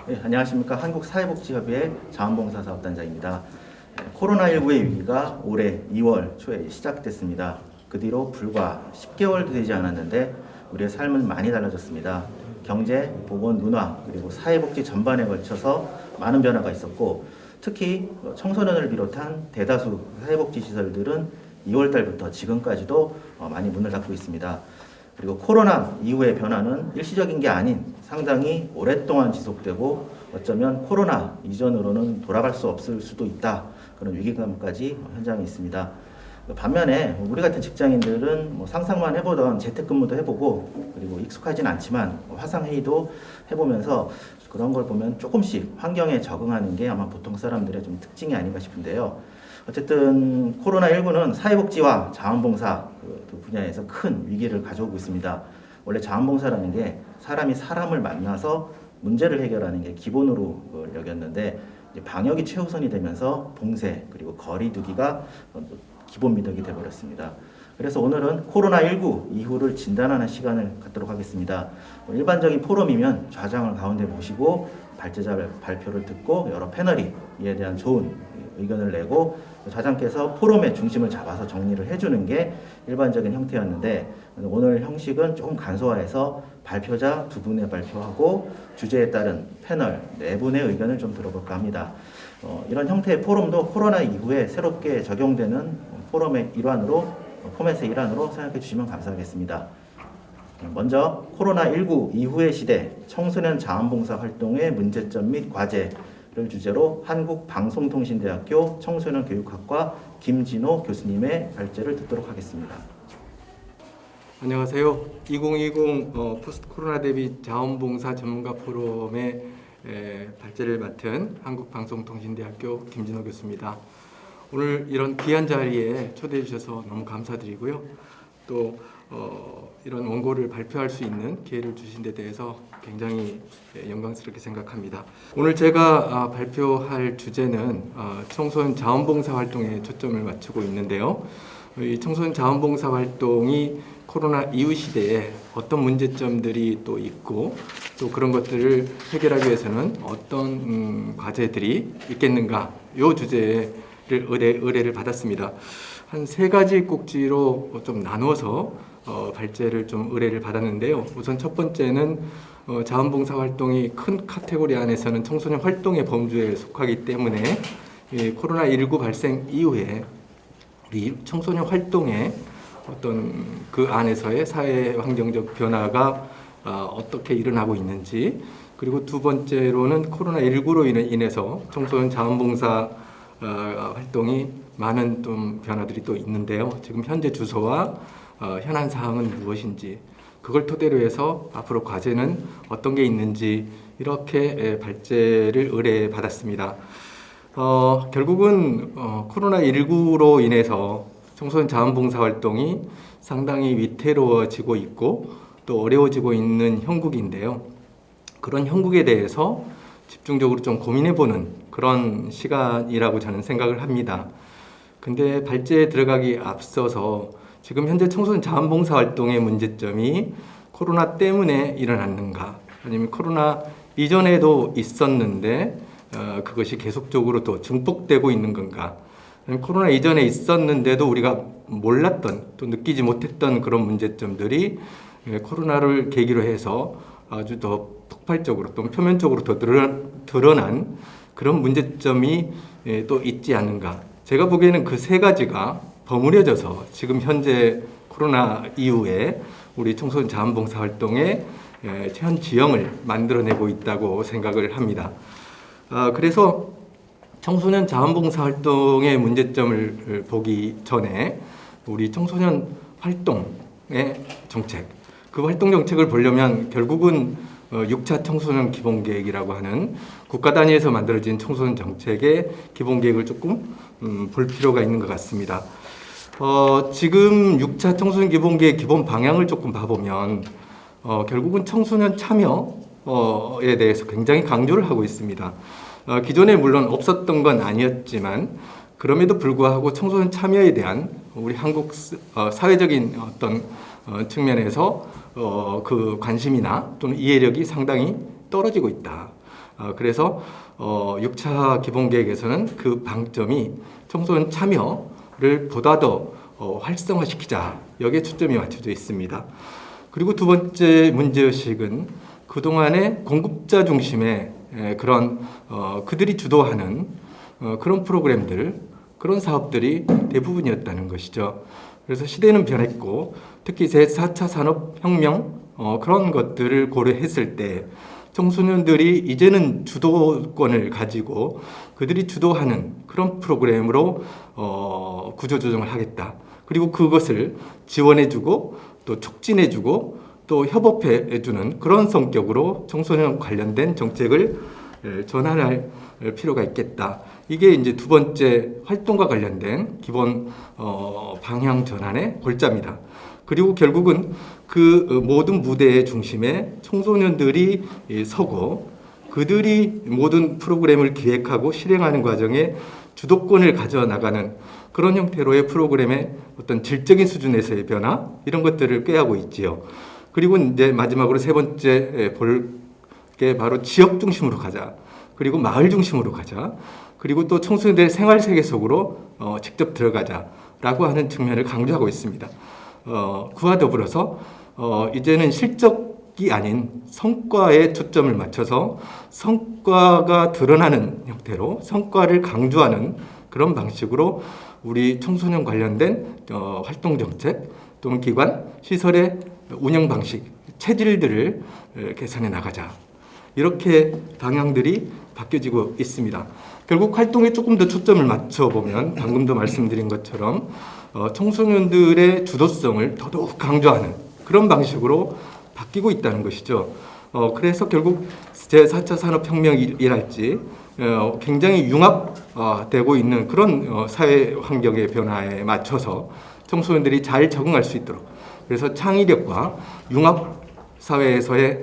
네, 안녕하십니까. 한국사회복지협의회 자원봉사사업단장입니다. 코로나19의 위기가 올해 2월 초에 시작됐습니다. 그 뒤로 불과 10개월도 되지 않았는데 우리의 삶은 많이 달라졌습니다. 경제, 보건, 문화, 그리고 사회복지 전반에 걸쳐서 많은 변화가 있었고, 특히 청소년을 비롯한 대다수 사회복지 시설들은 2월 달부터 지금까지도 많이 문을 닫고 있습니다. 그리고 코로나 이후의 변화는 일시적인 게 아닌 상당히 오랫동안 지속되고 어쩌면 코로나 이전으로는 돌아갈 수 없을 수도 있다. 그런 위기감까지 현장에 있습니다. 반면에 우리 같은 직장인들은 상상만 해보던 재택근무도 해보고 그리고 익숙하진 않지만 화상회의도 해보면서 그런 걸 보면 조금씩 환경에 적응하는 게 아마 보통 사람들의 좀 특징이 아닌가 싶은데요. 어쨌든 코로나19는 사회복지와 자원봉사 두 분야에서 큰 위기를 가져오고 있습니다. 원래 자원봉사라는 게 사람이 사람을 만나서 문제를 해결하는 게 기본으로 여겼는데 방역이 최우선이 되면서 봉쇄 그리고 거리 두기가 기본 미덕이 되어버렸습니다. 그래서 오늘은 코로나19 이후를 진단하는 시간을 갖도록 하겠습니다. 일반적인 포럼이면 좌장을 가운데 모시고 발제자 발표를 듣고 여러 패널이 이에 대한 좋은 의견을 내고 좌장께서 포럼의 중심을 잡아서 정리를 해주는 게 일반적인 형태였는데 오늘 형식은 조금 간소화해서 발표자 두 분의 발표하고 주제에 따른 패널 네 분의 의견을 좀 들어볼까 합니다. 이런 형태의 포럼도 코로나 이후에 새롭게 적용되는 포럼의 일환으로 포맷의 일환으로 생각해 주시면 감사하겠습니다. 먼저 코로나19 이후의 시대 청소년 자원봉사 활동의 문제점 및 과제를 주제로 한국방송통신대학교 청소년교육학과 김진호 교수님의 발제를 듣도록 하겠습니다. 안녕하세요. 2020 포스트 코로나 대비 자원봉사 전문가 포럼의 발제를 맡은 한국방송통신대학교 김진호 교수입니다. 오늘 이런 귀한 자리에 초대해 주셔서 너무 감사드리고요. 또 이런 원고를 발표할 수 있는 기회를 주신 데 대해서 굉장히 영광스럽게 생각합니다. 오늘 제가 발표할 주제는 청소년 자원봉사 활동에 초점을 맞추고 있는데요. 이 청소년 자원봉사 활동이 코로나 이후 시대에 어떤 문제점들이 또 있고 또 그런 것들을 해결하기 위해서는 어떤 과제들이 있겠는가 이 주제를 의뢰를 받았습니다. 한 세 가지 꼭지로 좀 나누어서 발제를 좀 의뢰를 받았는데요. 우선 첫 번째는 자원봉사 활동이 큰 카테고리 안에서는 청소년 활동의 범주에 속하기 때문에 코로나19 발생 이후에 우리 청소년 활동의 어떤 그 안에서의 사회 환경적 변화가 어떻게 일어나고 있는지, 그리고 두 번째로는 코로나19로 인해서 청소년 자원봉사 활동이 많은 좀 변화들이 또 있는데요. 지금 현재 주소와 현안 사항은 무엇인지, 그걸 토대로 해서 앞으로 과제는 어떤 게 있는지 이렇게 발제를 의뢰받았습니다. 결국은 코로나19로 인해서 청소년 자원봉사 활동이 상당히 위태로워지고 있고 또 어려워지고 있는 형국인데요. 그런 형국에 대해서 집중적으로 좀 고민해보는 그런 시간이라고 저는 생각을 합니다. 근데 발제에 들어가기 앞서서 지금 현재 청소년 자원봉사 활동의 문제점이 코로나 때문에 일어났는가, 아니면 코로나 이전에도 있었는데 그것이 계속적으로 또 증폭되고 있는 건가, 코로나 이전에 있었는데도 우리가 몰랐던 또 느끼지 못했던 그런 문제점들이 코로나를 계기로 해서 아주 더 폭발적으로 또 표면적으로 더 드러난 그런 문제점이 또 있지 않는가. 제가 보기에는 그 세 가지가 버무려져서 지금 현재 코로나 이후에 우리 청소년 자원봉사 활동의 현 지형을 만들어내고 있다고 생각을 합니다. 그래서 청소년 자원봉사 활동의 문제점을 보기 전에 우리 청소년 활동의 정책, 그 활동 정책을 보려면 결국은 6차 청소년 기본계획이라고 하는 국가 단위에서 만들어진 청소년 정책의 기본계획을 조금 볼 필요가 있는 것 같습니다. 지금 6차 청소년 기본계획 기본 방향을 조금 봐보면 결국은 청소년 참여에 대해서 굉장히 강조를 하고 있습니다. 기존에 물론 없었던 건 아니었지만 그럼에도 불구하고 청소년 참여에 대한 우리 한국 사회적인 어떤 측면에서 그 관심이나 또는 이해력이 상당히 떨어지고 있다. 그래서 6차 기본계획에서는 그 방점이 청소년 참여를 보다 더 활성화시키자, 여기에 초점이 맞춰져 있습니다. 그리고 두 번째 문제의식은 그동안의 공급자 중심의 그런 그들이 주도하는 그런 프로그램들, 그런 사업들이 대부분이었다는 것이죠. 그래서 시대는 변했고 특히 제4차 산업혁명 그런 것들을 고려했을 때 청소년들이 이제는 주도권을 가지고 그들이 주도하는 그런 프로그램으로 구조조정을 하겠다. 그리고 그것을 지원해주고 또 촉진해주고 또 협업해주는 그런 성격으로 청소년 관련된 정책을 전환할 필요가 있겠다. 이게 이제 두 번째 활동과 관련된 기본 방향 전환의 골자입니다. 그리고 결국은 그 모든 무대의 중심에 청소년들이 서고 그들이 모든 프로그램을 기획하고 실행하는 과정에 주도권을 가져나가는 그런 형태로의 프로그램의 어떤 질적인 수준에서의 변화 이런 것들을 꾀하고 있지요. 그리고 이제 마지막으로 세 번째 볼 게 바로 지역 중심으로 가자. 그리고 마을 중심으로 가자. 그리고 또 청소년들의 생활 세계 속으로 직접 들어가자라고 하는 측면을 강조하고 있습니다. 그와 더불어서 이제는 실적이 아닌 성과에 초점을 맞춰서 성과가 드러나는 형태로 성과를 강조하는 그런 방식으로 우리 청소년 관련된 활동 정책 또는 기관, 시설의 운영 방식, 체질들을 개선해 나가자. 이렇게 방향들이 바뀌어지고 있습니다. 결국 활동에 조금 더 초점을 맞춰보면 방금도 말씀드린 것처럼 청소년들의 주도성을 더더욱 강조하는 그런 방식으로 바뀌고 있다는 것이죠. 그래서 결국 제4차 산업혁명이랄지 굉장히 융합되고 있는 그런 사회 환경의 변화에 맞춰서 청소년들이 잘 적응할 수 있도록 그래서 창의력과 융합 사회에서의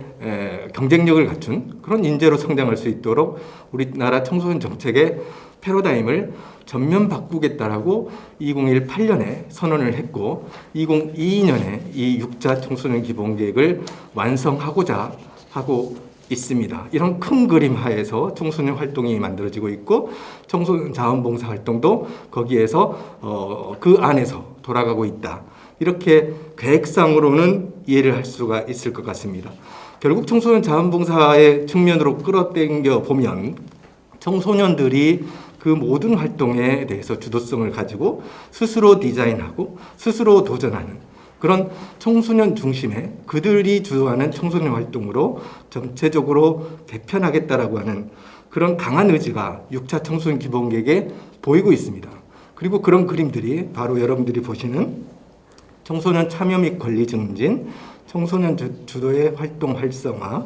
경쟁력을 갖춘 그런 인재로 성장할 수 있도록 우리나라 청소년 정책의 패러다임을 전면 바꾸겠다라고 2018년에 선언을 했고 2022년에 이 6차 청소년 기본계획을 완성하고자 하고 있습니다. 이런 큰 그림 하에서 청소년 활동이 만들어지고 있고 청소년 자원봉사 활동도 거기에서 그 안에서 돌아가고 있다. 이렇게 계획상으로는 이해를 할 수가 있을 것 같습니다. 결국 청소년 자원봉사의 측면으로 끌어당겨 보면 청소년들이 그 모든 활동에 대해서 주도성을 가지고 스스로 디자인하고 스스로 도전하는 그런 청소년 중심의 그들이 주도하는 청소년 활동으로 전체적으로 개편하겠다라고 하는 그런 강한 의지가 6차 청소년 기본계획에 보이고 있습니다. 그리고 그런 그림들이 바로 여러분들이 보시는 청소년 참여 및 권리 증진, 청소년 주도의 활동 활성화.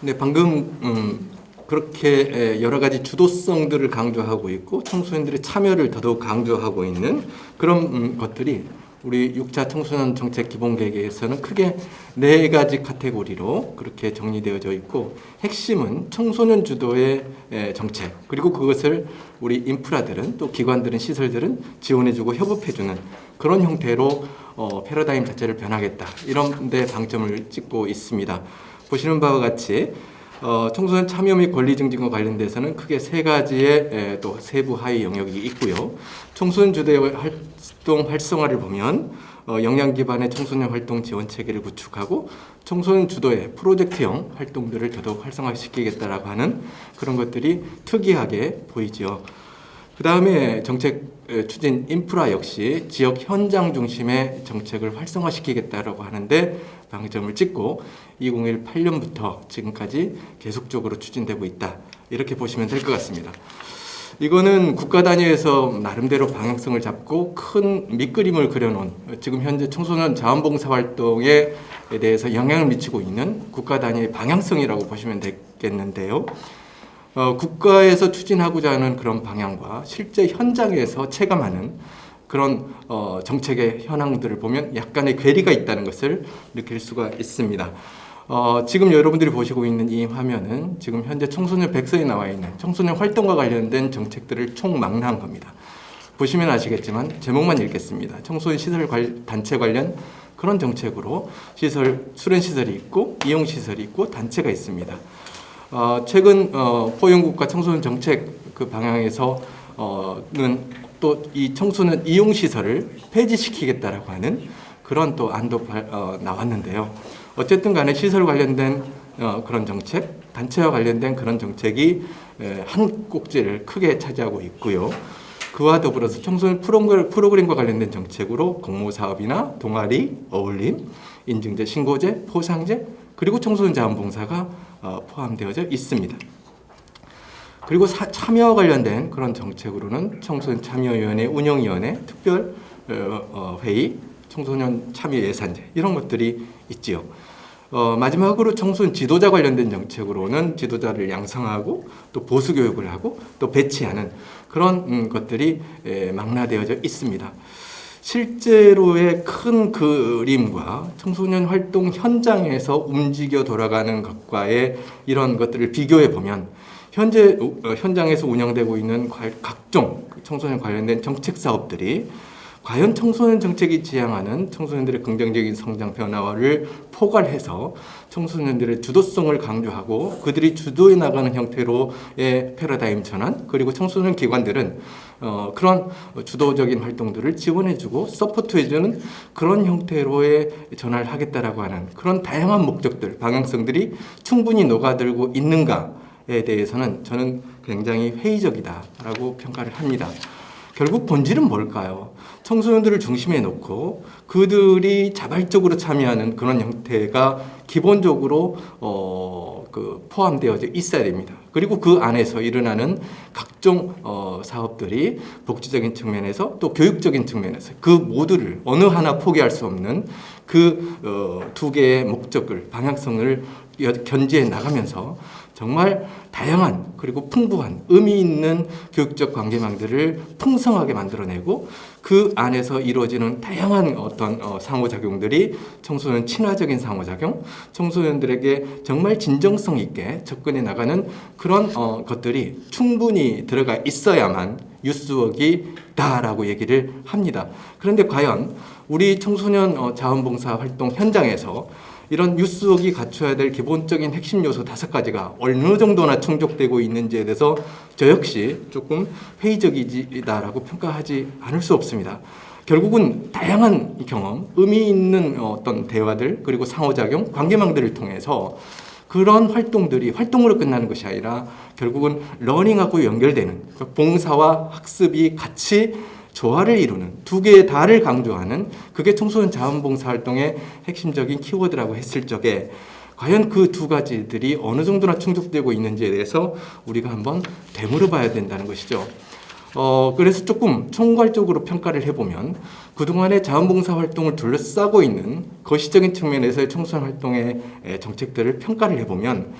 근데 방금 그렇게 여러 가지 주도성들을 강조하고 있고 청소년들의 참여를 더더욱 강조하고 있는 그런 것들이 우리 6차 청소년 정책 기본계획에서는 크게 4가지 카테고리로 그렇게 정리되어져 있고 핵심은 청소년 주도의 정책 그리고 그것을 우리 인프라들은 또 기관들은 시설들은 지원해주고 협업해주는 그런 형태로 패러다임 자체를 변하겠다 이런 데 방점을 찍고 있습니다. 보시는 바와 같이 청소년 참여 및 권리 증진과 관련돼서는 크게 3가지의 또 세부 하위 영역이 있고요. 청소년 주도의 활동 활성화를 보면 역량 기반의 청소년 활동 지원 체계를 구축하고 청소년 주도의 프로젝트형 활동들을 더더욱 활성화시키겠다라고 하는 그런 것들이 특이하게 보이죠. 그 다음에 정책 추진 인프라 역시 지역 현장 중심의 정책을 활성화시키겠다라고 하는데 방점을 찍고 2018년부터 지금까지 계속적으로 추진되고 있다. 이렇게 보시면 될 것 같습니다. 이거는 국가 단위에서 나름대로 방향성을 잡고 큰 밑그림을 그려놓은 지금 현재 청소년 자원봉사 활동에 대해서 영향을 미치고 있는 국가 단위의 방향성이라고 보시면 되겠는데요. 국가에서 추진하고자 하는 그런 방향과 실제 현장에서 체감하는 그런 정책의 현황들을 보면 약간의 괴리가 있다는 것을 느낄 수가 있습니다. 지금 여러분들이 보시고 있는 이 화면은 지금 현재 청소년 백서에 나와 있는 청소년 활동과 관련된 정책들을 총망라한 겁니다. 보시면 아시겠지만 제목만 읽겠습니다. 청소년 시설 단체 관련 그런 정책으로 시설, 수련 시설이 있고 이용 시설이 있고 단체가 있습니다. 최근 포용국가 청소년 정책 그 방향에서는 또 이 청소년 이용 시설을 폐지시키겠다라고 하는 그런 또 안도 나왔는데요. 어쨌든 간에 시설 관련된 그런 정책, 단체와 관련된 그런 정책이 한 꼭지를 크게 차지하고 있고요. 그와 더불어서 청소년 프로그램과 관련된 정책으로 공모사업이나 동아리, 어울림, 인증제, 신고제, 포상제, 그리고 청소년 자원봉사가 포함되어져 있습니다. 그리고 참여와 관련된 그런 정책으로는 청소년 참여위원회, 운영위원회, 특별 회의, 청소년 참여 예산제 이런 것들이 있지요. 마지막으로 청소년 지도자 관련된 정책으로는 지도자를 양성하고 또 보수 교육을 하고 또 배치하는 그런 것들이 망라되어져 있습니다. 실제로의 큰 그림과 청소년 활동 현장에서 움직여 돌아가는 것과의 이런 것들을 비교해 보면 현재 현장에서 운영되고 있는 각종 청소년 관련된 정책 사업들이 과연 청소년 정책이 지향하는 청소년들의 긍정적인 성장 변화를 포괄해서 청소년들의 주도성을 강조하고 그들이 주도해 나가는 형태로의 패러다임 전환, 그리고 청소년 기관들은 그런 주도적인 활동들을 지원해주고 서포트해주는 그런 형태로의 전환을 하겠다라고 하는 그런 다양한 목적들, 방향성들이 충분히 녹아들고 있는가에 대해서는 저는 굉장히 회의적이다라고 평가를 합니다. 결국 본질은 뭘까요? 청소년들을 중심에 놓고 그들이 자발적으로 참여하는 그런 형태가 기본적으로 포함되어져 있어야 됩니다. 그리고 그 안에서 일어나는 각종 사업들이 복지적인 측면에서 또 교육적인 측면에서 그 모두를 어느 하나 포기할 수 없는 그 두 개의 목적을, 방향성을 견지해 나가면서 정말 다양한 그리고 풍부한 의미 있는 교육적 관계망들을 풍성하게 만들어내고 그 안에서 이루어지는 다양한 어떤 상호작용들이 청소년 친화적인 상호작용, 청소년들에게 정말 진정성 있게 접근해 나가는 그런 것들이 충분히 들어가 있어야만 유스웍이다라고 얘기를 합니다. 그런데 과연 우리 청소년 자원봉사 활동 현장에서 이런 뉴스웍이 갖춰야 될 기본적인 핵심 요소 5가지가 어느 정도나 충족되고 있는지에 대해서 저 역시 조금 회의적이다라고 평가하지 않을 수 없습니다. 결국은 다양한 경험, 의미 있는 어떤 대화들, 그리고 상호작용, 관계망들을 통해서 그런 활동들이 활동으로 끝나는 것이 아니라 결국은 러닝하고 연결되는, 봉사와 학습이 같이 조화를 이루는 두 개의 다를 강조하는 그게 청소년 자원봉사 활동의 핵심적인 키워드라고 했을 적에 과연 그 두 가지들이 어느 정도나 충족되고 있는지에 대해서 우리가 한번 되물어 봐야 된다는 것이죠. 그래서 조금 총괄적으로 평가를 해보면 그동안의 자원봉사 활동을 둘러싸고 있는 거시적인 측면에서의 청소년 활동의 정책들을 평가를 해보면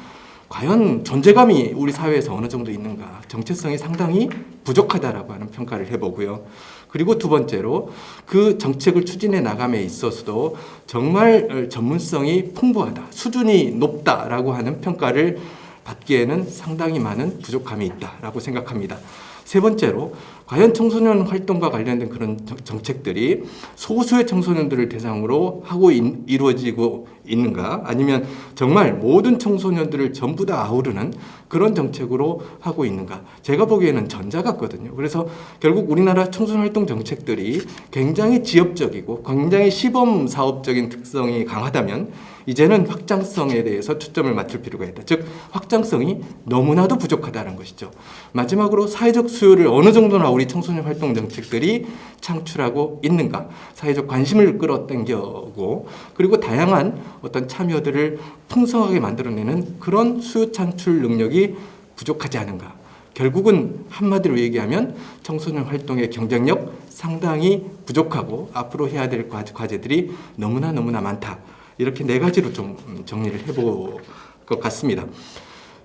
과연 존재감이 우리 사회에서 어느 정도 있는가, 정체성이 상당히 부족하다라고 하는 평가를 해보고요. 그리고 두 번째로 그 정책을 추진해 나감에 있어서도 정말 전문성이 풍부하다, 수준이 높다라고 하는 평가를 받기에는 상당히 많은 부족함이 있다라고 생각합니다. 세 번째로 과연 청소년 활동과 관련된 그런 정책들이 소수의 청소년들을 대상으로 하고 이루어지고 있는가, 아니면 정말 모든 청소년들을 전부 다 아우르는 그런 정책으로 하고 있는가. 제가 보기에는 전자 같거든요. 그래서 결국 우리나라 청소년 활동 정책들이 굉장히 지역적이고 굉장히 시범 사업적인 특성이 강하다면 이제는 확장성에 대해서 초점을 맞출 필요가 있다. 즉 확장성이 너무나도 부족하다는 것이죠. 마지막으로 사회적 수요를 어느 정도나 우리 청소년 활동 정책들이 창출하고 있는가, 사회적 관심을 끌어당기고 그리고 다양한 어떤 참여들을 풍성하게 만들어내는 그런 수요 창출 능력이 부족하지 않은가. 결국은 한마디로 얘기하면 청소년 활동의 경쟁력 상당히 부족하고 앞으로 해야 될 과제들이 너무나 많다. 이렇게 4가지로 좀 정리를 해볼 것 같습니다.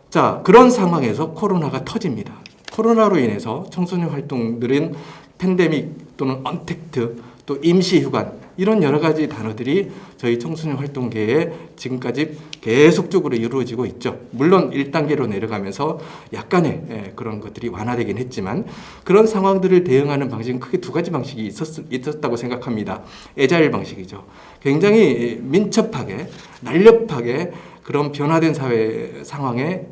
자, 그런 상황에서 코로나가 터집니다. 코로나로 인해서 청소년 활동들은 팬데믹 또는 언택트 또 임시휴관 이런 여러 가지 단어들이 저희 청소년 활동계에 지금까지 계속적으로 이루어지고 있죠. 물론 1단계로 내려가면서 약간의 그런 것들이 완화되긴 했지만 그런 상황들을 대응하는 방식은 크게 2가지 방식이 있었다고 생각합니다. 애자일 방식이죠. 굉장히 민첩하게, 날렵하게 그런 변화된 사회 상황에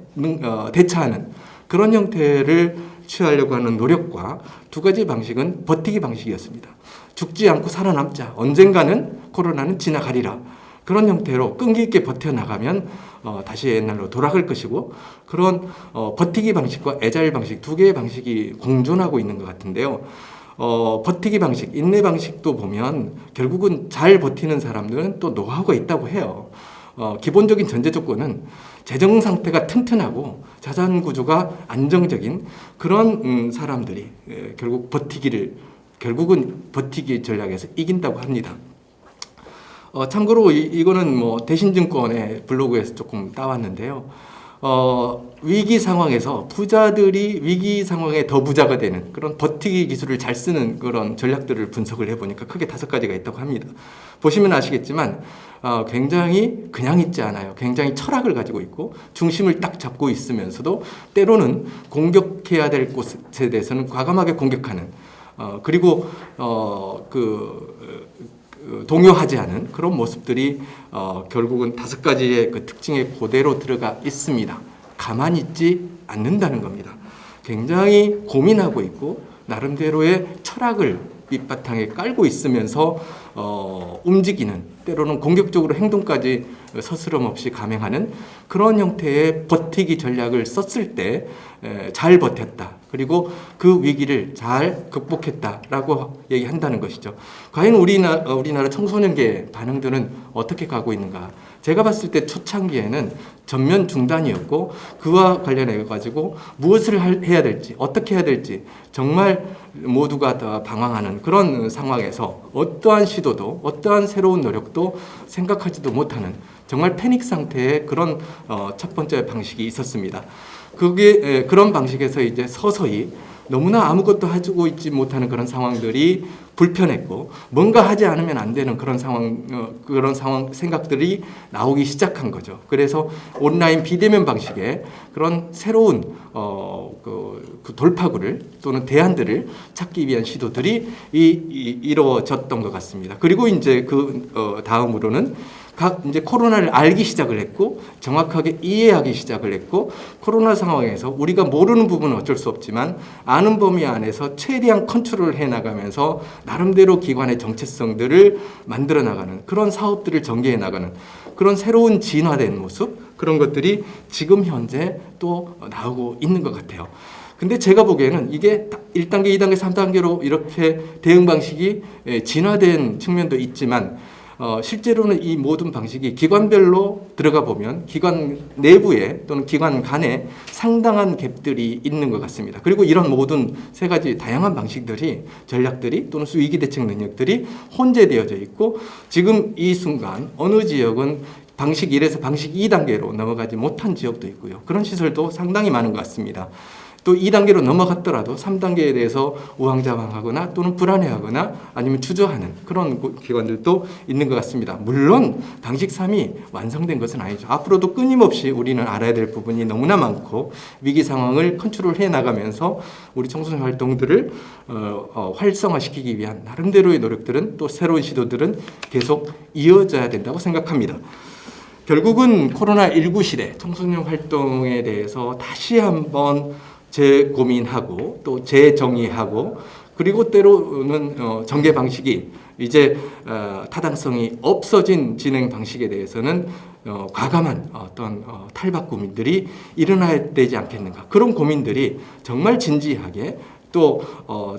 대처하는 그런 형태를 취하려고 하는 노력과 두 가지 방식은 버티기 방식이었습니다. 죽지 않고 살아남자. 언젠가는 코로나는 지나가리라. 그런 형태로 끈기 있게 버텨나가면 다시 옛날로 돌아갈 것이고, 그런 버티기 방식과 애자일 방식 두 개의 방식이 공존하고 있는 것 같은데요. 버티기 방식, 인내 방식도 보면 결국은 잘 버티는 사람들은 또 노하우가 있다고 해요. 기본적인 전제 조건은 재정 상태가 튼튼하고 자산 구조가 안정적인 그런 사람들이 결국은 버티기 전략에서 이긴다고 합니다. 참고로 이거는 뭐 대신증권의 블로그에서 조금 따왔는데요. 위기 상황에서 부자들이 위기 상황에 더 부자가 되는 그런 버티기 기술을 잘 쓰는 그런 전략들을 분석을 해보니까 크게 5가지가 있다고 합니다. 보시면 아시겠지만 굉장히 그냥 있지 않아요. 굉장히 철학을 가지고 있고 중심을 딱 잡고 있으면서도 때로는 공격해야 될 곳에 대해서는 과감하게 공격하는, 그리고 동요하지 않은 그런 모습들이 결국은 5가지의 그 특징에 그대로 들어가 있습니다. 가만히 있지 않는다는 겁니다. 굉장히 고민하고 있고 나름대로의 철학을 밑바탕에 깔고 있으면서 움직이는, 때로는 공격적으로 행동까지 서스럼 없이 감행하는 그런 형태의 버티기 전략을 썼을 때 잘 버텼다. 그리고 그 위기를 잘 극복했다라고 얘기한다는 것이죠. 과연 우리나라 청소년계 반응들은 어떻게 가고 있는가? 제가 봤을 때 초창기에는 전면 중단이었고, 그와 관련해 가지고 무엇을 해야 될지, 어떻게 해야 될지 정말 모두가 다 방황하는 그런 상황에서 어떠한 시도도, 어떠한 새로운 노력도 생각하지도 못하는 정말 패닉 상태의 그런 첫 번째 방식이 있었습니다. 그런 방식에서 이제 서서히 너무나 아무것도 하고 있지 못하는 그런 상황들이 불편했고, 뭔가 하지 않으면 안 되는 그런 상황 생각들이 나오기 시작한 거죠. 그래서 온라인 비대면 방식의 그런 새로운 그 돌파구를 또는 대안들을 찾기 위한 시도들이 이루어졌던 것 같습니다. 그리고 이제 다음으로는 이제 코로나를 알기 시작을 했고, 정확하게 이해하기 시작을 했고, 코로나 상황에서 우리가 모르는 부분은 어쩔 수 없지만 아는 범위 안에서 최대한 컨트롤을 해 나가면서 나름대로 기관의 정체성들을 만들어 나가는 그런 사업들을 전개해 나가는 그런 새로운 진화된 모습, 그런 것들이 지금 현재 또 나오고 있는 것 같아요. 근데 제가 보기에는 이게 1단계, 2단계, 3단계로 이렇게 대응 방식이 진화된 측면도 있지만, 실제로는 이 모든 방식이 기관별로 들어가 보면 기관 내부에 또는 기관 간에 상당한 갭들이 있는 것 같습니다. 그리고 이런 모든 3가지 다양한 방식들이, 전략들이 또는 위기 대책 능력들이 혼재되어져 있고, 지금 이 순간 어느 지역은 방식 1에서 방식 2단계로 넘어가지 못한 지역도 있고요. 그런 시설도 상당히 많은 것 같습니다. 또 2단계로 넘어갔더라도 3단계에 대해서 우왕좌왕하거나 또는 불안해하거나 아니면 주저하는 그런 기관들도 있는 것 같습니다. 물론 방식 3이 완성된 것은 아니죠. 앞으로도 끊임없이 우리는 알아야 될 부분이 너무나 많고, 위기 상황을 컨트롤해 나가면서 우리 청소년 활동들을 활성화시키기 위한 나름대로의 노력들은, 또 새로운 시도들은 계속 이어져야 된다고 생각합니다. 결국은 코로나19 시대 청소년 활동에 대해서 다시 한번 재고민하고 또 재정의하고, 그리고 때로는 전개 방식이 이제 타당성이 없어진 진행 방식에 대해서는 과감한 어떤 탈박 고민들이 일어나야 되지 않겠는가. 그런 고민들이 정말 진지하게 또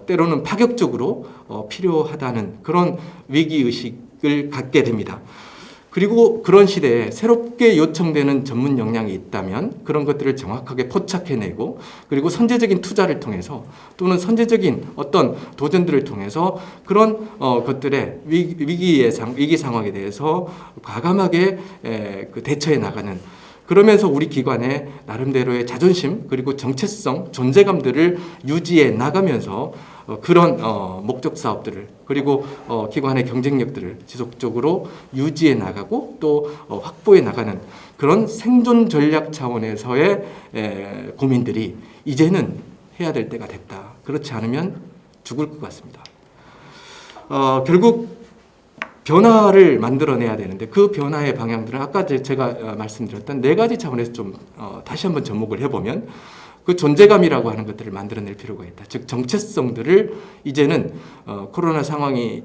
때로는 파격적으로 필요하다는 그런 위기의식을 갖게 됩니다. 그리고 그런 시대에 새롭게 요청되는 전문 역량이 있다면 그런 것들을 정확하게 포착해내고, 그리고 선제적인 투자를 통해서 또는 선제적인 어떤 도전들을 통해서 그런 것들의 위기 상황에 대해서 과감하게 대처해 나가는, 그러면서 우리 기관의 나름대로의 자존심 그리고 정체성, 존재감들을 유지해 나가면서 그런 목적 사업들을, 그리고 기관의 경쟁력들을 지속적으로 유지해 나가고 또 확보해 나가는 그런 생존 전략 차원에서의 고민들이 이제는 해야 될 때가 됐다. 그렇지 않으면 죽을 것 같습니다. 결국 변화를 만들어내야 되는데 그 변화의 방향들은 아까 제가 말씀드렸던 네 가지 차원에서 좀 다시 한번 접목을 해보면 그 존재감이라고 하는 것들을 만들어낼 필요가 있다. 즉 정체성들을 이제는 코로나 상황이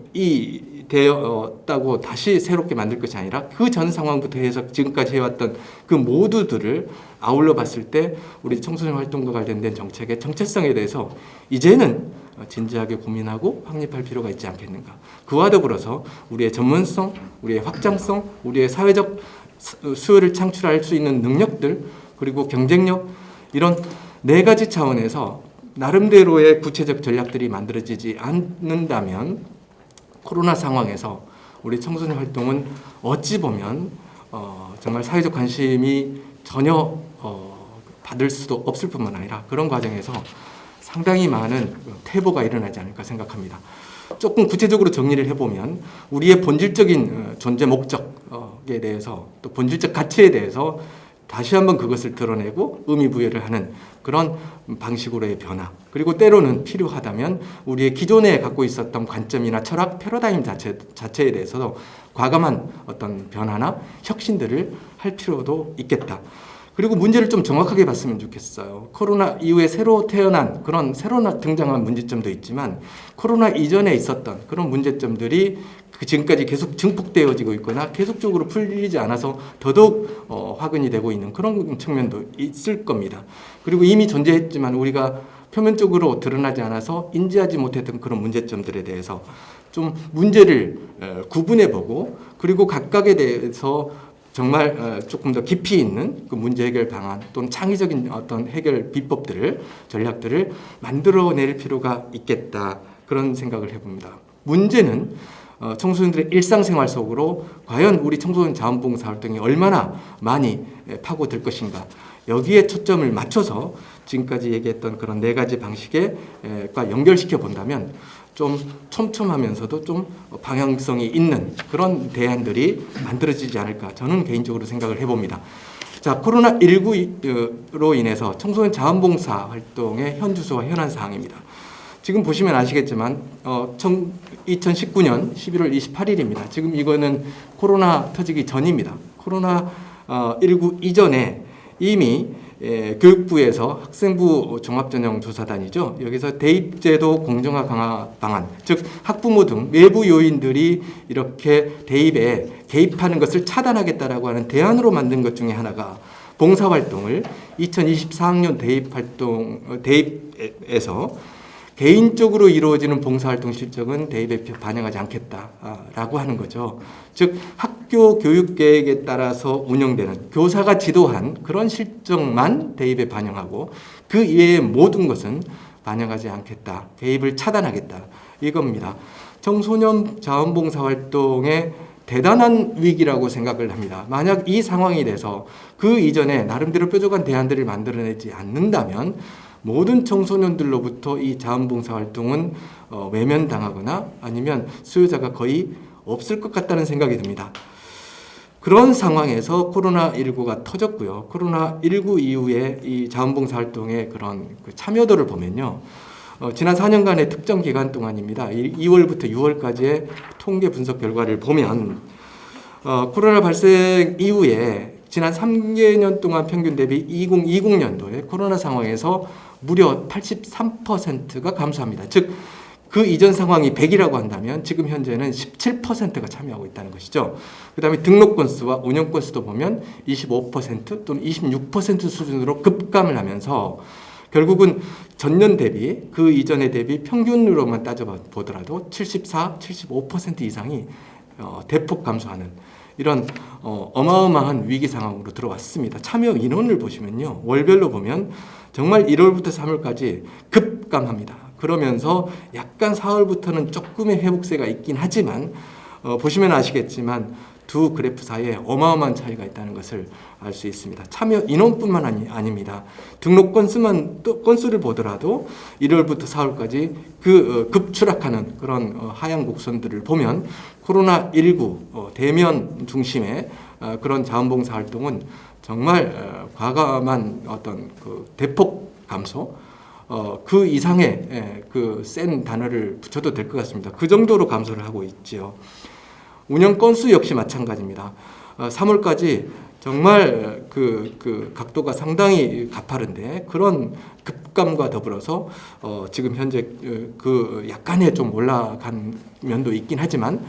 되었다고 다시 새롭게 만들 것이 아니라 그 전 상황부터 해서 지금까지 해왔던 그 모두들을 아울러 봤을 때 우리 청소년 활동과 관련된 정책의 정체성에 대해서 이제는 진지하게 고민하고 확립할 필요가 있지 않겠는가. 그와 더불어서 우리의 전문성, 우리의 확장성, 우리의 사회적 수요를 창출할 수 있는 능력들, 그리고 경쟁력, 이런 네 가지 차원에서 나름대로의 구체적 전략들이 만들어지지 않는다면 코로나 상황에서 우리 청소년 활동은 어찌 보면 정말 사회적 관심이 전혀 받을 수도 없을 뿐만 아니라 그런 과정에서 상당히 많은 퇴보가 일어나지 않을까 생각합니다. 조금 구체적으로 정리를 해보면 우리의 본질적인 존재 목적에 대해서 또 본질적 가치에 대해서 다시 한번 그것을 드러내고 의미 부여를 하는 그런 방식으로의 변화, 그리고 때로는 필요하다면 우리의 기존에 갖고 있었던 관점이나 철학, 패러다임 자체에 대해서도 과감한 어떤 변화나 혁신들을 할 필요도 있겠다. 그리고 문제를 좀 정확하게 봤으면 좋겠어요. 코로나 이후에 새로 태어난 그런 새로 등장한 문제점도 있지만 코로나 이전에 있었던 그런 문제점들이 지금까지 계속 증폭되어지고 있거나 계속적으로 풀리지 않아서 더더욱 화근이 되고 있는 그런 측면도 있을 겁니다. 그리고 이미 존재했지만 우리가 표면적으로 드러나지 않아서 인지하지 못했던 그런 문제점들에 대해서 좀 문제를 구분해보고 그리고 각각에 대해서 정말 조금 더 깊이 있는 그 문제 해결 방안 또는 창의적인 어떤 해결 비법들을 전략들을 만들어낼 필요가 있겠다, 그런 생각을 해봅니다. 문제는 청소년들의 일상생활 속으로 과연 우리 청소년 자원봉사 활동이 얼마나 많이 파고들 것인가, 여기에 초점을 맞춰서 지금까지 얘기했던 그런 네 가지 방식과 연결시켜 본다면 좀 촘촘하면서도 좀 방향성이 있는 그런 대안들이 만들어지지 않을까, 저는 개인적으로 생각을 해봅니다. 자, 코로나19로 인해서 청소년 자원봉사 활동의 현주소와 현안 사항입니다. 지금 보시면 아시겠지만 2019년 11월 28일입니다. 지금 이거는 코로나 터지기 전입니다. 코로나19 이전에 이미 교육부에서 학생부 종합전형조사단이죠. 여기서 대입제도 공정화 강화 방안, 즉 학부모 등 외부 요인들이 이렇게 대입에 개입하는 것을 차단하겠다라고 하는 대안으로 만든 것 중에 하나가 봉사활동을 2024학년 대입에서 개인적으로 이루어지는 봉사활동 실적은 대입에 반영하지 않겠다라고 하는 거죠. 즉 학교 교육계획에 따라서 운영되는 교사가 지도한 그런 실적만 대입에 반영하고 그 이외의 모든 것은 반영하지 않겠다, 대입을 차단하겠다, 이겁니다. 청소년 자원봉사활동의 대단한 위기라고 생각을 합니다. 만약 이 상황이 돼서 그 이전에 나름대로 뾰족한 대안들을 만들어내지 않는다면 모든 청소년들로부터 이 자원봉사활동은 외면당하거나 아니면 수요자가 거의 없을 것 같다는 생각이 듭니다. 그런 상황에서 코로나19가 터졌고요. 코로나19 이후에 이 자원봉사활동의 그런 참여도를 보면요. 지난 4년간의 특정 기간 동안입니다. 2월부터 6월까지의 통계 분석 결과를 보면 코로나 발생 이후에 지난 3개년 동안 평균 대비 2020년도에 코로나 상황에서 무려 83%가 감소합니다. 즉, 그 이전 상황이 100이라고 한다면 지금 현재는 17%가 참여하고 있다는 것이죠. 그 다음에 등록 건수와 운영 건수도 보면 25% 또는 26% 수준으로 급감을 하면서 결국은 전년 대비, 그 이전에 대비 평균으로만 따져보더라도 74, 75% 이상이 대폭 감소하는 이런 어마어마한 위기 상황으로 들어왔습니다. 참여 인원을 보시면요, 월별로 보면 정말 1월부터 3월까지 급감합니다. 그러면서 약간 4월부터는 조금의 회복세가 있긴 하지만 보시면 아시겠지만 두 그래프 사이에 어마어마한 차이가 있다는 것을 알 수 있습니다. 참여 인원뿐만 아닙니다. 등록 건수를 보더라도 1월부터 4월까지 그 급추락하는 그런 하향 곡선들을 보면 코로나19 대면 중심의 그런 자원봉사 활동은 정말 과감한 어떤 그 대폭 감소, 그 이상의 그 센 단어를 붙여도 될 것 같습니다. 그 정도로 감소를 하고 있지요. 운영 건수 역시 마찬가지입니다. 3월까지 정말 그 각도가 상당히 가파른데 그런 급감과 더불어서 지금 현재 그 약간의 좀 올라간 면도 있긴 하지만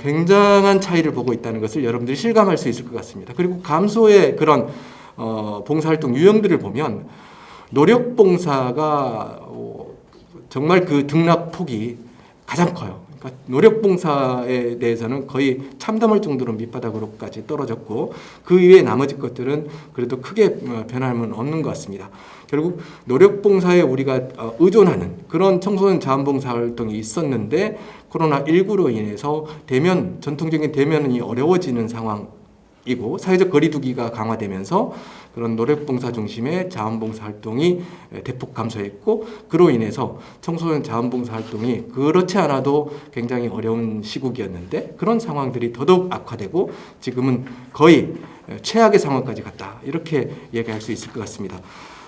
굉장한 차이를 보고 있다는 것을 여러분들이 실감할 수 있을 것 같습니다. 그리고 감소의 그런 봉사활동 유형들을 보면 노력봉사가 정말 그 등락폭이 가장 커요. 그러니까 노력봉사에 대해서는 거의 참담할 정도로 밑바닥으로까지 떨어졌고 그 이외에 나머지 것들은 그래도 크게 변함은 없는 것 같습니다. 결국 노력봉사에 우리가 의존하는 그런 청소년 자원봉사 활동이 있었는데 코로나19로 인해서 전통적인 대면이 어려워지는 상황이고 사회적 거리두기가 강화되면서 그런 노력봉사 중심의 자원봉사 활동이 대폭 감소했고 그로 인해서 청소년 자원봉사 활동이 그렇지 않아도 굉장히 어려운 시국이었는데 그런 상황들이 더더욱 악화되고 지금은 거의 최악의 상황까지 갔다 이렇게 얘기할 수 있을 것 같습니다.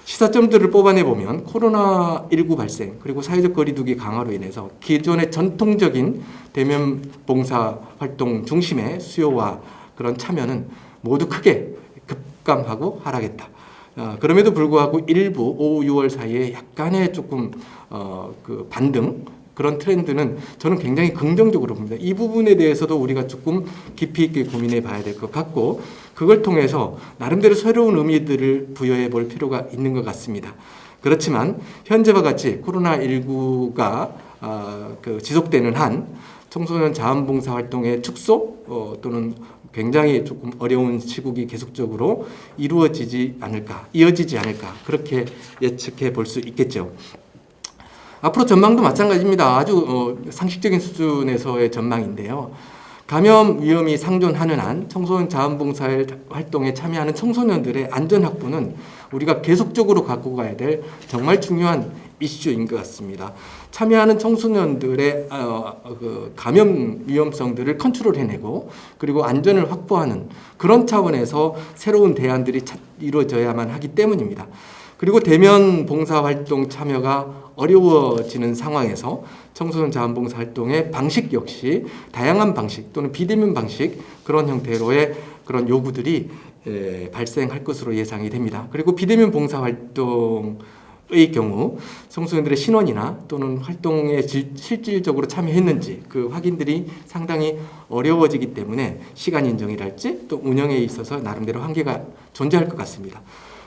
시사점들을 뽑아내보면 코로나19 발생 그리고 사회적 거리두기 강화로 인해서 기존의 전통적인 대면 봉사 활동 중심의 수요와 그런 참여는 모두 크게 급감하고 하락했다. 그럼에도 불구하고 일부 5, 6월 사이에 약간의 조금 그 반등 그런 트렌드는 저는 굉장히 긍정적으로 봅니다. 이 부분에 대해서도 우리가 조금 깊이 있게 고민해 봐야 될 것 같고 그걸 통해서 나름대로 새로운 의미들을 부여해 볼 필요가 있는 것 같습니다. 그렇지만 현재와 같이 코로나19가 그 지속되는 한 청소년 자원봉사 활동의 축소 또는 굉장히 조금 어려운 시국이 계속적으로 이어지지 않을까 그렇게 예측해 볼 수 있겠죠. 앞으로 전망도 마찬가지입니다. 아주 상식적인 수준에서의 전망인데요. 감염 위험이 상존하는 한 청소년 자원봉사 활동에 참여하는 청소년들의 안전 확보는 우리가 계속적으로 갖고 가야 될 정말 중요한 이슈인 것 같습니다. 참여하는 청소년들의 그 감염 위험성들을 컨트롤해내고 그리고 안전을 확보하는 그런 차원에서 새로운 대안들이 이루어져야만 하기 때문입니다. 그리고 대면 봉사활동 참여가 어려워지는 상황에서 청소년 자원봉사 활동의 방식 역시 다양한 방식 또는 비대면 방식 그런 형태로의 그런 요구들이 발생할 것으로 예상이 됩니다. 그리고 비대면 봉사활동의 경우 청소년들의 신원이나 또는 활동에 실질적으로 참여했는지 그 확인들이 상당히 어려워지기 때문에 시간 인정이랄지 또 운영에 있어서 나름대로 한계가 존재할 것 같습니다.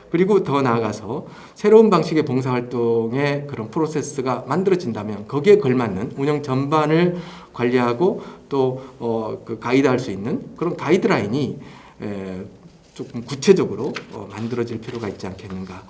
그리고 더 나아가서 새로운 방식의 봉사활동의 그런 프로세스가 만들어진다면 거기에 걸맞는 운영 전반을 관리하고 또 그 가이드할 수 있는 그런 가이드라인이 조금 구체적으로 만들어질 필요가 있지 않겠는가.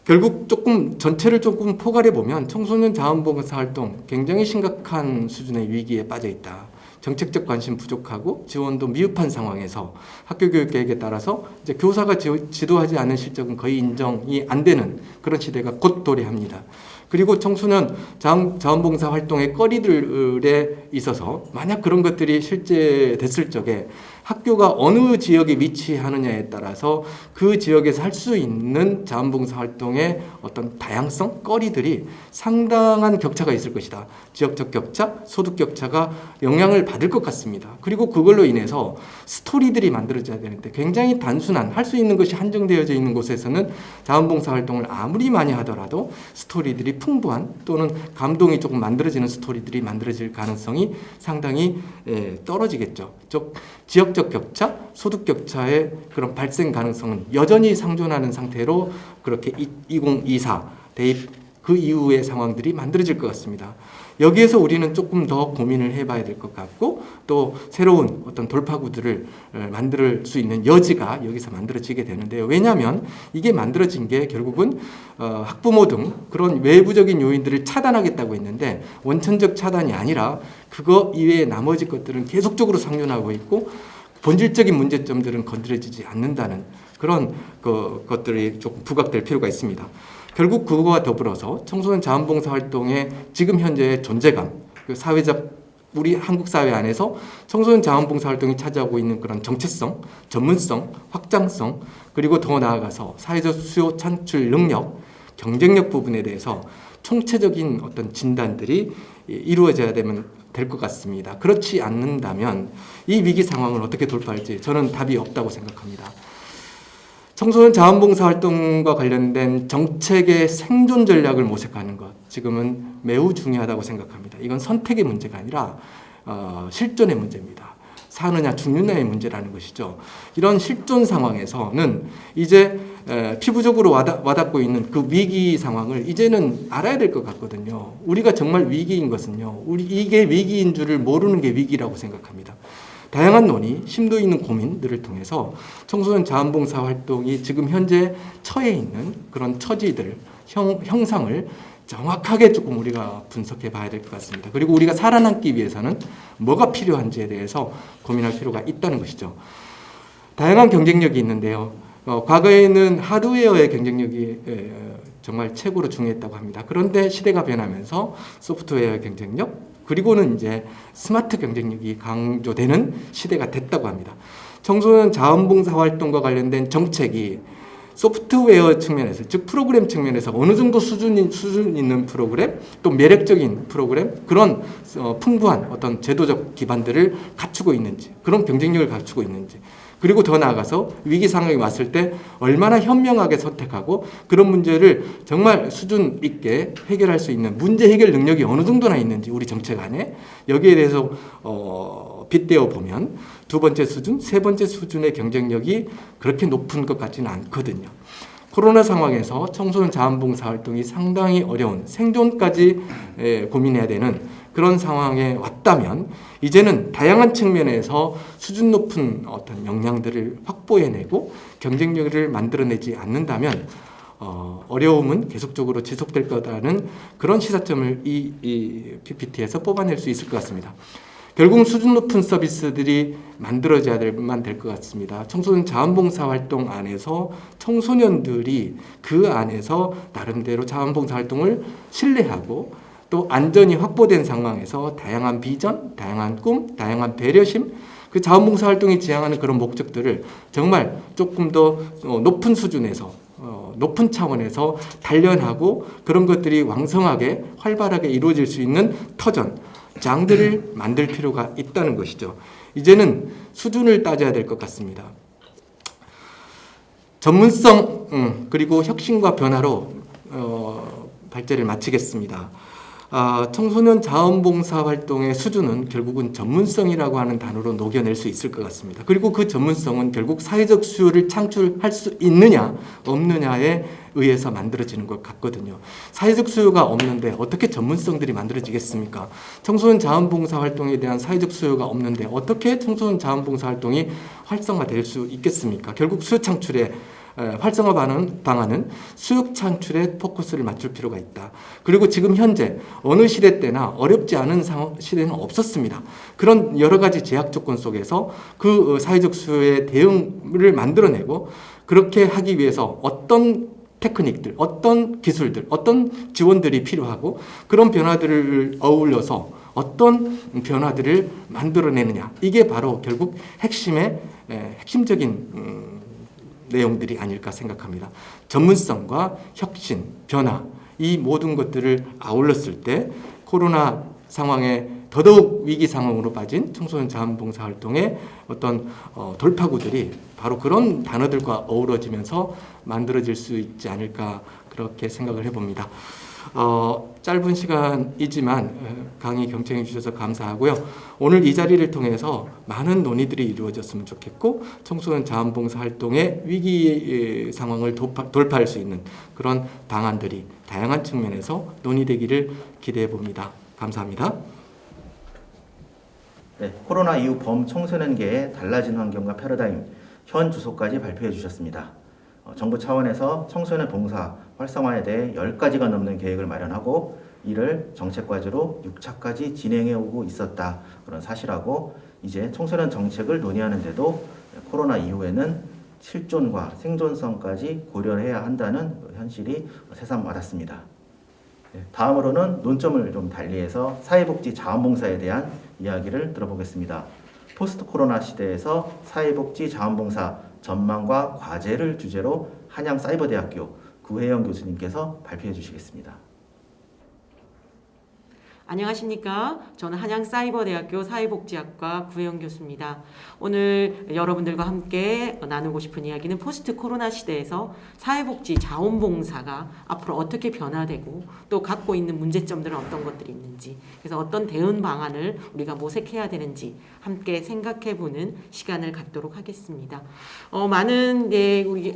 결국 조금 전체를 조금 포괄해 보면 청소년 자원봉사 활동 굉장히 심각한 수준의 위기에 빠져 있다. 정책적 관심 부족하고 지원도 미흡한 상황에서 학교 교육 계획에 따라서 이제 교사가 지도하지 않은 실적은 거의 인정이 안 되는 그런 시대가 곧 도래합니다. 그리고 청소년 자원봉사 활동의 거리들에 있어서 만약 그런 것들이 실제 됐을 적에 학교가 어느 지역에 위치하느냐에 따라서 그 지역에서 할 수 있는 자원봉사 활동의 어떤 다양성, 거리들이 상당한 격차가 있을 것이다. 지역적 격차, 소득 격차가 영향을 받을 것 같습니다. 그리고 그걸로 인해서 스토리들이 만들어져야 되는데 굉장히 단순한 할 수 있는 것이 한정되어져 있는 곳에서는 자원봉사 활동을 아무리 많이 하더라도 스토리들이 풍부한 또는 감동이 조금 만들어지는 스토리들이 만들어질 가능성이 상당히 떨어지겠죠. 즉 지역적 격차, 소득 격차의 그런 발생 가능성은 여전히 상존하는 상태로 그렇게 2024 대입 그 이후의 상황들이 만들어질 것 같습니다. 여기에서 우리는 조금 더 고민을 해봐야 될 것 같고 또 새로운 어떤 돌파구들을 만들 수 있는 여지가 여기서 만들어지게 되는데요. 왜냐하면 이게 만들어진 게 결국은 학부모 등 그런 외부적인 요인들을 차단하겠다고 했는데 원천적 차단이 아니라 그거 이외의 나머지 것들은 계속적으로 상존하고 있고 본질적인 문제점들은 건드려지지 않는다는 그런 것들이 조금 부각될 필요가 있습니다. 결국 그거와 더불어서 청소년 자원봉사 활동의 지금 현재의 존재감, 그 사회적 우리 한국 사회 안에서 청소년 자원봉사 활동이 차지하고 있는 그런 정체성, 전문성, 확장성, 그리고 더 나아가서 사회적 수요 창출 능력, 경쟁력 부분에 대해서 총체적인 어떤 진단들이 이루어져야 되면 될 것 같습니다. 그렇지 않는다면 이 위기 상황을 어떻게 돌파할지 저는 답이 없다고 생각합니다. 청소년 자원봉사 활동과 관련된 정책의 생존 전략을 모색하는 것, 지금은 매우 중요하다고 생각합니다. 이건 선택의 문제가 아니라 실존의 문제입니다. 사느냐 죽느냐의 문제라는 것이죠. 이런 실존 상황에서는 이제 피부적으로 와닿고 있는 그 위기 상황을 이제는 알아야 될 것 같거든요. 우리가 정말 위기인 것은요, 이게 위기인 줄을 모르는 게 위기라고 생각합니다. 다양한 논의, 심도 있는 고민들을 통해서 청소년 자원봉사 활동이 지금 현재 처해 있는 그런 처지들, 형상을 정확하게 조금 우리가 분석해 봐야 될 것 같습니다. 그리고 우리가 살아남기 위해서는 뭐가 필요한지에 대해서 고민할 필요가 있다는 것이죠. 다양한 경쟁력이 있는데요. 과거에는 하드웨어의 경쟁력이 정말 최고로 중요했다고 합니다. 그런데 시대가 변하면서 소프트웨어의 경쟁력, 그리고는 이제 스마트 경쟁력이 강조되는 시대가 됐다고 합니다. 청소년 자원봉사 활동과 관련된 정책이 소프트웨어 측면에서, 즉 프로그램 측면에서 어느 정도 수준 있는 프로그램, 또 매력적인 프로그램, 그런 풍부한 어떤 제도적 기반들을 갖추고 있는지, 그런 경쟁력을 갖추고 있는지, 그리고 더 나아가서 위기 상황이 왔을 때 얼마나 현명하게 선택하고 그런 문제를 정말 수준 있게 해결할 수 있는 문제 해결 능력이 어느 정도나 있는지 우리 정책 안에, 여기에 대해서 빗대어 보면 두 번째 수준, 세 번째 수준의 경쟁력이 그렇게 높은 것 같지는 않거든요. 코로나 상황에서 청소년 자원봉사 활동이 상당히 어려운, 생존까지 고민해야 되는 그런 상황에 왔다면 이제는 다양한 측면에서 수준 높은 어떤 역량들을 확보해내고 경쟁력을 만들어내지 않는다면 어려움은 계속적으로 지속될 거라는 그런 시사점을 이 PPT에서 뽑아낼 수 있을 것 같습니다. 결국 수준 높은 서비스들이 만들어져야만 될 것 같습니다. 청소년 자원봉사 활동 안에서 청소년들이 그 안에서 나름대로 자원봉사 활동을 신뢰하고 또 안전이 확보된 상황에서 다양한 비전, 다양한 꿈, 다양한 배려심, 그 자원봉사 활동이 지향하는 그런 목적들을 정말 조금 더 높은 수준에서, 높은 차원에서 단련하고 그런 것들이 왕성하게 활발하게 이루어질 수 있는 터전, 장들을 만들 필요가 있다는 것이죠. 이제는 수준을 따져야 될 것 같습니다. 전문성 그리고 혁신과 변화로 발제를 마치겠습니다. 청소년 자원봉사 활동의 수준은 결국은 전문성이라고 하는 단어로 녹여낼 수 있을 것 같습니다. 그리고 그 전문성은 결국 사회적 수요를 창출할 수 있느냐 없느냐에 의해서 만들어지는 것 같거든요. 사회적 수요가 없는데 어떻게 전문성들이 만들어지겠습니까? 청소년 자원봉사 활동에 대한 사회적 수요가 없는데 어떻게 청소년 자원봉사 활동이 활성화될 수 있겠습니까? 결국 수요 창출에 활성화 방안은 수요 창출에 포커스를 맞출 필요가 있다. 그리고 지금 현재 어느 시대 때나 어렵지 않은 시대는 없었습니다. 그런 여러 가지 제약 조건 속에서 그 사회적 수요의 대응을 만들어내고 그렇게 하기 위해서 어떤 테크닉들, 어떤 기술들, 어떤 지원들이 필요하고 그런 변화들을 어울려서 어떤 변화들을 만들어내느냐. 이게 바로 결국 핵심적인 내용들이 아닐까 생각합니다. 전문성과 혁신, 변화, 이 모든 것들을 아울렀을 때 코로나 상황에 더더욱 위기 상황으로 빠진 청소년 자원봉사 활동의 어떤 돌파구들이 바로 그런 단어들과 어우러지면서 만들어질 수 있지 않을까 그렇게 생각을 해봅니다. 짧은 시간이지만 강의 경청해 주셔서 감사하고요. 오늘 이 자리를 통해서 많은 논의들이 이루어졌으면 좋겠고 청소년 자원봉사 활동의 위기 상황을 돌파할 수 있는 그런 방안들이 다양한 측면에서 논의되기를 기대해 봅니다. 감사합니다. 네, 코로나 이후 범청소년계의 달라진 환경과 패러다임, 현 주소까지 발표해 주셨습니다. 정부 차원에서 청소년 봉사 활성화에 대해 10가지가 넘는 계획을 마련하고 이를 정책 과제로 6차까지 진행해 오고 있었다. 그런 사실하고 이제 청소년 정책을 논의하는데도 코로나 이후에는 실존과 생존성까지 고려해야 한다는 현실이 새삼 와닿습니다. 다음으로는 논점을 좀 달리해서 사회복지 자원봉사에 대한 이야기를 들어보겠습니다. 포스트 코로나 시대에서 사회복지 자원봉사 전망과 과제를 주제로 한양사이버대학교 구혜영 교수님께서 발표해 주시겠습니다. 안녕하십니까. 저는 한양사이버대학교 사회복지학과 구혜영 교수입니다. 오늘 여러분들과 함께 나누고 싶은 이야기는 포스트 코로나 시대에서 사회복지 자원봉사가 앞으로 어떻게 변화되고 또 갖고 있는 문제점들은 어떤 것들이 있는지, 그래서 어떤 대응 방안을 우리가 모색해야 되는지 함께 생각해보는 시간을 갖도록 하겠습니다. 많은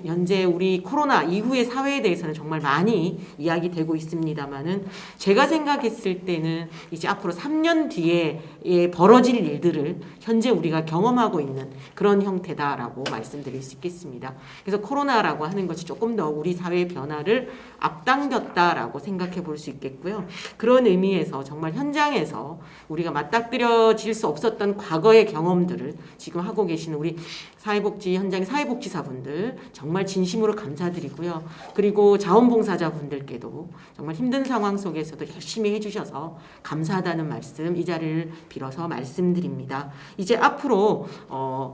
현재 우리 코로나 이후의 사회에 대해서는 정말 많이 이야기되고 있습니다만은 제가 생각했을 때는 이제 앞으로 3년 뒤에 벌어질 일들을 현재 우리가 경험하고 있는 그런 형태다라고 말씀드릴 수 있겠습니다. 그래서 코로나라고 하는 것이 조금 더 우리 사회의 변화를 앞당겼다라고 생각해 볼 수 있겠고요. 그런 의미에서 정말 현장에서 우리가 맞닥뜨려질 수 없었던 과거의 경험들을 지금 하고 계시는 우리 사회복지 현장의 사회복지사분들 정말 진심으로 감사드리고요. 그리고 자원봉사자분들께도 정말 힘든 상황 속에서도 열심히 해주셔서 감사하다는 말씀 이 자리를 빌어서 말씀드립니다. 이제 앞으로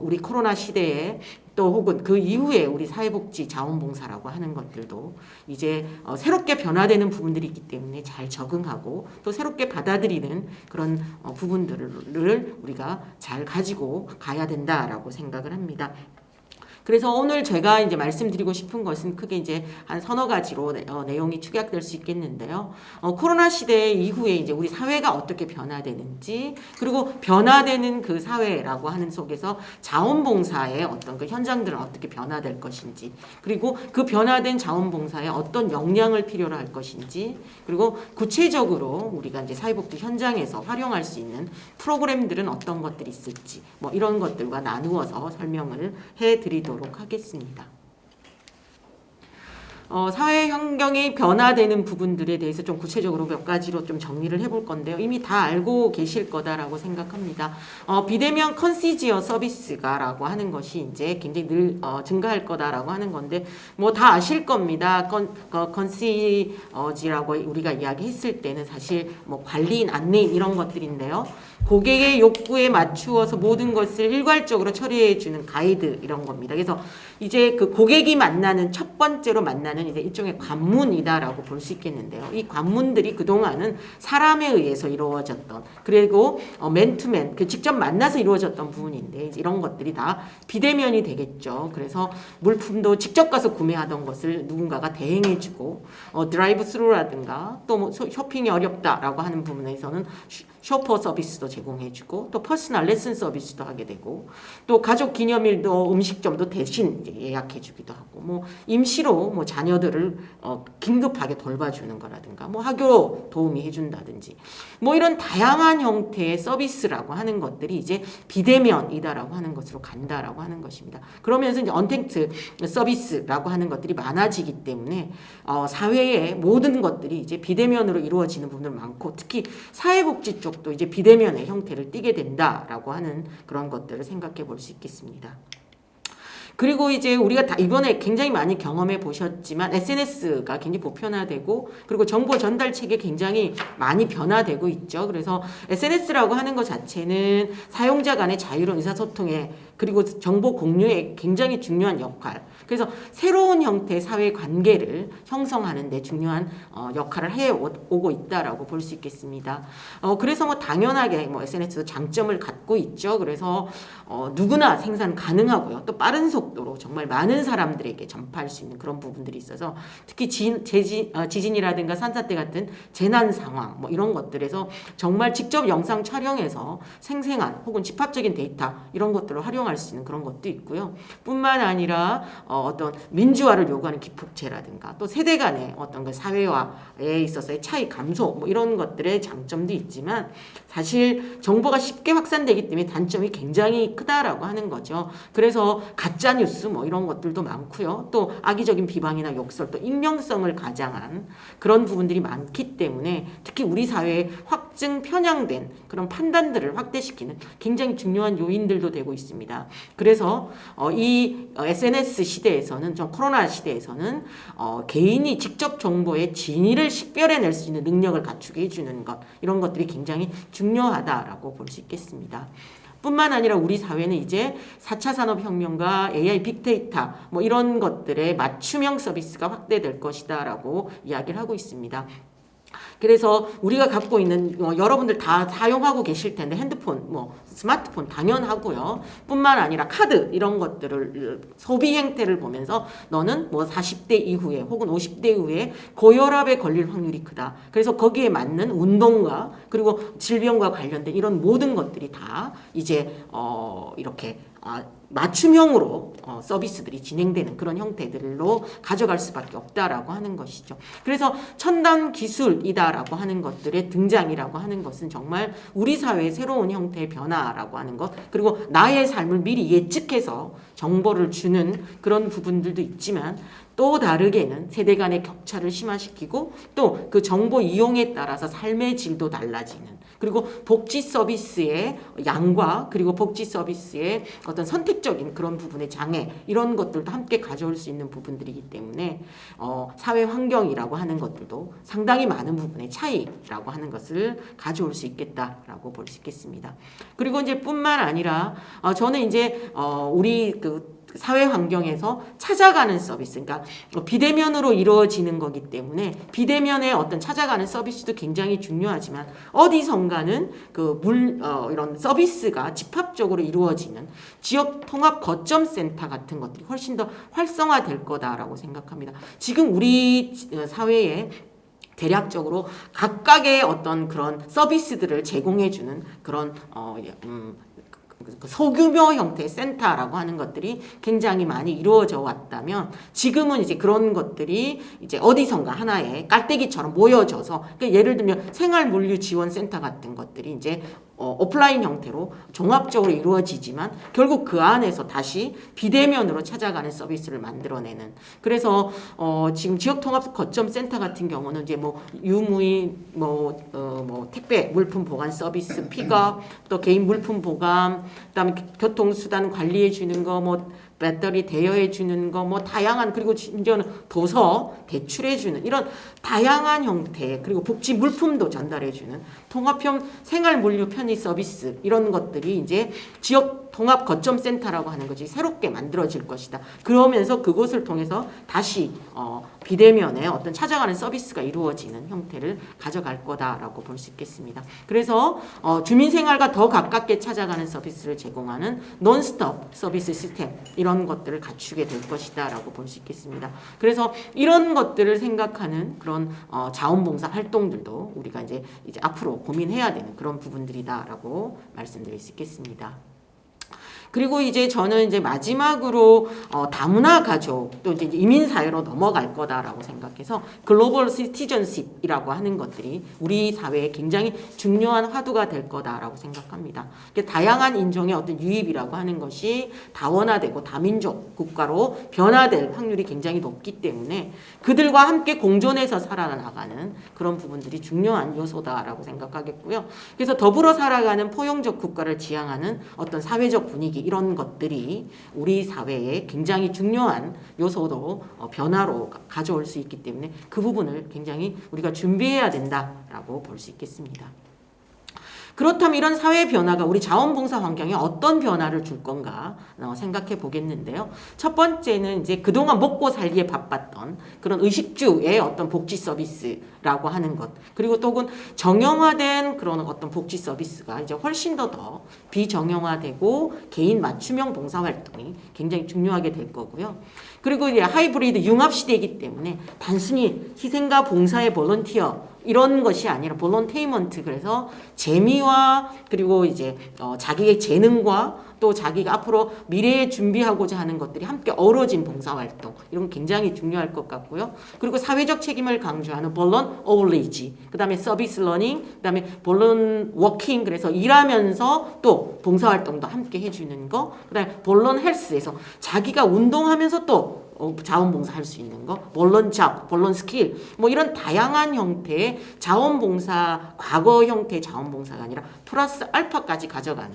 우리 코로나 시대에 또 혹은 그 이후에 우리 사회복지 자원봉사라고 하는 것들도 이제 새롭게 변화되는 부분들이 있기 때문에 잘 적응하고 또 새롭게 받아들이는 그런 부분들을 우리가 잘 가지고 가야 된다라고 생각을 합니다. 그래서 오늘 제가 이제 말씀드리고 싶은 것은 크게 이제 한 서너 가지로 내용이 축약될 수 있겠는데요. 코로나 시대 이후에 이제 우리 사회가 어떻게 변화되는지, 그리고 변화되는 그 사회라고 하는 속에서 자원봉사의 어떤 그 현장들은 어떻게 변화될 것인지, 그리고 그 변화된 자원봉사에 어떤 역량을 필요로 할 것인지, 그리고 구체적으로 우리가 이제 사회복지 현장에서 활용할 수 있는 프로그램들은 어떤 것들이 있을지, 뭐 이런 것들과 나누어서 설명을 해드리도록 하겠습니다. 사회 환경이 변화되는 부분들에 대해서 좀 구체적으로 몇 가지로 좀 정리를 해볼 건데요. 이미 다 알고 계실 거다라고 생각합니다. 비대면 컨시지어 서비스가라고 하는 것이 이제 굉장히 늘 증가할 거다라고 하는 건데 뭐 다 아실 겁니다. 컨시지라고 우리가 이야기했을 때는 사실 뭐 관리인, 안내인 이런 것들인데요. 고객의 욕구에 맞추어서 모든 것을 일괄적으로 처리해주는 가이드 이런 겁니다. 그래서 이제 그 고객이 만나는 첫 번째로 만나는 이제 일종의 관문이다라고 볼 수 있겠는데요. 이 관문들이 그동안은 사람에 의해서 이루어졌던, 그리고 맨투맨 그 직접 만나서 이루어졌던 부분인데 이제 이런 것들이 다 비대면이 되겠죠. 그래서 물품도 직접 가서 구매하던 것을 누군가가 대행해주고 드라이브 스루라든가 또 뭐 쇼핑이 어렵다라고 하는 부분에서는 쇼퍼 서비스도 제공해주고 또 퍼스널 레슨 서비스도 하게 되고 또 가족 기념일도 음식점도 대신 예약해주기도 하고 뭐 임시로 뭐 자녀들을 긴급하게 돌봐주는 거라든가 뭐 학교 도우미 해준다든지 뭐 이런 다양한 형태의 서비스라고 하는 것들이 이제 비대면이다라고 하는 것으로 간다라고 하는 것입니다. 그러면서 이제 언택트 서비스라고 하는 것들이 많아지기 때문에 사회의 모든 것들이 이제 비대면으로 이루어지는 부분들 많고 특히 사회복지 쪽도 이제 비대면의 형태를 띠게 된다라고 하는 그런 것들을 생각해 볼 수 있겠습니다. 그리고 이제 우리가 다 이번에 굉장히 많이 경험해 보셨지만 SNS가 굉장히 보편화되고 그리고 정보 전달 체계 굉장히 많이 변화되고 있죠. 그래서 SNS라고 하는 것 자체는 사용자 간의 자유로운 의사소통에 그리고 정보 공유에 굉장히 중요한 역할. 그래서 새로운 형태의 사회 관계를 형성하는 데 중요한 역할을 해오고 있다라고 볼 수 있겠습니다. 그래서 뭐 당연하게 뭐 SNS도 장점을 갖고 있죠. 그래서 누구나 생산 가능하고요. 또 빠른 속도로 정말 많은 사람들에게 전파할 수 있는 그런 부분들이 있어서 특히 지진이라든가 산사태 같은 재난 상황 뭐 이런 것들에서 정말 직접 영상 촬영해서 생생한 혹은 집합적인 데이터 이런 것들을 활용할 수 있는 그런 것도 있고요. 뿐만 아니라 어떤 민주화를 요구하는 기폭제라든가 또 세대 간의 어떤 그 사회화에 있어서의 차이 감소 뭐 이런 것들의 장점도 있지만 사실 정보가 쉽게 확산되기 때문에 단점이 굉장히 크다라고 하는 거죠. 그래서 가짜 뉴스 뭐 이런 것들도 많고요. 또 악의적인 비방이나 욕설 또 익명성을 가장한 그런 부분들이 많기 때문에 특히 우리 사회에 확증 편향된 그런 판단들을 확대시키는 굉장히 중요한 요인들도 되고 있습니다. 그래서 이 SNS 시대에서는 좀 코로나 시대에서는 개인이 직접 정보의 진위를 식별해낼 수 있는 능력을 갖추게 해주는 것 이런 것들이 굉장히 중요하다라고 볼 수 있겠습니다. 뿐만 아니라 우리 사회는 이제 4차 산업혁명과 AI 빅데이터 뭐 이런 것들의 맞춤형 서비스가 확대될 것이다라고 이야기를 하고 있습니다. 그래서 우리가 갖고 있는 여러분들 다 사용하고 계실 텐데 핸드폰, 스마트폰 당연하고요. 뿐만 아니라 카드 이런 것들을 소비 행태를 보면서 너는 40대 이후에 혹은 50대 이후에 고혈압에 걸릴 확률이 크다. 그래서 거기에 맞는 운동과 그리고 질병과 관련된 이런 모든 것들이 다 이제 이렇게 맞춤형으로 서비스들이 진행되는 그런 형태들로 가져갈 수밖에 없다라고 하는 것이죠. 그래서 첨단 기술이다라고 하는 것들의 등장이라고 하는 것은 정말 우리 사회의 새로운 형태의 변화라고 하는 것, 그리고 나의 삶을 미리 예측해서 정보를 주는 그런 부분들도 있지만 또 다르게는 세대 간의 격차를 심화시키고 또 그 정보 이용에 따라서 삶의 질도 달라지는, 그리고 복지 서비스의 양과 그리고 복지 서비스의 어떤 선택적인 그런 부분의 장애 이런 것들도 함께 가져올 수 있는 부분들이기 때문에 사회 환경이라고 하는 것들도 상당히 많은 부분의 차이라고 하는 것을 가져올 수 있겠다라고 볼 수 있겠습니다. 그리고 이제 뿐만 아니라 저는 이제 우리 그 사회 환경에서 찾아가는 서비스, 그러니까 비대면으로 이루어지는 거기 때문에 비대면의 어떤 찾아가는 서비스도 굉장히 중요하지만 어디선가는 이런 서비스가 집합적으로 이루어지는 지역 통합 거점 센터 같은 것들이 훨씬 더 활성화될 거다라고 생각합니다. 지금 우리 사회에 대략적으로 각각의 어떤 그런 서비스들을 제공해주는 그런 소규모 형태의 센터라고 하는 것들이 굉장히 많이 이루어져 왔다면 지금은 이제 그런 것들이 이제 어디선가 하나의 깔때기처럼 모여져서, 그러니까 예를 들면 생활물류지원센터 같은 것들이 이제 오프라인 형태로 종합적으로 이루어지지만 결국 그 안에서 다시 비대면으로 찾아가는 서비스를 만들어내는, 그래서 지금 지역통합 거점센터 같은 경우는 이제 유무인 택배 물품 보관 서비스 픽업, 또 개인 물품 보관, 그다음에 교통수단 관리해 주는 거, 배터리 대여해 주는 거, 다양한, 그리고 심지어는 도서 대출해 주는 이런 다양한 형태, 그리고 복지 물품도 전달해 주는 통합형 생활 물류 편의 서비스, 이런 것들이 이제 지역 통합 거점 센터라고 하는 것이 새롭게 만들어질 것이다. 그러면서 그곳을 통해서 다시 비대면의 어떤 찾아가는 서비스가 이루어지는 형태를 가져갈 거다라고 볼 수 있겠습니다. 그래서 주민 생활과 더 가깝게 찾아가는 서비스를 제공하는 논스톱 서비스 시스템, 이런 것들을 갖추게 될 것이다라고 볼 수 있겠습니다. 그래서 이런 것들을 생각하는 그런 자원봉사 활동들도 우리가 이제 앞으로 고민해야 되는 그런 부분들이다라고 말씀드릴 수 있겠습니다. 그리고 이제 저는 이제 마지막으로 다문화 가족 또 이제 이민 사회로 넘어갈 거다라고 생각해서 글로벌 시티즌십이라고 하는 것들이 우리 사회에 굉장히 중요한 화두가 될 거다라고 생각합니다. 다양한 인종의 어떤 유입이라고 하는 것이 다원화되고 다민족 국가로 변화될 확률이 굉장히 높기 때문에 그들과 함께 공존해서 살아나가는 그런 부분들이 중요한 요소다라고 생각하겠고요. 그래서 더불어 살아가는 포용적 국가를 지향하는 어떤 사회적 분위기, 이런 것들이 우리 사회에 굉장히 중요한 요소로 변화로 가져올 수 있기 때문에 그 부분을 굉장히 우리가 준비해야 된다라고 볼 수 있겠습니다. 그렇다면 이런 사회 변화가 우리 자원봉사 환경에 어떤 변화를 줄 건가 생각해 보겠는데요. 첫 번째는 이제 그동안 먹고 살기에 바빴던 그런 의식주의 어떤 복지 서비스라고 하는 것, 그리고 또 혹은 정형화된 그런 어떤 복지 서비스가 이제 훨씬 더 비정형화되고 개인 맞춤형 봉사 활동이 굉장히 중요하게 될 거고요. 그리고 이제 하이브리드 융합 시대이기 때문에 단순히 희생과 봉사의 볼런티어 이런 것이 아니라 볼런테이먼트, 그래서 재미와 그리고 이제 자기의 재능과 또 자기가 앞으로 미래에 준비하고자 하는 것들이 함께 어우러진 봉사활동, 이런 건 굉장히 중요할 것 같고요. 그리고 사회적 책임을 강조하는 볼런 어울리지, 그 다음에 서비스 러닝, 그 다음에 볼런 워킹, 그래서 일하면서 또 봉사활동도 함께 해주는 거, 그 다음에 볼런 헬스에서 자기가 운동하면서 또 자원봉사 할 수 있는 거, 본론 잡, 본론 스킬, 이런 다양한 형태의 자원봉사, 과거 형태의 자원봉사가 아니라 플러스 알파까지 가져가는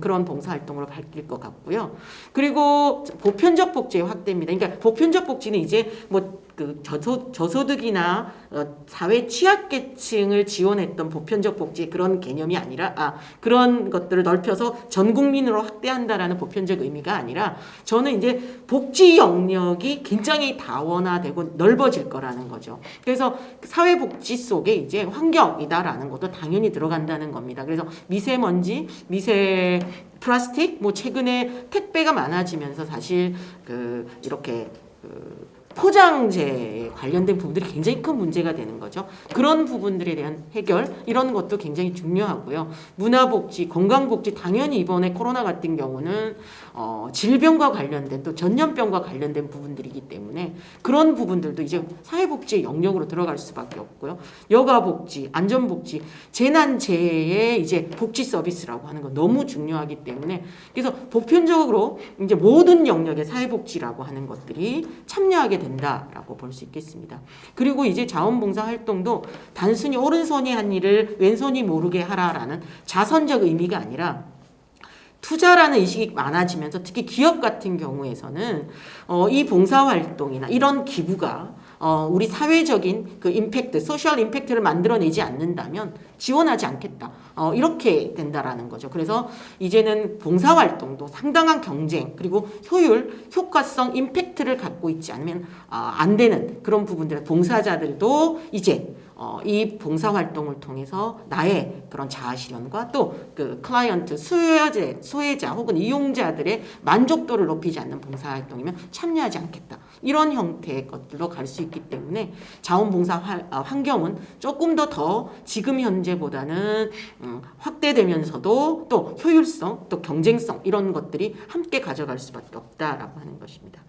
그런 봉사활동으로 바뀔 것 같고요. 그리고 보편적 복지의 확대입니다. 그러니까 보편적 복지는 이제 저소득이나 사회 취약계층을 지원했던 보편적 복지 그런 개념이 아니라 그런 것들을 넓혀서 전 국민으로 확대한다라는 보편적 의미가 아니라 저는 이제 복지 영역이 굉장히 다원화되고 넓어질 거라는 거죠. 그래서 사회복지 속에 이제 환경이다라는 것도 당연히 들어간다는 겁니다. 그래서 미세먼지, 미세 플라스틱, 뭐 최근에 택배가 많아지면서 사실 이렇게 포장재에 관련된 부분들이 굉장히 큰 문제가 되는 거죠. 그런 부분들에 대한 해결 이런 것도 굉장히 중요하고요. 문화복지, 건강복지 당연히 이번에 코로나 같은 경우는 질병과 관련된 또 전염병과 관련된 부분들이기 때문에 그런 부분들도 이제 사회복지의 영역으로 들어갈 수밖에 없고요. 여가복지, 안전복지, 재난재해의 이제 복지 서비스라고 하는 건 너무 중요하기 때문에 그래서 보편적으로 이제 모든 영역의 사회복지라고 하는 것들이 참여하게 된다라고 볼 수 있겠습니다. 그리고 이제 자원봉사 활동도 단순히 오른손이 한 일을 왼손이 모르게 하라라는 자선적 의미가 아니라 투자라는 의식이 많아지면서 특히 기업 같은 경우에서는 이 봉사활동이나 이런 기부가 우리 사회적인 그 임팩트, 소셜 임팩트를 만들어내지 않는다면 지원하지 않겠다. 이렇게 된다라는 거죠. 그래서 이제는 봉사활동도 상당한 경쟁 그리고 효율, 효과성, 임팩트를 갖고 있지 않으면 안 되는 그런 부분들 봉사자들도 이제 이 봉사활동을 통해서 나의 그런 자아실현과 또 그 클라이언트, 수혜자 혹은 이용자들의 만족도를 높이지 않는 봉사활동이면 참여하지 않겠다. 이런 형태의 것들로 갈 수 있기 때문에 자원봉사 환경은 조금 더 지금 현재보다는 확대되면서도 또 효율성, 또 경쟁성 이런 것들이 함께 가져갈 수밖에 없다라고 하는 것입니다.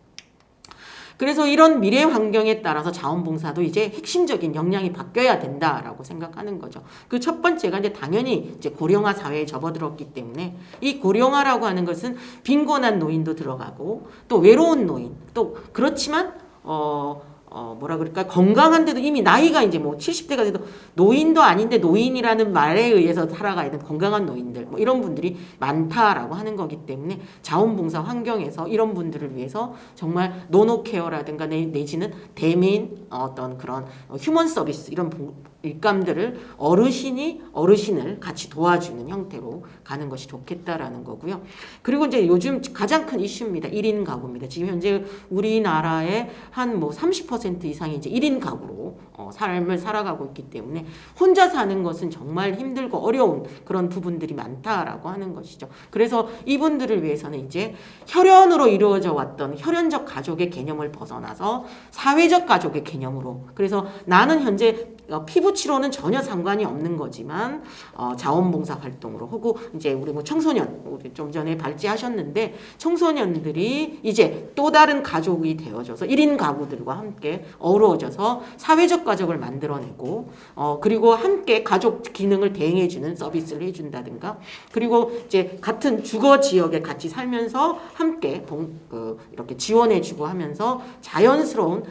그래서 이런 미래 환경에 따라서 자원봉사도 이제 핵심적인 역량이 바뀌어야 된다라고 생각하는 거죠. 그 첫 번째가 이제 당연히 이제 고령화 사회에 접어들었기 때문에 이 고령화라고 하는 것은 빈곤한 노인도 들어가고 또 외로운 노인 또 그렇지만 뭐라 그럴까 건강한데도 이미 나이가 이제 뭐 70대가 돼도 노인도 아닌데 노인이라는 말에 의해서 살아가야 되는 건강한 노인들 뭐 이런 분들이 많다라고 하는 거기 때문에 자원봉사 환경에서 이런 분들을 위해서 정말 노노케어라든가 내지는 대민 어떤 그런 휴먼 서비스 이런 일감들을 어르신을 같이 도와주는 형태로 가는 것이 좋겠다라는 거고요. 그리고 이제 요즘 가장 큰 이슈입니다. 1인 가구입니다. 지금 현재 우리나라의 한 뭐 30% 이상이 이제 1인 가구로 삶을 살아가고 있기 때문에 혼자 사는 것은 정말 힘들고 어려운 그런 부분들이 많다라고 하는 것이죠. 그래서 이분들을 위해서는 이제 혈연으로 이루어져 왔던 혈연적 가족의 개념을 벗어나서 사회적 가족의 개념으로 그래서 나는 현재 피부 치료는 전혀 상관이 없는 거지만 자원봉사 활동으로 혹은 이제 우리 뭐 청소년 우리 좀 전에 발제하셨는데 청소년들이 이제 또 다른 가족이 되어져서 1인 가구들과 함께 어우러져서 사회적 가족을 만들어내고 그리고 함께 가족 기능을 대행해주는 서비스를 해준다든가 그리고 이제 같은 주거 지역에 같이 살면서 함께 이렇게 지원해주고 하면서 자연스러운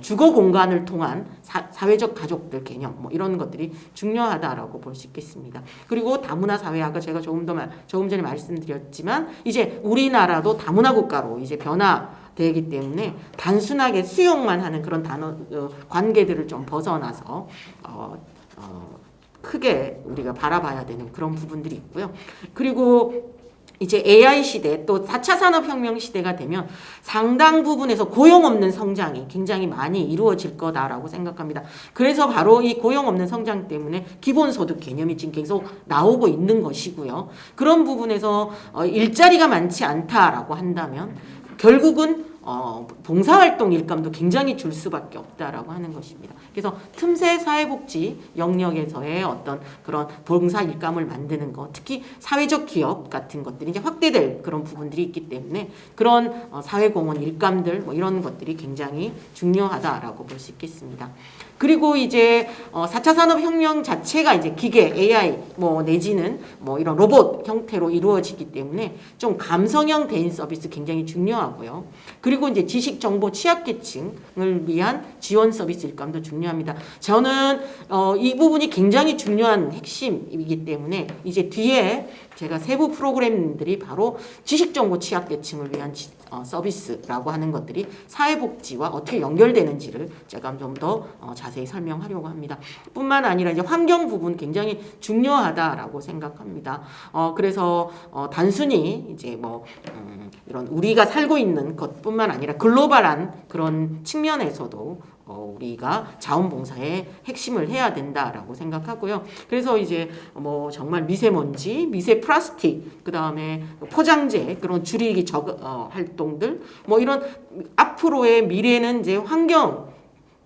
주거 공간을 통한 사회적 가족들 개념 뭐 이런 것들이 중요하다라고 볼 수 있겠습니다. 그리고 다문화 사회 아까 제가 조금 전에 말씀드렸지만 이제 우리나라도 다문화 국가로 이제 변화되기 때문에 단순하게 수용만 하는 그런 관계들을 좀 벗어나서 크게 우리가 바라봐야 되는 그런 부분들이 있고요. 그리고 이제 AI 시대 또 4차 산업혁명 시대가 되면 상당 부분에서 고용 없는 성장이 굉장히 많이 이루어질 거다라고 생각합니다. 그래서 바로 이 고용 없는 성장 때문에 기본소득 개념이 지금 계속 나오고 있는 것이고요. 그런 부분에서 일자리가 많지 않다라고 한다면 결국은 봉사활동 일감도 굉장히 줄 수밖에 없다라고 하는 것입니다. 그래서 틈새 사회복지 영역에서의 어떤 그런 봉사 일감을 만드는 것, 특히 사회적 기업 같은 것들이 이제 확대될 그런 부분들이 있기 때문에 그런 사회공헌 일감들 뭐 이런 것들이 굉장히 중요하다라고 볼 수 있겠습니다. 그리고 이제 4차 산업혁명 자체가 이제 기계, AI 뭐 내지는 뭐 이런 로봇 형태로 이루어지기 때문에 좀 감성형 대인 서비스 굉장히 중요하고요. 그리고 이제 지식 정보 취약계층을 위한 지원 서비스 일감도 중요합니다. 저는 이 부분이 굉장히 중요한 핵심이기 때문에 이제 뒤에 제가 세부 프로그램들이 바로 지식 정보 취약계층을 위한 서비스라고 하는 것들이 사회복지와 어떻게 연결되는지를 제가 좀 더 자세히 설명하려고 합니다. 뿐만 아니라 이제 환경 부분 굉장히 중요하다라고 생각합니다. 그래서 단순히 이제 뭐 이런 우리가 살고 있는 것뿐만 아니라 글로벌한 그런 측면에서도 우리가 자원봉사의 핵심을 해야 된다라고 생각하고요. 그래서 이제 뭐 정말 미세먼지, 미세 플라스틱, 그 다음에 포장재 그런 줄이기 활동들, 뭐 이런 앞으로의 미래는 이제 환경,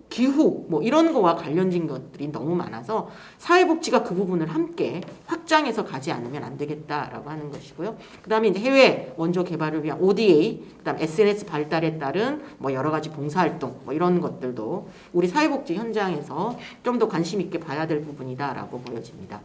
기후 뭐 이런 거와 관련된 것들이 너무 많아서 사회복지가 그 부분을 함께 확장해서 가지 않으면 안 되겠다라고 하는 것이고요. 그다음에 이제 해외 원조 개발을 위한 ODA, 그다음 SNS 발달에 따른 뭐 여러 가지 봉사활동 뭐 이런 것들도 우리 사회복지 현장에서 좀 더 관심 있게 봐야 될 부분이다라고 보여집니다.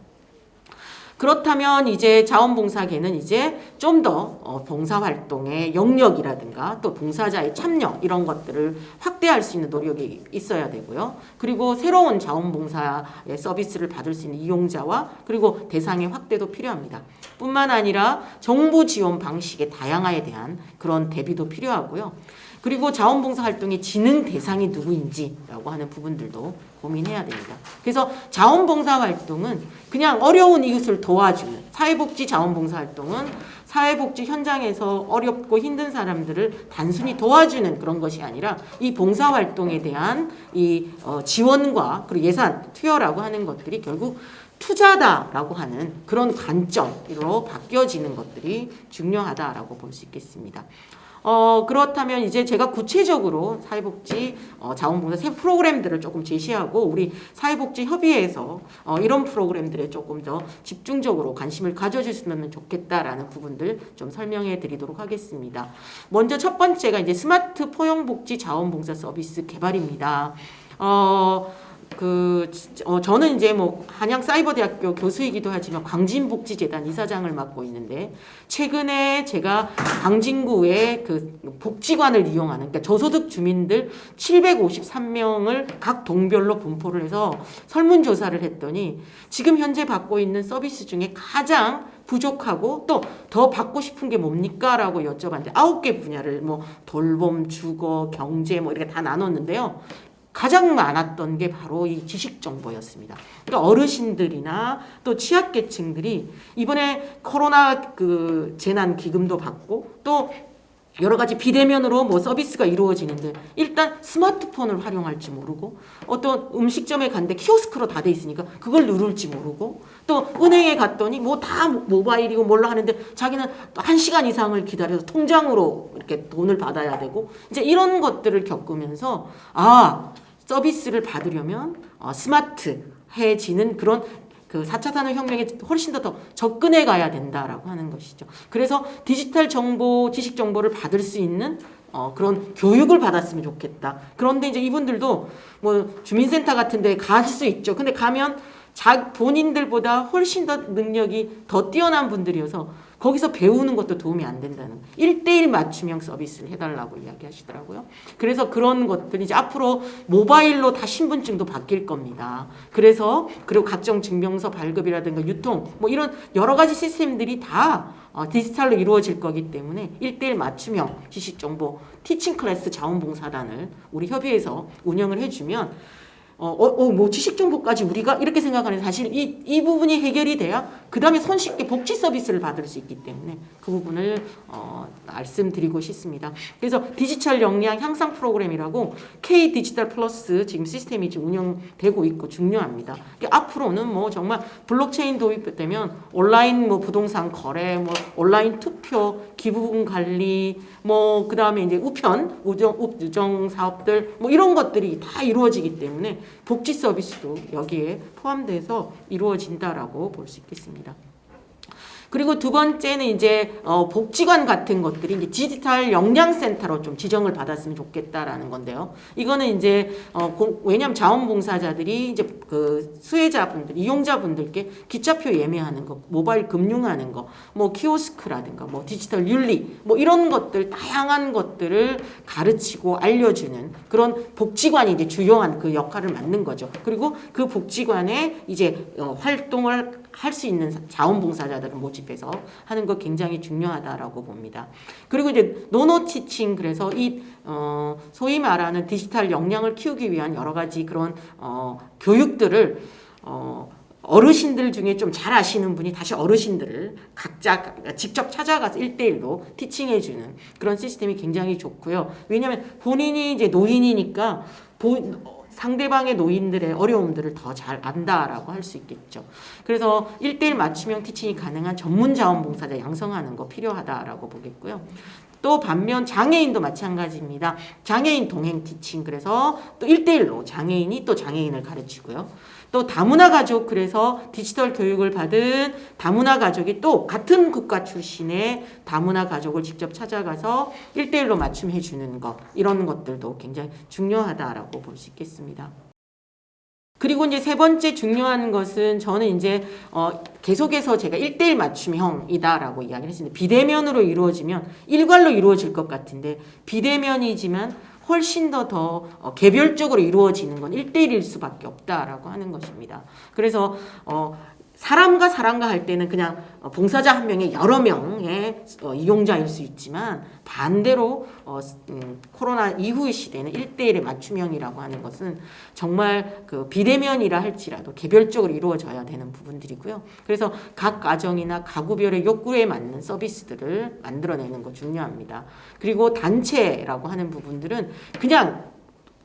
그렇다면 이제 자원봉사계는 이제 좀 더 봉사활동의 영역이라든가 또 봉사자의 참여 이런 것들을 확대할 수 있는 노력이 있어야 되고요. 그리고 새로운 자원봉사의 서비스를 받을 수 있는 이용자와 그리고 대상의 확대도 필요합니다. 뿐만 아니라 정부 지원 방식의 다양화에 대한 그런 대비도 필요하고요. 그리고 자원봉사 활동의 진흥 대상이 누구인지라고 하는 부분들도 고민해야 됩니다. 그래서 자원봉사 활동은 그냥 어려운 이웃을 도와주는 사회복지 자원봉사 활동은 사회복지 현장에서 어렵고 힘든 사람들을 단순히 도와주는 그런 것이 아니라 이 봉사활동에 대한 이 지원과 그리고 예산 투여라고 하는 것들이 결국 투자다라고 하는 그런 관점으로 바뀌어지는 것들이 중요하다라고 볼 수 있겠습니다. 그렇다면 이제 제가 구체적으로 사회복지 자원봉사 새 프로그램들을 조금 제시하고 우리 사회복지 협의회에서 이런 프로그램들에 조금 더 집중적으로 관심을 가져주시면 좋겠다라는 부분들 좀 설명해 드리도록 하겠습니다. 먼저 첫 번째가 이제 스마트 포용복지 자원봉사 서비스 개발입니다. 저는 이제 뭐 한양사이버대학교 교수이기도 하지만 광진복지재단 이사장을 맡고 있는데 최근에 제가 광진구의 그 복지관을 이용하는 그러니까 저소득 주민들 753명을 각 동별로 분포를 해서 설문조사를 했더니 지금 현재 받고 있는 서비스 중에 가장 부족하고 또 더 받고 싶은 게 뭡니까? 라고 여쭤봤는데 9개 분야를 뭐 돌봄, 주거, 경제 뭐 이렇게 다 나눴는데요. 가장 많았던 게 바로 이 지식 정보였습니다. 그러니까 어르신들이나 또 취약계층들이 이번에 코로나 그 재난 기금도 받고 또 여러 가지 비대면으로 뭐 서비스가 이루어지는데 일단 스마트폰을 활용할지 모르고 어떤 음식점에 갔는데 키오스크로 다 돼 있으니까 그걸 누를지 모르고 또 은행에 갔더니 뭐 다 모바일이고 뭘로 하는데 자기는 또 1시간 이상을 기다려서 통장으로 이렇게 돈을 받아야 되고 이제 이런 것들을 겪으면서 서비스를 받으려면 스마트해지는 그런 그 4차 산업혁명에 훨씬 더 접근해 가야 된다라고 하는 것이죠. 그래서 디지털 정보, 지식 정보를 받을 수 있는 그런 교육을 받았으면 좋겠다. 그런데 이제 이분들도 뭐 주민센터 같은 데 갈 수 있죠. 근데 가면 본인들보다 훨씬 더 능력이 더 뛰어난 분들이어서 거기서 배우는 것도 도움이 안 된다는 1:1 맞춤형 서비스를 해달라고 이야기하시더라고요. 그래서 그런 것들이 이제 앞으로 모바일로 다 신분증도 바뀔 겁니다. 그래서 그리고 각종 증명서 발급이라든가 유통 뭐 이런 여러 가지 시스템들이 다 디지털로 이루어질 거기 때문에 1:1 맞춤형 지식정보 티칭 클래스 자원봉사단을 우리 협의회에서 운영을 해주면 뭐 지식정보까지 우리가 이렇게 생각하는 사실 이 부분이 해결이 돼야 그 다음에 손쉽게 복지 서비스를 받을 수 있기 때문에 그 부분을 말씀드리고 싶습니다. 그래서 디지털 역량 향상 프로그램이라고 K 디지털 플러스 지금 시스템이 지금 운영되고 있고 중요합니다. 앞으로는 뭐 정말 블록체인 도입되면 온라인 뭐 부동산 거래, 뭐 온라인 투표, 기부금 관리, 뭐 그 다음에 이제 우정 사업들 뭐 이런 것들이 다 이루어지기 때문에 복지 서비스도 여기에 포함돼서 이루어진다라고 볼 수 있겠습니다. 그리고 두 번째는 이제 복지관 같은 것들이 이제 디지털 역량센터로 좀 지정을 받았으면 좋겠다라는 건데요. 이거는 이제 왜냐하면 자원봉사자들이 이제 그 수혜자분들, 이용자분들께 기차표 예매하는 거, 모바일 금융하는 거, 뭐 키오스크라든가, 뭐 디지털 윤리, 뭐 이런 것들 다양한 것들을 가르치고 알려주는 그런 복지관이 이제 주요한 그 역할을 맡는 거죠. 그리고 그 복지관에 이제 활동을 할 수 있는 자원봉사자들을 모집해서 하는 거 굉장히 중요하다라고 봅니다. 그리고 이제 노노티칭, 그래서 이 소위 말하는 디지털 역량을 키우기 위한 여러 가지 그런 교육들을 어르신들 중에 좀 잘 아시는 분이 다시 어르신들을 각자 직접 찾아가서 1대1로 티칭해주는 그런 시스템이 굉장히 좋고요. 왜냐하면 본인이 이제 노인이니까 상대방의 노인들의 어려움들을 더 잘 안다라고 할 수 있겠죠. 그래서 1대1 맞춤형 티칭이 가능한 전문 자원봉사자 양성하는 거 필요하다라고 보겠고요. 또 반면 장애인도 마찬가지입니다. 장애인 동행 티칭, 그래서 또 1대1로 장애인이 또 장애인을 가르치고요. 또 다문화 가족, 그래서 디지털 교육을 받은 다문화 가족이 또 같은 국가 출신의 다문화 가족을 직접 찾아가서 1대1로 맞춤해 주는 것, 이런 것들도 굉장히 중요하다라고 볼 수 있겠습니다. 그리고 이제 세 번째 중요한 것은 저는 이제 계속해서 제가 1대1 맞춤형이다라고 이야기를 했습니다. 비대면으로 이루어지면 일괄로 이루어질 것 같은데 비대면이지만 훨씬 더 개별적으로 이루어지는 건 1대1일 수밖에 없다라고 하는 것입니다. 그래서 사람과 할 때는 그냥 봉사자 한 명에 여러 명의 이용자일 수 있지만 반대로 코로나 이후의 시대는 1대1의 맞춤형이라고 하는 것은 정말 그 비대면이라 할지라도 개별적으로 이루어져야 되는 부분들이고요. 그래서 각 가정이나 가구별의 욕구에 맞는 서비스들을 만들어내는 거 중요합니다. 그리고 단체라고 하는 부분들은 그냥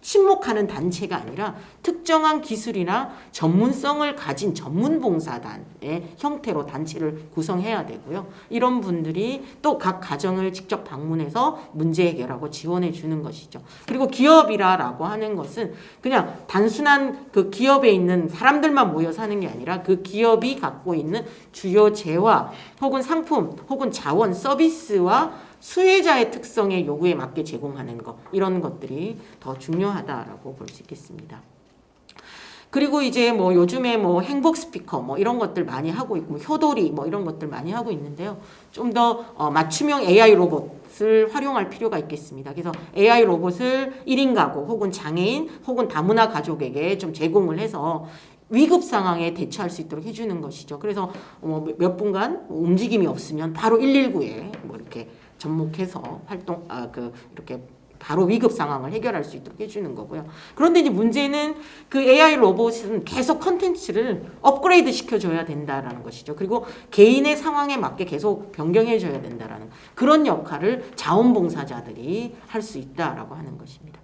친목하는 단체가 아니라 특정한 기술이나 전문성을 가진 전문봉사단의 형태로 단체를 구성해야 되고요. 이런 분들이 또 각 가정을 직접 방문해서 문제 해결하고 지원해 주는 것이죠. 그리고 기업이라고 하는 것은 그냥 단순한 그 기업에 있는 사람들만 모여서 하는 게 아니라 그 기업이 갖고 있는 주요 재화 혹은 상품 혹은 자원 서비스와 수혜자의 특성의 요구에 맞게 제공하는 것, 이런 것들이 더 중요하다라고 볼 수 있겠습니다. 그리고 이제 뭐 요즘에 뭐 행복 스피커 뭐 이런 것들 많이 하고 있고 효도리 뭐 이런 것들 많이 하고 있는데요. 좀 더 맞춤형 AI 로봇을 활용할 필요가 있겠습니다. 그래서 AI 로봇을 1인 가구 혹은 장애인 혹은 다문화 가족에게 좀 제공을 해서 위급 상황에 대처할 수 있도록 해주는 것이죠. 그래서 몇 분간 움직임이 없으면 바로 119에 뭐 이렇게 접목해서 이렇게 바로 위급 상황을 해결할 수 있도록 해주는 거고요. 그런데 이제 문제는 그 AI 로봇은 계속 컨텐츠를 업그레이드 시켜줘야 된다라는 것이죠. 그리고 개인의 상황에 맞게 계속 변경해줘야 된다라는 그런 역할을 자원봉사자들이 할 수 있다라고 하는 것입니다.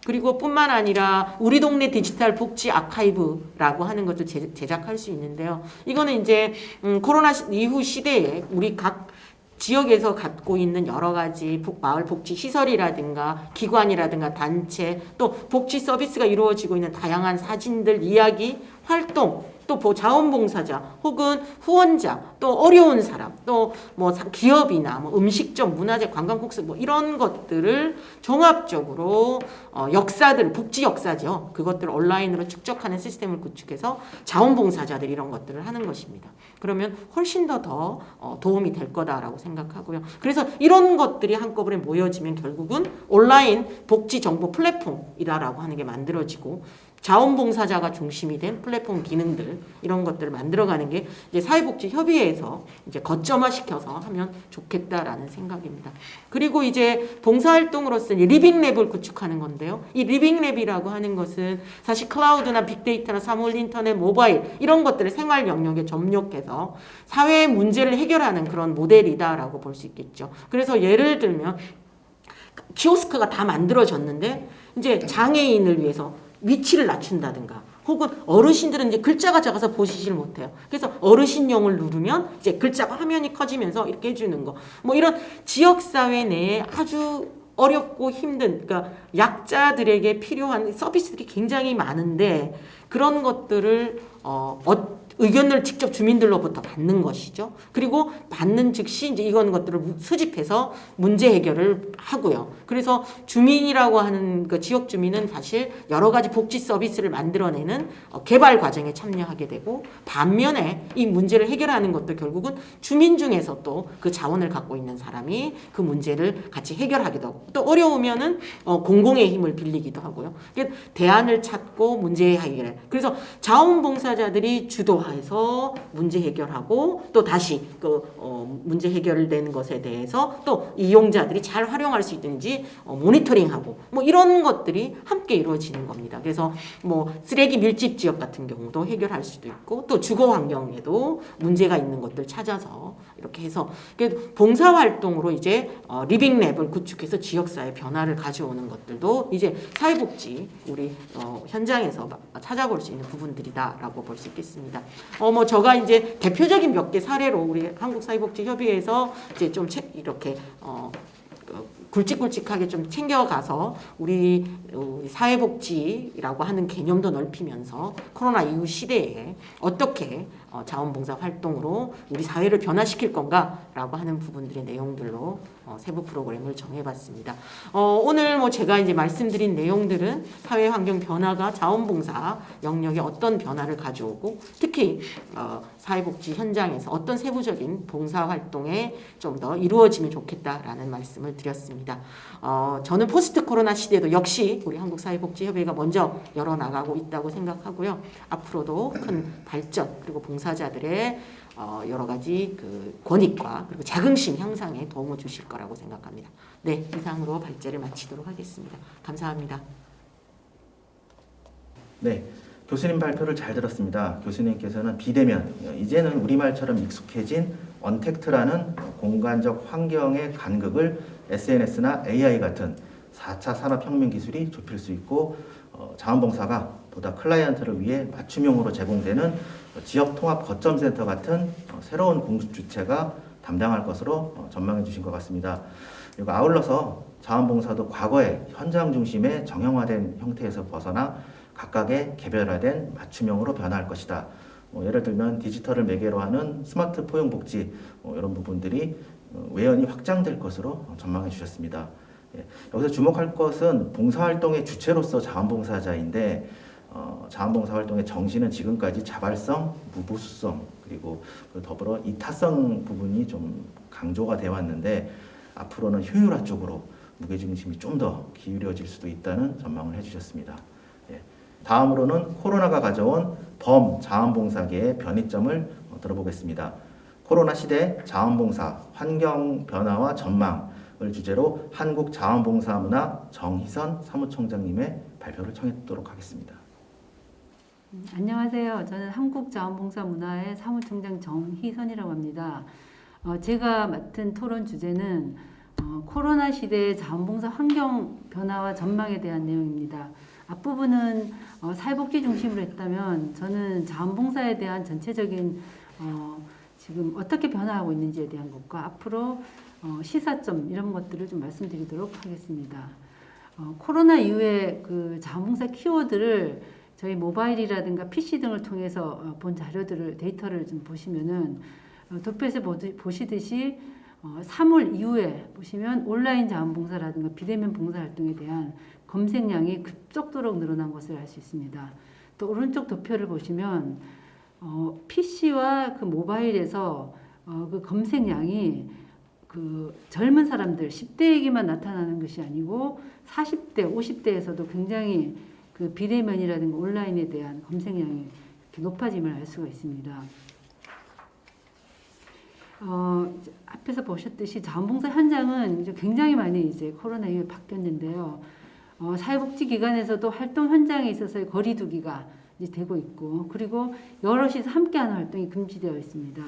그리고 뿐만 아니라 우리 동네 디지털 복지 아카이브라고 하는 것도 제작할 수 있는데요. 이거는 이제 코로나 이후 시대에 우리 각 지역에서 갖고 있는 여러 가지 마을 복지 시설이라든가 기관이라든가 단체 또 복지 서비스가 이루어지고 있는 다양한 사진들, 이야기, 활동, 또 자원봉사자 혹은 후원자, 또 어려운 사람, 또 뭐 기업이나 뭐 음식점, 문화재, 관광국수 뭐 이런 것들을 종합적으로 역사들, 복지 역사죠. 그것들을 온라인으로 축적하는 시스템을 구축해서 자원봉사자들이 이런 것들을 하는 것입니다. 그러면 훨씬 더 도움이 될 거다라고 생각하고요. 그래서 이런 것들이 한꺼번에 모여지면 결국은 온라인 복지 정보 플랫폼이다라고 하는 게 만들어지고 자원봉사자가 중심이 된 플랫폼 기능들 이런 것들을 만들어가는 게 이제 사회복지협의회에서 이제 거점화시켜서 하면 좋겠다라는 생각입니다. 그리고 이제 봉사활동으로서 리빙랩을 구축하는 건데요. 이 리빙랩이라고 하는 것은 사실 클라우드나 빅데이터나 사물 인터넷, 모바일 이런 것들을 생활 영역에 접목해서 사회의 문제를 해결하는 그런 모델이다라고 볼 수 있겠죠. 그래서 예를 들면 키오스크가 다 만들어졌는데 이제 장애인을 위해서 위치를 낮춘다든가 혹은 어르신들은 이제 글자가 작아서 보시질 못해요. 그래서 어르신용을 누르면 이제 글자가 화면이 커지면서 이렇게 해주는 거. 뭐 이런 지역사회 내에 아주 어렵고 힘든, 그러니까 약자들에게 필요한 서비스들이 굉장히 많은데 그런 것들을 의견을 직접 주민들로부터 받는 것이죠. 그리고 받는 즉시 이제 이건 것들을 수집해서 문제 해결을 하고요. 그래서 주민이라고 하는 그 지역 주민은 사실 여러 가지 복지 서비스를 만들어내는 개발 과정에 참여하게 되고 반면에 이 문제를 해결하는 것도 결국은 주민 중에서 또 그 자원을 갖고 있는 사람이 그 문제를 같이 해결하기도 하고 또 어려우면은 공공의 힘을 빌리기도 하고요. 대안을 찾고 문제 해결. 그래서 자원봉사자들이 주도하고 대화해서 문제 해결하고 또 다시 문제 해결되는 것에 대해서 또 이용자들이 잘 활용할 수 있는지 모니터링하고 뭐 이런 것들이 함께 이루어지는 겁니다. 그래서 뭐 쓰레기 밀집 지역 같은 경우도 해결할 수도 있고 또 주거 환경에도 문제가 있는 것들 찾아서 이렇게 해서 봉사 활동으로 이제 리빙 랩을 구축해서 지역사회 변화를 가져오는 것들도 이제 사회복지 우리 현장에서 찾아볼 수 있는 부분들이다라고 볼 수 있겠습니다. 뭐 제가 이제 대표적인 몇 개 사례로 우리 한국사회복지협의회에서 이제 좀 이렇게 굵직굵직하게 좀 챙겨가서 우리 사회복지라고 하는 개념도 넓히면서 코로나 이후 시대에 어떻게 자원봉사 활동으로 우리 사회를 변화시킬 건가라고 하는 부분들의 내용들로 세부 프로그램을 정해봤습니다. 오늘 뭐 제가 이제 말씀드린 내용들은 사회 환경 변화가 자원봉사 영역에 어떤 변화를 가져오고 특히 사회복지 현장에서 어떤 세부적인 봉사 활동에 좀 더 이루어지면 좋겠다라는 말씀을 드렸습니다. 저는 포스트 코로나 시대도 역시 우리 한국사회복지협의회가 먼저 열어나가고 있다고 생각하고요. 앞으로도 큰 발전 그리고 봉사자들의 여러 가지 그 권익과 그리고 자긍심 향상에 도움을 주실 거라고 생각합니다. 네, 이상으로 발제를 마치도록 하겠습니다. 감사합니다. 네, 교수님 발표를 잘 들었습니다. 교수님께서는 비대면, 이제는 우리말처럼 익숙해진 언택트라는 공간적 환경의 간극을 SNS나 AI 같은 4차 산업혁명 기술이 좁힐 수 있고 자원봉사가 보다 클라이언트를 위해 맞춤형으로 제공되는 지역통합 거점센터 같은 새로운 공주체가 담당할 것으로 전망해 주신 것 같습니다. 그리고 아울러서 자원봉사도 과거의 현장 중심의 정형화된 형태에서 벗어나 각각의 개별화된 맞춤형으로 변화할 것이다. 예를 들면 디지털을 매개로 하는 스마트 포용복지 이런 부분들이 외연히 확장될 것으로 전망해 주셨습니다. 여기서 주목할 것은 봉사활동의 주체로서 자원봉사자인데 자원봉사 활동의 정신은 지금까지 자발성, 무보수성 그리고 더불어 이타성 부분이 좀 강조가 되어 왔는데 앞으로는 효율화 쪽으로 무게중심이 좀 더 기울여질 수도 있다는 전망을 해주셨습니다. 다음으로는 코로나가 가져온 범자원봉사계의 변이점을 들어보겠습니다. 코로나 시대 자원봉사, 환경 변화와 전망을 주제로 한국자원봉사문화 정희선 사무총장님의 발표를 청했도록 하겠습니다. 안녕하세요. 저는 한국자원봉사문화의 사무총장 정희선이라고 합니다. 제가 맡은 토론 주제는 코로나 시대의 자원봉사 환경 변화와 전망에 대한 내용입니다. 앞부분은 사회복지 중심으로 했다면 저는 자원봉사에 대한 전체적인 지금 어떻게 변화하고 있는지에 대한 것과 앞으로 시사점 이런 것들을 좀 말씀드리도록 하겠습니다. 코로나 이후에 그 자원봉사 키워드를 저희 모바일이라든가 PC 등을 통해서 본 자료들을 데이터를 좀 보시면은 도표에서 보시듯이 3월 이후에 보시면 온라인 자원봉사라든가 비대면 봉사활동에 대한 검색량이 급속도로 늘어난 것을 알 수 있습니다. 또 오른쪽 도표를 보시면 PC와 그 모바일에서 그 검색량이 그 젊은 사람들 10대에게만 나타나는 것이 아니고 40대, 50대에서도 굉장히 그 비대면이라든가 온라인에 대한 검색량이 이렇게 높아짐을 알 수가 있습니다. 앞에서 보셨듯이 자원봉사 현장은 이제 굉장히 많이 이제 코로나 이후에 바뀌었는데요. 사회복지기관에서도 활동 현장에 있어서의 거리두기가 이제 되고 있고, 그리고 여럿이서 함께하는 활동이 금지되어 있습니다.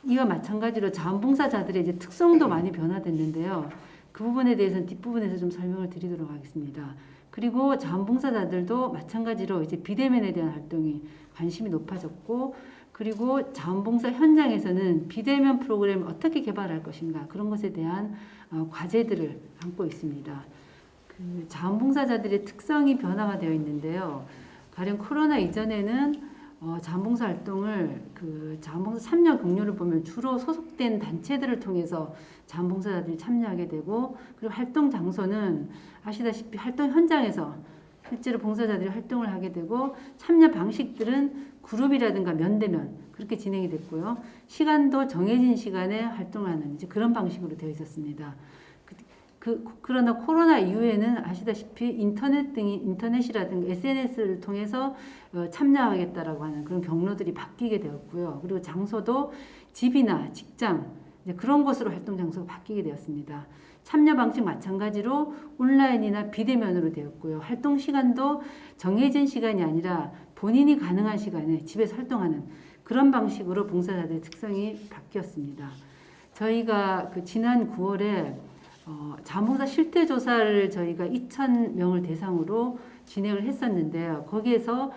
이와 마찬가지로 자원봉사자들의 이제 특성도 많이 변화됐는데요. 그 부분에 대해서는 뒷부분에서 좀 설명을 드리도록 하겠습니다. 그리고 자원봉사자들도 마찬가지로 이제 비대면에 대한 활동이 관심이 높아졌고, 그리고 자원봉사 현장에서는 비대면 프로그램을 어떻게 개발할 것인가 그런 것에 대한 과제들을 안고 있습니다. 그 자원봉사자들의 특성이 변화가 되어 있는데요. 가령 코로나 이전에는 자원봉사 활동을 그 자원봉사 참여 경로를 보면 주로 소속된 단체들을 통해서 자원봉사자들이 참여하게 되고, 그리고 활동 장소는 아시다시피 활동 현장에서 실제로 봉사자들이 활동을 하게 되고, 참여 방식들은 그룹이라든가 면대면 그렇게 진행이 됐고요. 시간도 정해진 시간에 활동을 하는 이제 그런 방식으로 되어 있었습니다. 그러나 코로나 이후에는 아시다시피 인터넷이라든가 SNS를 통해서 참여하겠다라고 하는 그런 경로들이 바뀌게 되었고요. 그리고 장소도 집이나 직장 이제 그런 곳으로 활동 장소가 바뀌게 되었습니다. 참여 방식 마찬가지로 온라인이나 비대면으로 되었고요. 활동 시간도 정해진 시간이 아니라 본인이 가능한 시간에 집에서 활동하는 그런 방식으로 봉사자들의 특성이 바뀌었습니다. 저희가 지난 9월에 자원봉사 실태조사를 저희가 2,000명을 대상으로 진행을 했었는데요. 거기에서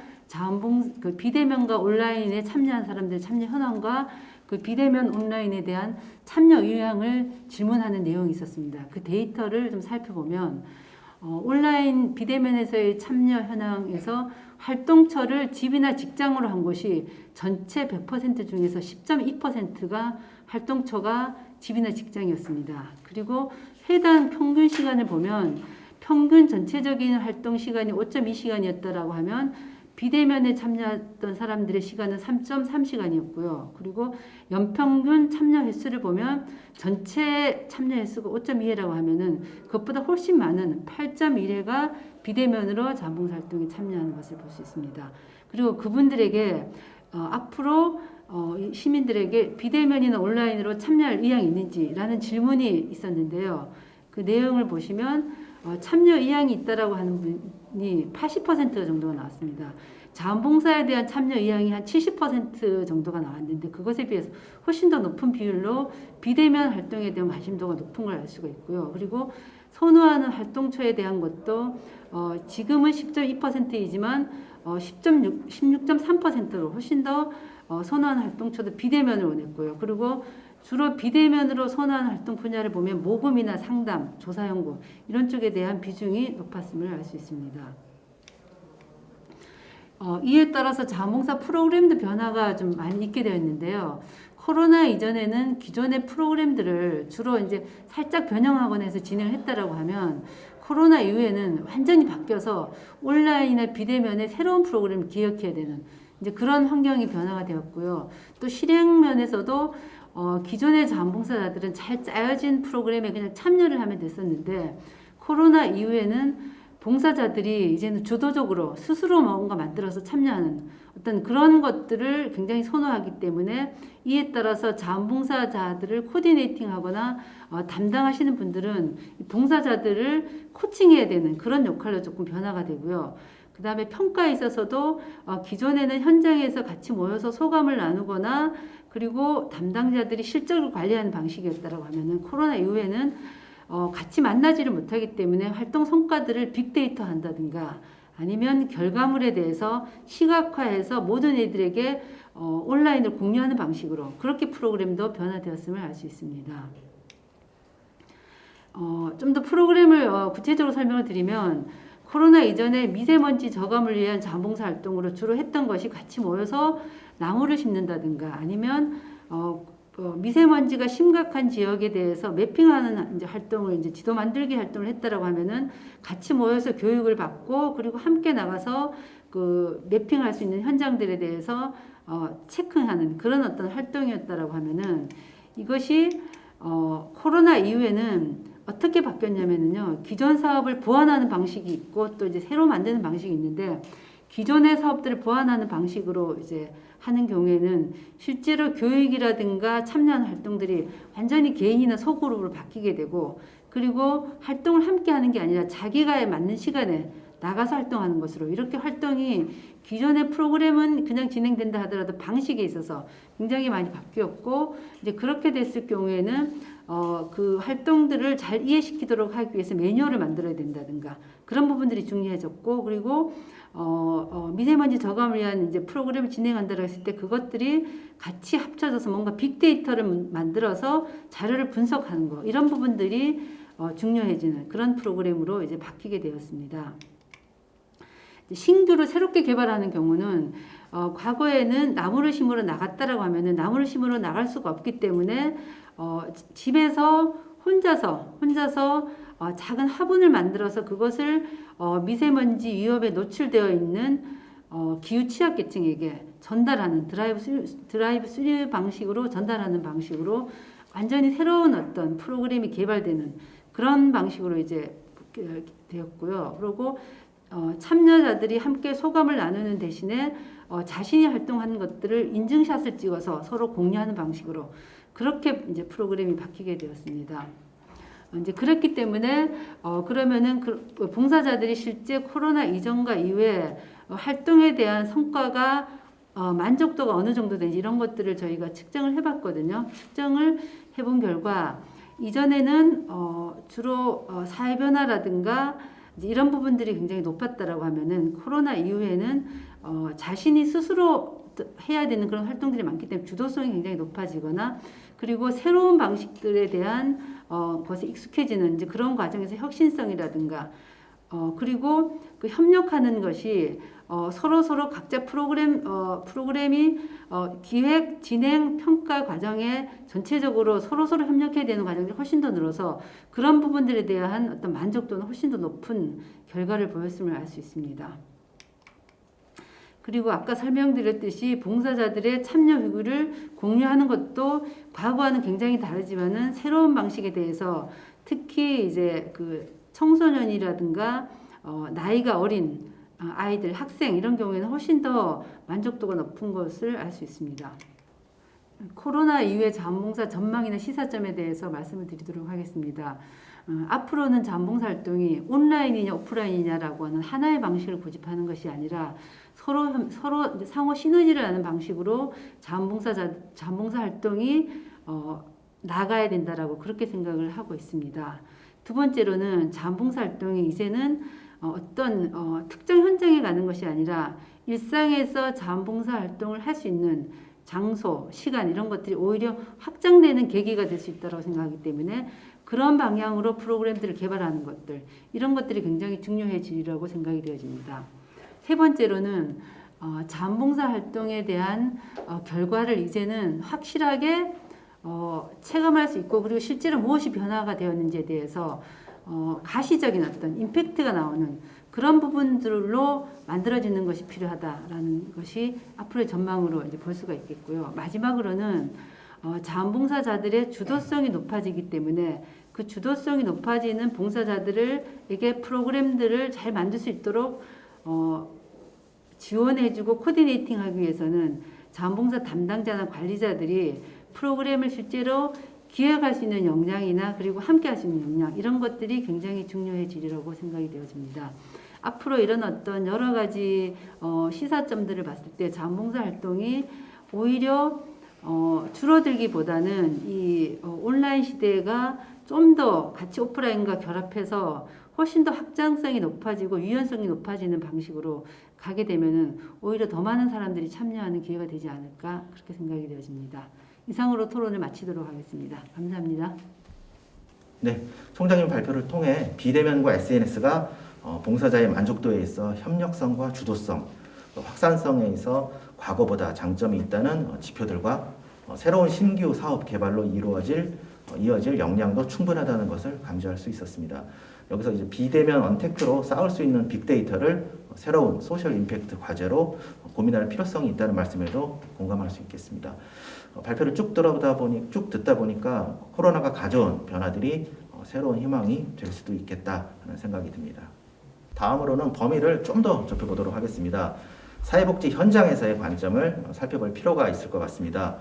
비대면과 온라인에 참여한 사람들의 참여 현황과 그 비대면 온라인에 대한 참여 의향을 질문하는 내용이 있었습니다. 그 데이터를 좀 살펴보면 온라인 비대면에서의 참여 현황에서 활동처를 집이나 직장으로 한 곳이 전체 100% 중에서 10.2%가 활동처가 집이나 직장이었습니다. 그리고 해당 평균 시간을 보면 평균 전체적인 활동 시간이 5.2시간이었다라고 하면 비대면에 참여했던 사람들의 시간은 3.3시간이었고요. 그리고 연평균 참여 횟수를 보면 전체 참여 횟수가 5.2회라고 하면은 그것보다 훨씬 많은 8.1회가 비대면으로 자원봉사 활동에 참여하는 것을 볼 수 있습니다. 그리고 그분들에게 앞으로 시민들에게 비대면이나 온라인으로 참여할 의향이 있는지라는 질문이 있었는데요. 그 내용을 보시면 참여 의향이 있다라고 하는 분이 80% 정도가 나왔습니다. 자원봉사에 대한 참여 의향이 한 70% 정도가 나왔는데 그것에 비해서 훨씬 더 높은 비율로 비대면 활동에 대한 관심도가 높은 걸 알 수가 있고요. 그리고 선호하는 활동처에 대한 것도 지금은 10.2%이지만 16.3%로 훨씬 더 선호하는 활동처도 비대면을 원했고요. 그리고 주로 비대면으로 선호하는 활동 분야를 보면 모금이나 상담, 조사 연구 이런 쪽에 대한 비중이 높았음을 알 수 있습니다. 이에 따라서 자원봉사 프로그램도 변화가 좀 많이 있게 되어 있는데요. 코로나 이전에는 기존의 프로그램들을 주로 이제 살짝 변형하거나 해서 진행을 했다라고 하면 코로나 이후에는 완전히 바뀌어서 온라인이나 비대면에 새로운 프로그램을 기획해야 되는 이제 그런 환경이 변화가 되었고요. 또 실행 면에서도 기존의 자원봉사자들은 잘 짜여진 프로그램에 그냥 참여를 하면 됐었는데 코로나 이후에는 봉사자들이 이제는 주도적으로 스스로 뭔가 만들어서 참여하는 어떤 그런 것들을 굉장히 선호하기 때문에 이에 따라서 자원봉사자들을 코디네이팅하거나 담당하시는 분들은 봉사자들을 코칭해야 되는 그런 역할로 조금 변화가 되고요. 그 다음에 평가에 있어서도 기존에는 현장에서 같이 모여서 소감을 나누거나 그리고 담당자들이 실적을 관리하는 방식이었다라고 하면은 코로나 이후에는 같이 만나지를 못하기 때문에 활동 성과들을 빅데이터 한다든가 아니면 결과물에 대해서 시각화해서 모든 애들에게 온라인을 공유하는 방식으로 그렇게 프로그램도 변화되었음을 알 수 있습니다. 좀 더 프로그램을 구체적으로 설명을 드리면 코로나 이전에 미세먼지 저감을 위한 자원봉사 활동으로 주로 했던 것이 같이 모여서 나무를 심는다든가 아니면 미세먼지가 심각한 지역에 대해서 매핑하는 이제 활동을 이제 지도 만들기 활동을 했다라고 하면은 같이 모여서 교육을 받고 그리고 함께 나가서 그 매핑할 수 있는 현장들에 대해서 체크하는 그런 어떤 활동이었다라고 하면은 이것이 코로나 이후에는 어떻게 바뀌었냐면요. 기존 사업을 보완하는 방식이 있고 또 이제 새로 만드는 방식이 있는데 기존의 사업들을 보완하는 방식으로 이제 하는 경우에는 실제로 교육이라든가 참여하는 활동들이 완전히 개인이나 소그룹으로 바뀌게 되고 그리고 활동을 함께 하는 게 아니라 자기가 맞는 시간에 나가서 활동하는 것으로 이렇게 활동이 기존의 프로그램은 그냥 진행된다 하더라도 방식에 있어서 굉장히 많이 바뀌었고 이제 그렇게 됐을 경우에는 그 활동들을 잘 이해시키도록 하기 위해서 매뉴얼을 만들어야 된다든가 그런 부분들이 중요해졌고 그리고 미세먼지 저감을 위한 이제 프로그램을 진행한다고 했을 때 그것들이 같이 합쳐져서 뭔가 빅데이터를 만들어서 자료를 분석하는 거 이런 부분들이 중요해지는 그런 프로그램으로 이제 바뀌게 되었습니다. 신규로 새롭게 개발하는 경우는 과거에는 나무를 심으러 나갔다라고 하면은 나무를 심으러 나갈 수가 없기 때문에 집에서 혼자서 작은 화분을 만들어서 그것을 미세먼지 위협에 노출되어 있는 기후 취약계층에게 전달하는 드라이브 스루 방식으로 전달하는 방식으로 완전히 새로운 어떤 프로그램이 개발되는 그런 방식으로 이제 되었고요. 그리고 참여자들이 함께 소감을 나누는 대신에 자신이 활동하는 것들을 인증샷을 찍어서 서로 공유하는 방식으로 그렇게 이제 프로그램이 바뀌게 되었습니다. 이제 그랬기 때문에 그러면은 봉사자들이 실제 코로나 이전과 이후에 활동에 대한 성과가 만족도가 어느 정도 되는지 이런 것들을 저희가 측정을 해봤거든요. 측정을 해본 결과 이전에는 주로 사회 변화라든가 이런 부분들이 굉장히 높았다라고 하면은 코로나 이후에는 자신이 스스로 해야 되는 그런 활동들이 많기 때문에 주도성이 굉장히 높아지거나 그리고 새로운 방식들에 대한 것에 익숙해지는 이제 그런 과정에서 혁신성이라든가 그리고 그 협력하는 것이 서로 각자 프로그램이 기획, 진행, 평가 과정에 전체적으로 서로 협력해야 되는 과정이 훨씬 더 늘어서 그런 부분들에 대한 어떤 만족도는 훨씬 더 높은 결과를 보였음을 알 수 있습니다. 그리고 아까 설명드렸듯이 봉사자들의 참여 후기를 공유하는 것도 과거와는 굉장히 다르지만은 새로운 방식에 대해서 특히 이제 그 청소년이라든가 나이가 어린 아이들, 학생 이런 경우에는 훨씬 더 만족도가 높은 것을 알 수 있습니다. 코로나 이후의 자원봉사 전망이나 시사점에 대해서 말씀을 드리도록 하겠습니다. 앞으로는 자원봉사 활동이 온라인이냐 오프라인이냐라고 하는 하나의 방식을 고집하는 것이 아니라 서로 상호 시너지를 하는 방식으로 자원봉사 활동이 나가야 된다라고 그렇게 생각을 하고 있습니다. 두 번째로는 자원봉사 활동이 이제는 어떤 특정 현장에 가는 것이 아니라 일상에서 자원봉사 활동을 할 수 있는 장소, 시간 이런 것들이 오히려 확장되는 계기가 될 수 있다고 생각하기 때문에 그런 방향으로 프로그램들을 개발하는 것들 이런 것들이 굉장히 중요해지리라고 생각이 되어집니다. 세 번째로는 자원봉사 활동에 대한 결과를 이제는 확실하게 체감할 수 있고 그리고 실제로 무엇이 변화가 되었는지에 대해서 가시적인 어떤 임팩트가 나오는 그런 부분들로 만들어지는 것이 필요하다라는 것이 앞으로의 전망으로 이제 볼 수가 있겠고요. 마지막으로는 자원봉사자들의 주도성이 높아지기 때문에 그 주도성이 높아지는 봉사자들에게 프로그램들을 잘 만들 수 있도록 지원해주고 코디네이팅하기 위해서는 자원봉사 담당자나 관리자들이 프로그램을 실제로 기획할 수 있는 역량이나 그리고 함께 할 수 있는 역량 이런 것들이 굉장히 중요해지리라고 생각이 되어집니다. 앞으로 이런 어떤 여러 가지 시사점들을 봤을 때 자원봉사 활동이 오히려 줄어들기보다는 이 온라인 시대가 좀 더 같이 오프라인과 결합해서 훨씬 더 확장성이 높아지고 유연성이 높아지는 방식으로 가게 되면은 오히려 더 많은 사람들이 참여하는 기회가 되지 않을까 그렇게 생각이 되어집니다. 이상으로 토론을 마치도록 하겠습니다. 감사합니다. 네, 총장님 발표를 통해 비대면과 SNS가 봉사자의 만족도에 있어 협력성과 주도성, 확산성에 있어 과거보다 장점이 있다는 지표들과 새로운 신규 사업 개발로 이어질 역량도 충분하다는 것을 감지할 수 있었습니다. 여기서 이제 비대면 언택트로 쌓을 수 있는 빅데이터를 새로운 소셜 임팩트 과제로 고민할 필요성이 있다는 말씀에도 공감할 수 있겠습니다. 발표를 쭉 듣다 보니까 코로나가 가져온 변화들이 새로운 희망이 될 수도 있겠다 하는 생각이 듭니다. 다음으로는 범위를 좀 더 좁혀보도록 하겠습니다. 사회복지 현장에서의 관점을 살펴볼 필요가 있을 것 같습니다.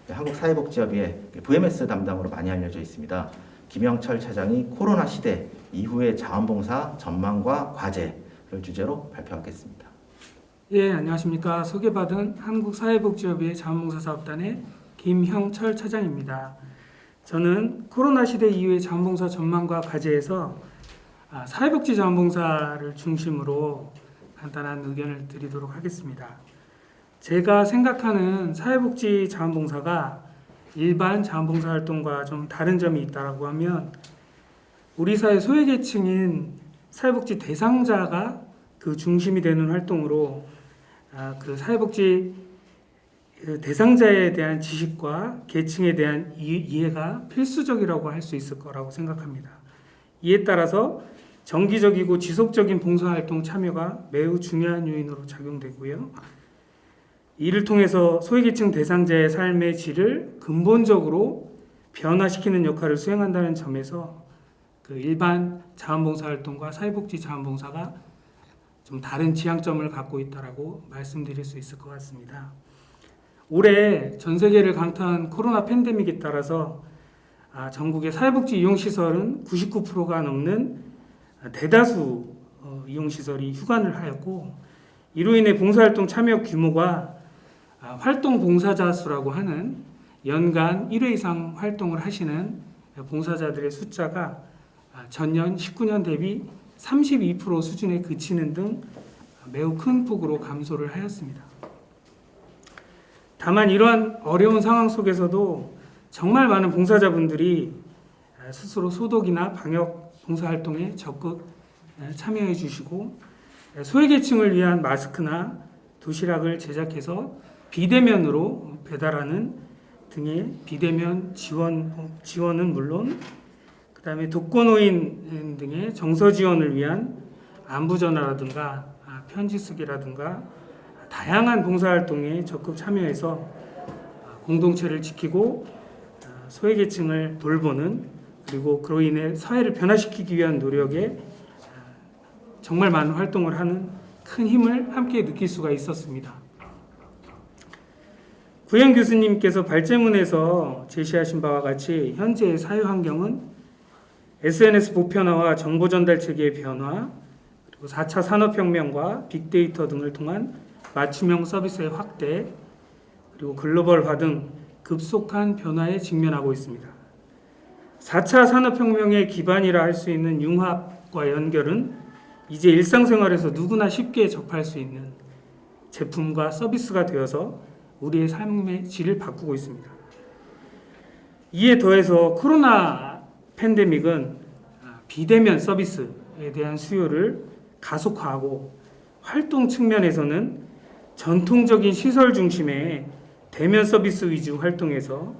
한국사회복지협의회 VMS 담당으로 많이 알려져 있습니다. 김영철 차장이 코로나 시대 이후의 자원봉사 전망과 과제를 주제로 발표하겠습니다. 예, 안녕하십니까. 소개받은 한국사회복지협의회 자원봉사사업단의 김형철 차장입니다. 저는 코로나 시대 이후의 자원봉사 전망과 과제에서 사회복지 자원봉사를 중심으로 간단한 의견을 드리도록 하겠습니다. 제가 생각하는 사회복지 자원봉사가 일반 자원봉사 활동과 좀 다른 점이 있다고 하면 우리 사회 소외계층인 사회복지 대상자가 그 중심이 되는 활동으로 그 사회복지 대상자에 대한 지식과 계층에 대한 이해가 필수적이라고 할 수 있을 거라고 생각합니다. 이에 따라서 정기적이고 지속적인 봉사활동 참여가 매우 중요한 요인으로 작용되고요. 이를 통해서 소외계층 대상자의 삶의 질을 근본적으로 변화시키는 역할을 수행한다는 점에서 그 일반 자원봉사 활동과 사회복지 자원봉사가 좀 다른 지향점을 갖고 있다라고 말씀드릴 수 있을 것 같습니다. 올해 전 세계를 강타한 코로나 팬데믹에 따라서 전국의 사회복지 이용시설은 99%가 넘는 대다수 이용시설이 휴관을 하였고, 이로 인해 봉사활동 참여 규모가 활동 봉사자 수라고 하는 연간 1회 이상 활동을 하시는 봉사자들의 숫자가 전년 19년 대비 32% 수준에 그치는 등 매우 큰 폭으로 감소를 하였습니다. 다만 이러한 어려운 상황 속에서도 정말 많은 봉사자분들이 스스로 소독이나 방역 봉사활동에 적극 참여해 주시고, 소외계층을 위한 마스크나 도시락을 제작해서 비대면으로 배달하는 등의 비대면 지원은 물론, 그 다음에 독거노인 등의 정서 지원을 위한 안부전화라든가 편지 쓰기라든가 다양한 봉사활동에 적극 참여해서 공동체를 지키고 소외계층을 돌보는, 그리고 그로 인해 사회를 변화시키기 위한 노력에 정말 많은 활동을 하는 큰 힘을 함께 느낄 수가 있었습니다. 구현 교수님께서 발제문에서 제시하신 바와 같이 현재의 사회 환경은 SNS 보편화와 정보 전달 체계의 변화, 그리고 4차 산업혁명과 빅데이터 등을 통한 맞춤형 서비스의 확대, 그리고 글로벌화 등 급속한 변화에 직면하고 있습니다. 4차 산업혁명의 기반이라 할 수 있는 융합과 연결은 이제 일상생활에서 누구나 쉽게 접할 수 있는 제품과 서비스가 되어서 우리의 삶의 질을 바꾸고 있습니다. 이에 더해서 코로나 팬데믹은 비대면 서비스에 대한 수요를 가속화하고, 활동 측면에서는 전통적인 시설 중심의 대면 서비스 위주 활동에서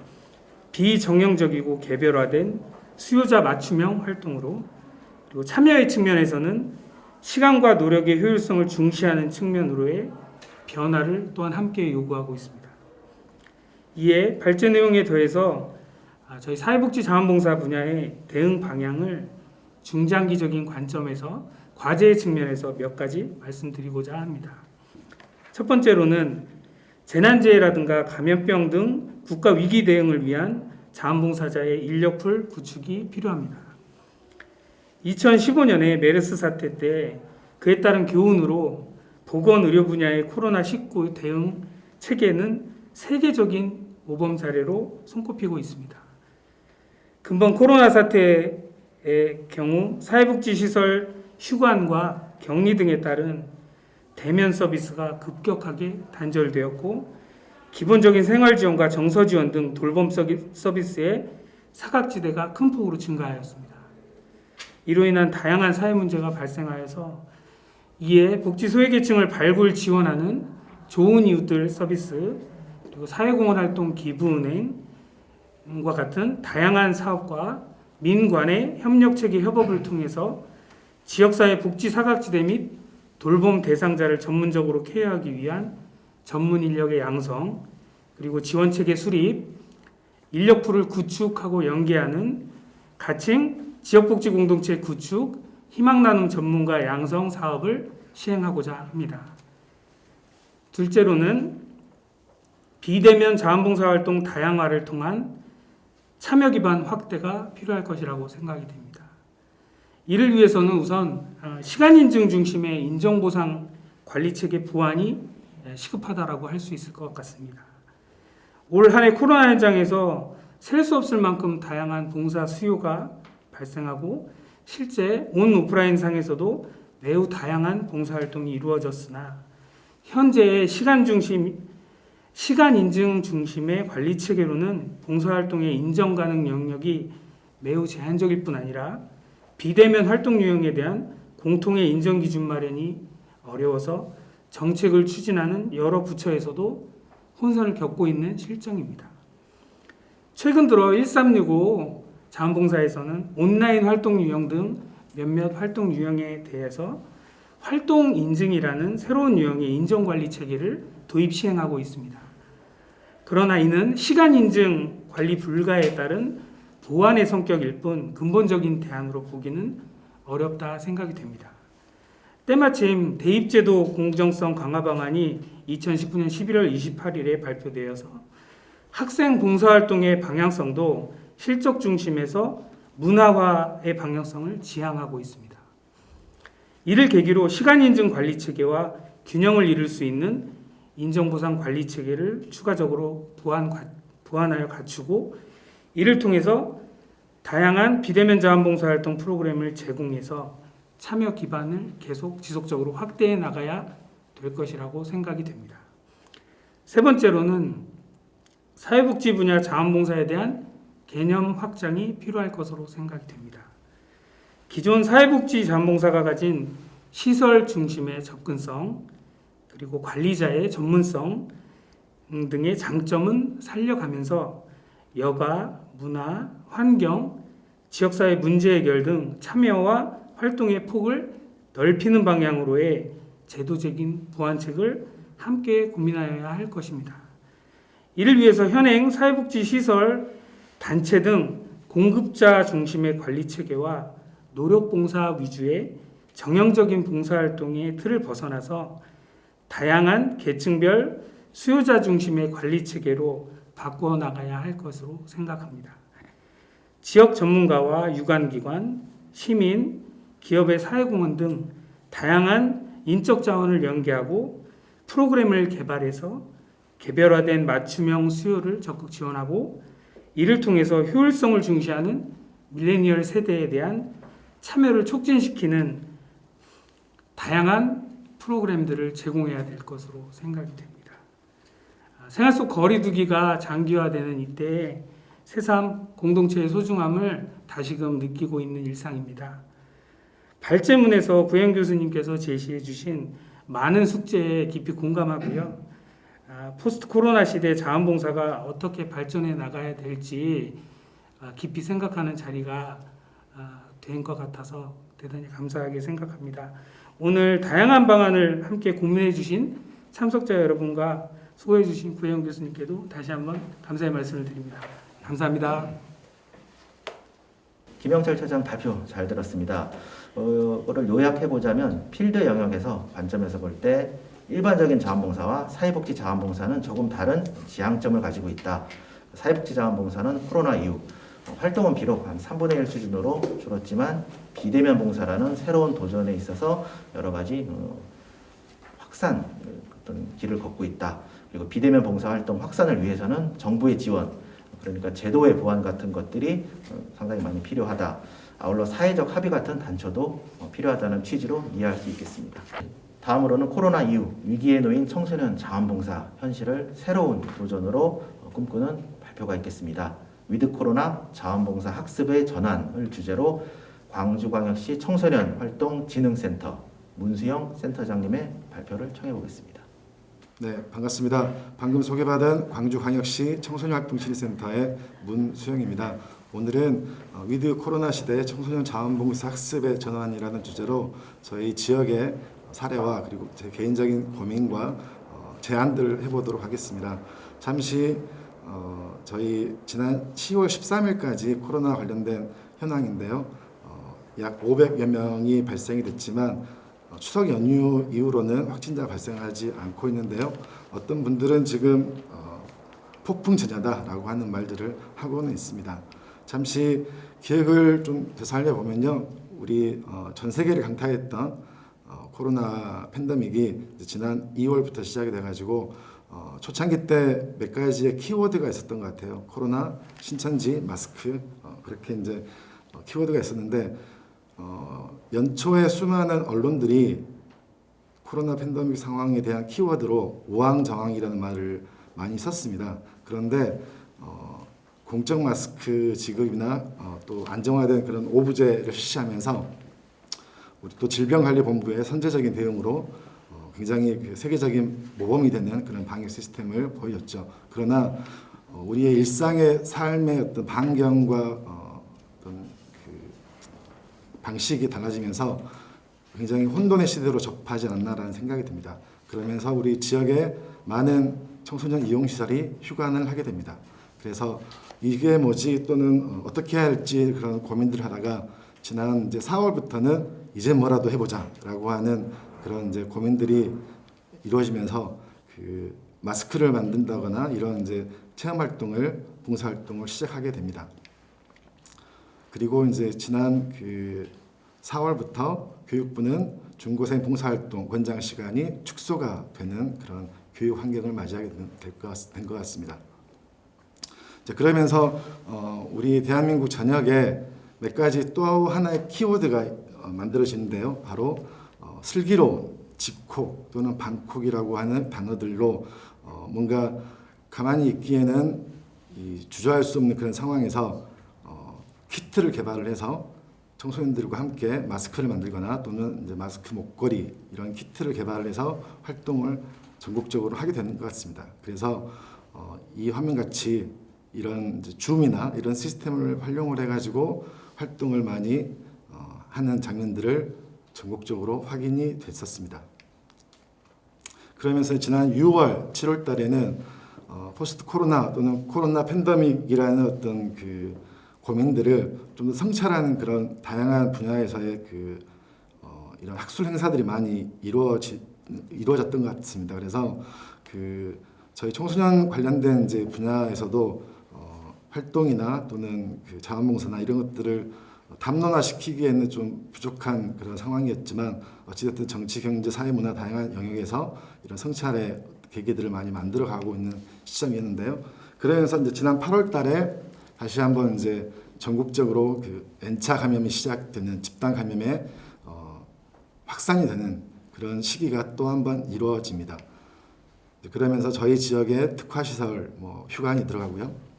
비정형적이고 개별화된 수요자 맞춤형 활동으로, 그리고 참여의 측면에서는 시간과 노력의 효율성을 중시하는 측면으로의 변화를 또한 함께 요구하고 있습니다. 이에 발제 내용에 더해서 저희 사회복지 자원봉사 분야의 대응 방향을 중장기적인 관점에서 과제의 측면에서 몇 가지 말씀드리고자 합니다. 첫 번째로는 재난재해라든가 감염병 등 국가 위기 대응을 위한 자원봉사자의 인력풀 구축이 필요합니다. 2015년에 메르스 사태 때 그에 따른 교훈으로 보건의료 분야의 코로나19 대응 체계는 세계적인 모범 사례로 손꼽히고 있습니다. 금번 코로나 사태의 경우 사회복지시설 휴관과 격리 등에 따른 대면 서비스가 급격하게 단절되었고, 기본적인 생활지원과 정서지원 등 돌봄 서비스의 사각지대가 큰 폭으로 증가하였습니다. 이로 인한 다양한 사회 문제가 발생하여서 이에 복지 소외계층을 발굴 지원하는 좋은 이웃들 서비스, 그리고 사회공헌 활동 기부은행과 같은 다양한 사업과 민관의 협력체계 협업을 통해서 지역사회 복지 사각지대 및 돌봄 대상자를 전문적으로 케어하기 위한 전문 인력의 양성, 그리고 지원체계 수립, 인력풀을 구축하고 연계하는 가칭 지역복지 공동체 구축, 희망나눔 전문가 양성 사업을 시행하고자 합니다. 둘째로는 비대면 자원봉사 활동 다양화를 통한 참여 기반 확대가 필요할 것이라고 생각이 됩니다. 이를 위해서는 우선 시간 인증 중심의 인정보상 관리체계 보완이 시급하다라고 할 수 있을 것 같습니다. 올 한 해 코로나 현장에서 셀 수 없을 만큼 다양한 봉사 수요가 발생하고, 실제 온 오프라인 상에서도 매우 다양한 봉사활동이 이루어졌으나, 현재의 시간 인증 중심의 관리 체계로는 봉사활동의 인정 가능 영역이 매우 제한적일 뿐 아니라 비대면 활동 유형에 대한 공통의 인정 기준 마련이 어려워서 정책을 추진하는 여러 부처에서도 혼선을 겪고 있는 실정입니다. 최근 들어 1365 자원봉사에서는 온라인 활동 유형 등 몇몇 활동 유형에 대해서 활동 인증이라는 새로운 유형의 인정관리 체계를 도입 시행하고 있습니다. 그러나 이는 시간 인증 관리 불가에 따른 보완의 성격일 뿐 근본적인 대안으로 보기는 어렵다 생각이 됩니다. 때마침 대입제도 공정성 강화 방안이 2019년 11월 28일에 발표되어서 학생 봉사활동의 방향성도 실적 중심에서 문화화의 방향성을 지향하고 있습니다. 이를 계기로 시간인증 관리 체계와 균형을 이룰 수 있는 인정보상 관리 체계를 추가적으로 보완하여 갖추고 이를 통해서 다양한 비대면 자원봉사활동 프로그램을 제공해서 참여 기반을 계속 지속적으로 확대해 나가야 될 것이라고 생각이 됩니다. 세 번째로는 사회복지 분야 자원봉사에 대한 개념 확장이 필요할 것으로 생각이 됩니다. 기존 사회복지 자원봉사가 가진 시설 중심의 접근성 그리고 관리자의 전문성 등의 장점은 살려가면서 여가, 문화, 환경, 지역사회 문제 해결 등 참여와 활동의 폭을 넓히는 방향으로의 제도적인 보완책을 함께 고민하여야 할 것입니다. 이를 위해서 현행 사회복지시설, 단체 등 공급자 중심의 관리체계와 노력봉사 위주의 정형적인 봉사활동의 틀을 벗어나서 다양한 계층별 수요자 중심의 관리체계로 바꾸어 나가야 할 것으로 생각합니다. 지역 전문가와 유관기관, 시민, 기업의 사회공헌 등 다양한 인적 자원을 연계하고 프로그램을 개발해서 개별화된 맞춤형 수요를 적극 지원하고 이를 통해서 효율성을 중시하는 밀레니얼 세대에 대한 참여를 촉진시키는 다양한 프로그램들을 제공해야 될 것으로 생각이 됩니다. 생활 속 거리두기가 장기화되는 이때에 새삼 공동체의 소중함을 다시금 느끼고 있는 일상입니다. 발제문에서 구현 교수님께서 제시해 주신 많은 숙제에 깊이 공감하고요. 포스트 코로나 시대 자원봉사가 어떻게 발전해 나가야 될지 깊이 생각하는 자리가 된 것 같아서 대단히 감사하게 생각합니다. 오늘 다양한 방안을 함께 고민해 주신 참석자 여러분과 수고해 주신 구혜영 교수님께도 다시 한번 감사의 말씀을 드립니다. 감사합니다. 김영철 차장 발표 잘 들었습니다. 이거를 요약해 보자면 필드 영역에서 관점에서 볼 때 일반적인 자원봉사와 사회복지 자원봉사는 조금 다른 지향점을 가지고 있다. 사회복지 자원봉사는 코로나 이후 활동은 비록 한 3분의 1 수준으로 줄었지만 비대면 봉사라는 새로운 도전에 있어서 여러 가지 확산 어떤 길을 걷고 있다. 그리고 비대면 봉사 활동 확산을 위해서는 정부의 지원, 그러니까 제도의 보완 같은 것들이 상당히 많이 필요하다. 아울러 사회적 합의 같은 단초도 필요하다는 취지로 이해할 수 있겠습니다. 다음으로는 코로나 이후 위기에 놓인 청소년 자원봉사 현실을 새로운 도전으로 꿈꾸는 발표가 있겠습니다. 위드 코로나 자원봉사 학습의 전환을 주제로 광주광역시 청소년 활동진흥센터 문수영 센터장님의 발표를 청해 보겠습니다. 네, 반갑습니다. 방금 소개받은 광주광역시 청소년활동진흥센터의 문수영입니다. 오늘은 위드 코로나 시대 청소년 자원봉사 학습의 전환이라는 주제로 저희 지역의 사례와 그리고 제 개인적인 고민과 제안들을 해보도록 하겠습니다. 잠시 저희 지난 10월 13일까지 코로나 관련된 현황인데요. 약 500여 명이 발생이 됐지만 추석 연휴 이후로는 확진자 발생하지 않고 있는데요. 어떤 분들은 지금 폭풍 전야다라고 하는 말들을 하고는 있습니다. 잠시 기억을 좀 되살려 보면요, 우리 전 세계를 강타했던 코로나 팬데믹이 지난 2월부터 시작이 돼가지고 초창기 때 몇 가지의 키워드가 있었던 것 같아요. 코로나, 신천지, 마스크 그렇게 이제 키워드가 있었는데 연초에 수많은 언론들이 코로나 팬데믹 상황에 대한 키워드로 우왕좌왕이라는 말을 많이 썼습니다. 그런데 공적 마스크 지급이나 또 안정화된 그런 오부제를 실시하면서 우리 또 질병관리본부의 선제적인 대응으로 굉장히 세계적인 모범이 되는 그런 방역 시스템을 보여줬죠. 그러나 우리의 일상의 삶의 어떤 반경과 어떤 그 방식이 달라지면서 굉장히 혼돈의 시대로 접하지 않았나라는 생각이 듭니다. 그러면서 우리 지역의 많은 청소년 이용시설이 휴관을 하게 됩니다. 그래서 이게 뭐지 또는 어떻게 해야 할지 그런 고민들을 하다가 지난 이제 4월부터는 이제 뭐라도 해보자라고 하는 그런 이제 고민들이 이루어지면서 그 마스크를 만든다거나 이런 이제 체험 활동을 봉사 활동을 시작하게 됩니다. 그리고 이제 지난 그 4월부터 교육부는 중고생 봉사 활동 권장 시간이 축소가 되는 그런 교육 환경을 맞이하게 된 것 같습니다. 자, 그러면서 우리 대한민국 전역에 몇 가지 또 하나의 키워드가 만들어지는데요. 바로 슬기로운, 집콕 또는 반콕이라고 하는 단어들로 뭔가 가만히 있기에는 주저할 수 없는 그런 상황에서 키트를 개발을 해서 청소년들과 함께 마스크를 만들거나 또는 이제 마스크 목걸이 이런 키트를 개발을 해서 활동을 전국적으로 하게 되는 것 같습니다. 그래서 이 화면 같이 이런 이제 줌이나 이런 시스템을 활용을 해가지고 활동을 많이 하는 장면들을 전국적으로 확인이 됐었습니다. 그러면서 지난 6월, 7월 달에는 포스트 코로나 또는 코로나 팬데믹이라는 어떤 그 고민들을 좀 더 성찰하는 그런 다양한 분야에서의 그 이런 학술 행사들이 많이 이루어졌던 것 같습니다. 그래서 그 저희 청소년 관련된 이제 분야에서도 활동이나 또는 그 자원봉사나 이런 것들을 담론화시키기에는 좀 부족한 그런 상황이었지만 어찌됐든 정치, 경제, 사회, 문화 다양한 영역에서 이런 성찰의 계기들을 많이 만들어가고 있는 시점이었는데요. 그러면서 이제 지난 8월달에 다시 한번 이제 전국적으로 그 N차 감염이 시작되는 집단 감염의 확산이 되는 그런 시기가 또 한번 이루어집니다. 그러면서 저희 지역에 특화 시설, 뭐 휴관이 들어가고요.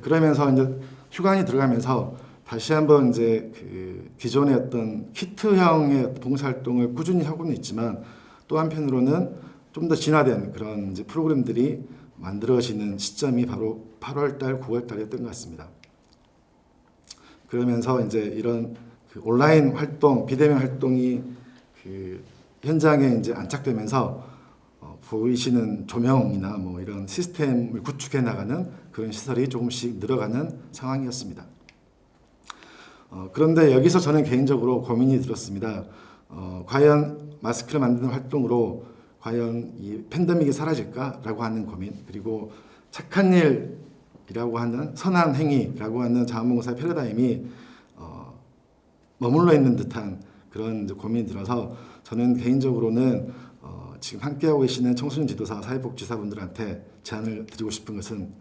그러면서 이제 휴관이 들어가면서 다시 한번 이제 그 기존의 어떤 키트형의 봉사활동을 꾸준히 하고는 있지만 또 한편으로는 좀 더 진화된 그런 이제 프로그램들이 만들어지는 시점이 바로 8월달, 9월달이었던 것 같습니다. 그러면서 이제 이런 그 온라인 활동, 비대면 활동이 그 현장에 이제 안착되면서 보이시는 조명이나 뭐 이런 시스템을 구축해 나가는 그런 시설이 조금씩 늘어가는 상황이었습니다. 그런데 여기서 저는 개인적으로 고민이 들었습니다. 과연 마스크를 만드는 활동으로 과연 이 팬데믹이 사라질까라고 하는 고민, 그리고 착한 일이라고 하는 선한 행위라고 하는 자원봉사의 패러다임이 머물러 있는 듯한 그런 고민이 들어서 저는 개인적으로는 지금 함께하고 계시는 청소년 지도사, 사회복지사분들한테 제안을 드리고 싶은 것은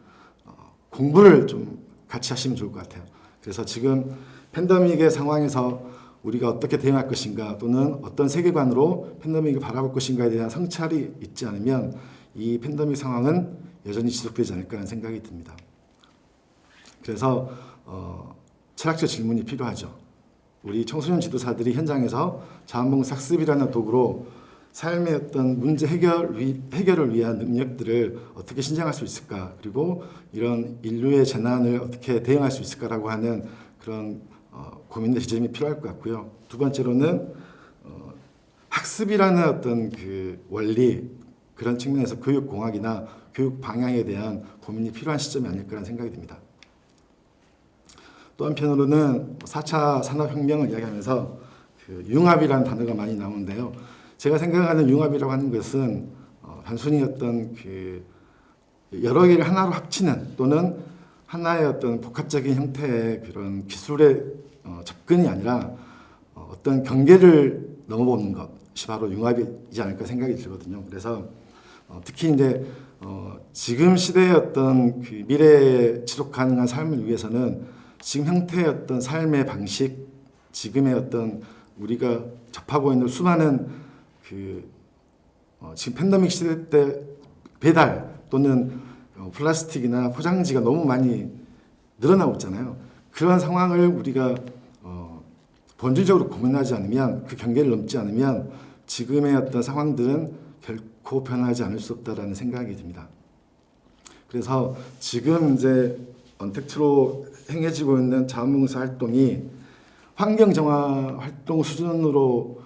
공부를 좀 같이 하시면 좋을 것 같아요. 그래서 지금 팬데믹의 상황에서 우리가 어떻게 대응할 것인가 또는 어떤 세계관으로 팬데믹을 바라볼 것인가에 대한 성찰이 있지 않으면 이 팬데믹 상황은 여전히 지속되지 않을까 하는 생각이 듭니다. 그래서 철학적 질문이 필요하죠. 우리 청소년 지도사들이 현장에서 자원봉사 학습이라는 도구로 삶의 어떤 문제 해결을 위한 능력들을 어떻게 신장할 수 있을까, 그리고 이런 인류의 재난을 어떻게 대응할 수 있을까라고 하는 그런 고민의 지점이 필요할 것 같고요. 두 번째로는 학습이라는 어떤 그 원리, 그런 측면에서 교육공학이나 교육 방향에 대한 고민이 필요한 시점이 아닐까라는 생각이 듭니다. 또 한편으로는 4차 산업혁명을 이야기하면서 그 융합이라는 단어가 많이 나오는데요. 제가 생각하는 융합이라고 하는 것은 단순히 어떤 그 여러 개를 하나로 합치는 또는 하나의 어떤 복합적인 형태의 그런 기술의 접근이 아니라 어떤 경계를 넘어보는 것이 바로 융합이지 않을까 생각이 들거든요. 그래서 특히 이제 지금 시대의 어떤 그 미래에 지속 가능한 삶을 위해서는 지금 형태의 어떤 삶의 방식, 지금의 어떤 우리가 접하고 있는 수많은 그 지금 팬데믹 시대 때 배달 또는 플라스틱이나 포장지가 너무 많이 늘어나고 있잖아요. 그런 상황을 우리가 본질적으로 고민하지 않으면, 그 경계를 넘지 않으면 지금의 어떤 상황들은 결코 변하지 않을 수 없다라는 생각이 듭니다. 그래서 지금 이제 언택트로 행해지고 있는 자원봉사 활동이 환경 정화 활동 수준으로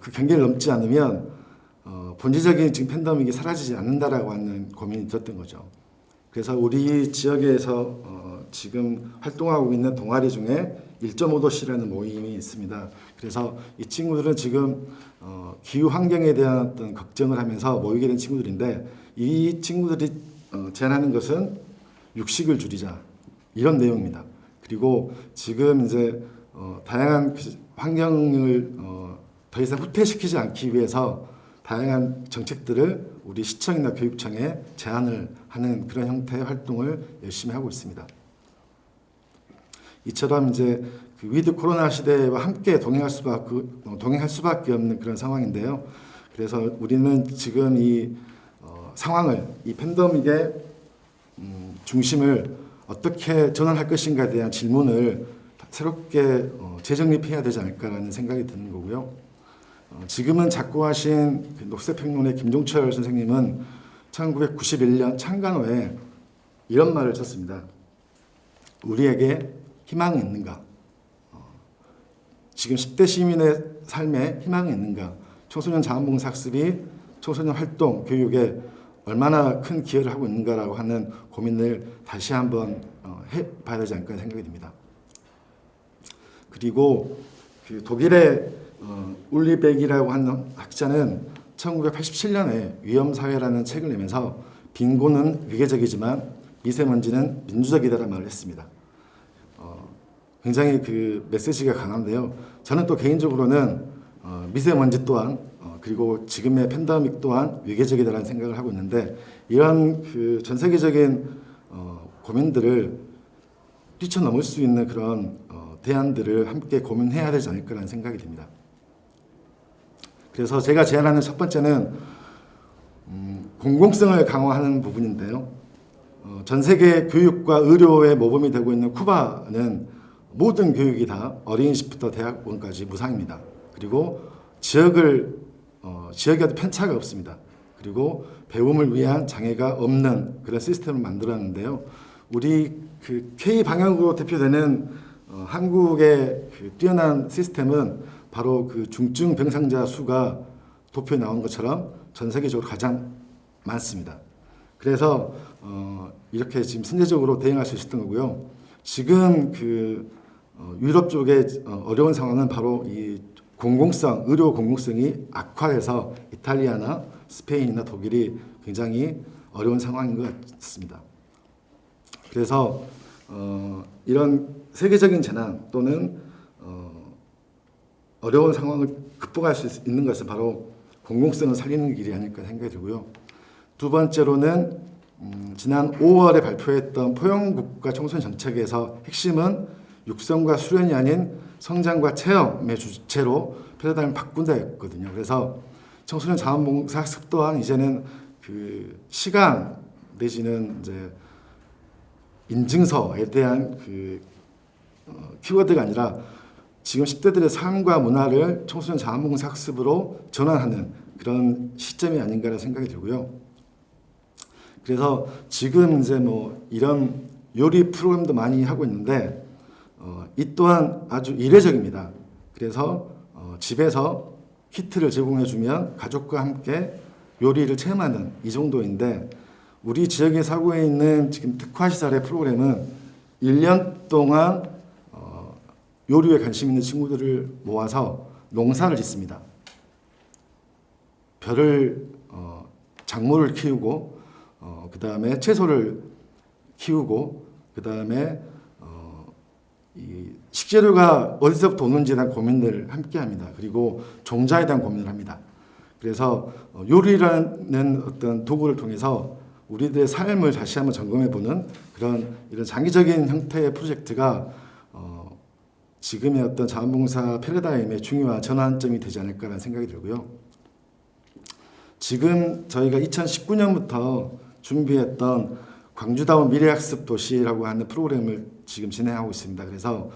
그 경계를 넘지 않으면 본질적인 지금 팬데믹이 사라지지 않는다라고 하는 고민이 들었던 거죠. 그래서 우리 지역에서 지금 활동하고 있는 동아리 중에 1.5도시라는 모임이 있습니다. 그래서 이 친구들은 지금 기후 환경에 대한 어떤 걱정을 하면서 모이게 된 친구들인데, 이 친구들이 제안하는 것은 육식을 줄이자, 이런 내용입니다. 그리고 지금 이제 다양한 환경을 더 이상 후퇴시키지 않기 위해서 다양한 정책들을 우리 시청이나 교육청에 제안을 하는 그런 형태의 활동을 열심히 하고 있습니다. 이처럼 이제 그 위드 코로나 시대와 함께 동행할 수밖에 없는 그런 상황인데요. 그래서 우리는 지금 이 상황을, 이 팬데믹의 중심을 어떻게 전환할 것인가에 대한 질문을 새롭게 재정립해야 되지 않을까라는 생각이 드는 거고요. 지금은 작고하신 그 녹색평론의 김종철 선생님은 1991년 창간호에 이런 말을 썼습니다. 우리에게 희망이 있는가? 지금 10대 시민의 삶에 희망이 있는가? 청소년 자원봉사 학습이 청소년 활동, 교육에 얼마나 큰 기여를 하고 있는가라고 하는 고민을 다시 한번 해봐야 되지 않을까 생각이 듭니다. 그리고 그 독일의 울리백이라고 하는 학자는 1987년에 위험사회라는 책을 내면서 빈곤은 위계적이지만 미세먼지는 민주적이다라는 말을 했습니다. 굉장히 그 메시지가 강한데요. 저는 또 개인적으로는 미세먼지 또한 그리고 지금의 팬데믹 또한 위계적이다라는 생각을 하고 있는데, 이런 그 전 세계적인 고민들을 뛰쳐넘을 수 있는 그런 대안들을 함께 고민해야 되지 않을까라는 생각이 듭니다. 그래서 제가 제안하는 첫 번째는 공공성을 강화하는 부분인데요. 전 세계 교육과 의료의 모범이 되고 있는 쿠바는 모든 교육이 다 어린이집부터 대학원까지 무상입니다. 그리고 지역에도 편차가 없습니다. 그리고 배움을 위한 장애가 없는 그런 시스템을 만들었는데요. 우리 그 K 방향으로 대표되는 한국의 그 뛰어난 시스템은 바로 그 중증 병상자 수가 도표에 나온 것처럼 전 세계적으로 가장 많습니다. 그래서 이렇게 지금 선제적으로 대응할 수 있었던 거고요. 지금 그 유럽 쪽의 어려운 상황은 바로 이 의료 공공성이 악화돼서 이탈리아나 스페인이나 독일이 굉장히 어려운 상황인 것 같습니다. 그래서 이런 세계적인 재난 또는 어려운 상황을 극복할 수 있는 것은 바로 공공성을 살리는 길이 아닐까 생각이 들고요. 두 번째로는 지난 5월에 발표했던 포용국가 청소년 정책에서 핵심은 육성과 수련이 아닌 성장과 체험의 주체로 패러다임을 바꾼다였거든요. 그래서 청소년 자원봉사 학습 또한 이제는 그 시간 내지는 이제 인증서에 대한 그 키워드가 아니라 지금 10대들의 삶과 문화를 청소년 자원봉사 학습으로 전환하는 그런 시점이 아닌가라는 생각이 들고요. 그래서 지금 이제 뭐 이런 요리 프로그램도 많이 하고 있는데 이 또한 아주 이례적입니다. 그래서 집에서 키트를 제공해주면 가족과 함께 요리를 체험하는 이 정도인데, 우리 지역에 사고에 있는 지금 특화시설의 프로그램은 1년 동안 요리에 관심 있는 친구들을 모아서 농사를 짓습니다. 작물을 키우고 그 다음에 채소를 키우고 그 다음에 이 식재료가 어디서부터 오는지에 대한 고민을 함께 합니다. 그리고 종자에 대한 고민을 합니다. 그래서 요리라는 어떤 도구를 통해서 우리들의 삶을 다시 한번 점검해보는 이런 장기적인 형태의 프로젝트가 지금의 어떤 자원봉사 패러다임의 중요한 전환점이 되지 않을까라는 생각이 들고요. 지금 저희가 2019년부터 준비했던 광주다운 미래학습 도시라고 하는 프로그램을 지금 진행하고 있습니다. 그래서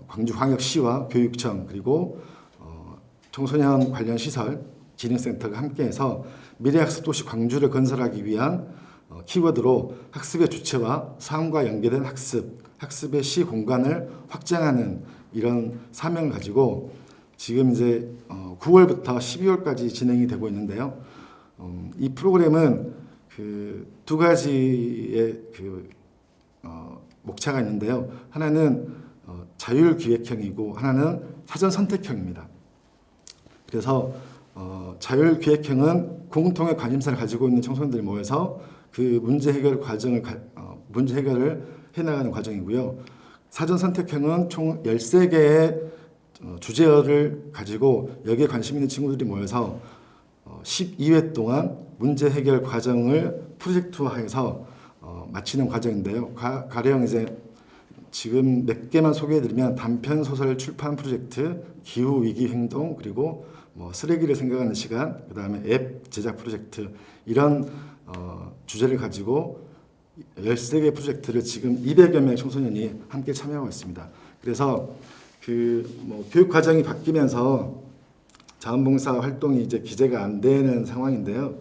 광주광역시와 교육청 그리고 청소년 관련 시설 진흥센터가 함께해서 미래학습 도시 광주를 건설하기 위한 키워드로 학습의 주체와 삶과 연계된 학습의 시 공간을 확장하는 이런 사명을 가지고 지금 이제 9월부터 12월까지 진행이 되고 있는데요. 이 프로그램은 그 두 가지의 목차가 있는데요. 하나는 자율기획형이고 하나는 사전선택형입니다. 그래서 자율기획형은 공통의 관심사를 가지고 있는 청소년들이 모여서 그 문제 해결을 해나가는 과정이고요. 사전선택형은 총 13개의 주제어를 가지고 여기에 관심 있는 친구들이 모여서 12회 동안 문제 해결 과정을 프로젝트화해서 마치는 과정인데요. 가령 이제 지금 몇 개만 소개해드리면 단편 소설 출판 프로젝트, 기후 위기 행동, 그리고 뭐 쓰레기를 생각하는 시간, 그 다음에 앱 제작 프로젝트 이런 주제를 가지고 13개 프로젝트를 지금 200여 명의 청소년이 함께 참여하고 있습니다. 그래서 교육 과정이 바뀌면서 자원봉사 활동이 이제 기재가 안 되는 상황인데요.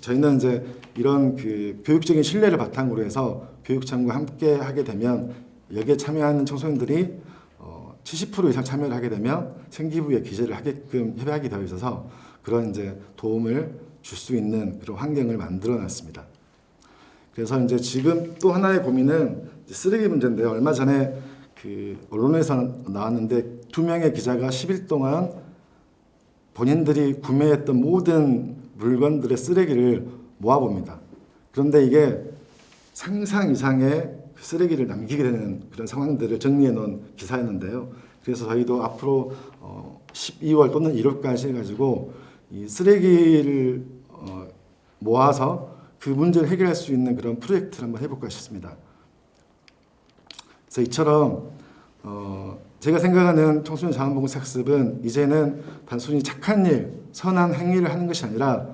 저희는 이제 이런 교육적인 신뢰를 바탕으로 해서 교육청과 함께 하게 되면 여기에 참여하는 청소년들이 70% 이상 참여를 하게 되면 생기부에 기재를 하게끔 협약이 되어 있어서 그런 이제 도움을 줄 수 있는 그런 환경을 만들어놨습니다. 그래서 이제 지금 또 하나의 고민은 쓰레기 문제인데요. 얼마 전에 언론에서 나왔는데 2명의 기자가 10일 동안 본인들이 구매했던 모든 물건들의 쓰레기를 모아봅니다. 그런데 이게 상상 이상의 쓰레기를 남기게 되는 그런 상황들을 정리해 놓은 기사였는데요. 그래서 저희도 앞으로 12월 또는 1월까지 해가지고 이 쓰레기를 모아서 그 문제를 해결할 수 있는 그런 프로젝트를 한번 해볼까 싶습니다. 그래서 이처럼 제가 생각하는 청소년 자원봉사 학습은 이제는 단순히 착한 일, 선한 행위를 하는 것이 아니라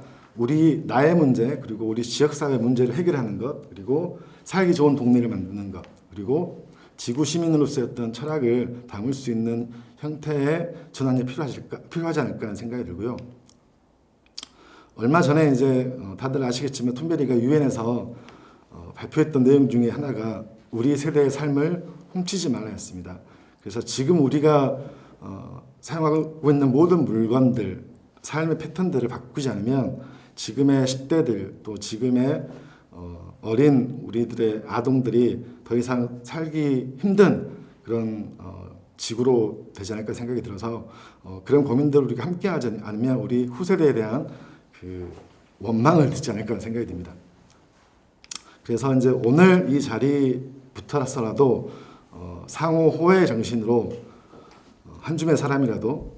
나의 문제, 그리고 우리 지역사회 문제를 해결하는 것, 그리고 살기 좋은 동네를 만드는 것, 그리고 지구 시민으로서의 어떤 철학을 담을 수 있는 형태의 전환이 필요하지 않을까 하는 생각이 들고요. 얼마 전에 이제 다들 아시겠지만 툰베리가 유엔에서 발표했던 내용 중에 하나가 우리 세대의 삶을 훔치지 말라였습니다. 그래서 지금 우리가 사용하고 있는 모든 물건들, 삶의 패턴들을 바꾸지 않으면 지금의 10대들 또 지금의 어린 우리들의 아동들이 더 이상 살기 힘든 그런 지구로 되지 않을까 생각이 들어서 그런 고민들을 우리가 함께 하지 않으면 우리 후세대에 대한 원망을 듣지 않을까 생각이 듭니다. 그래서 이제 오늘 이 자리부터라도 상호 호의 정신으로 한 줌의 사람이라도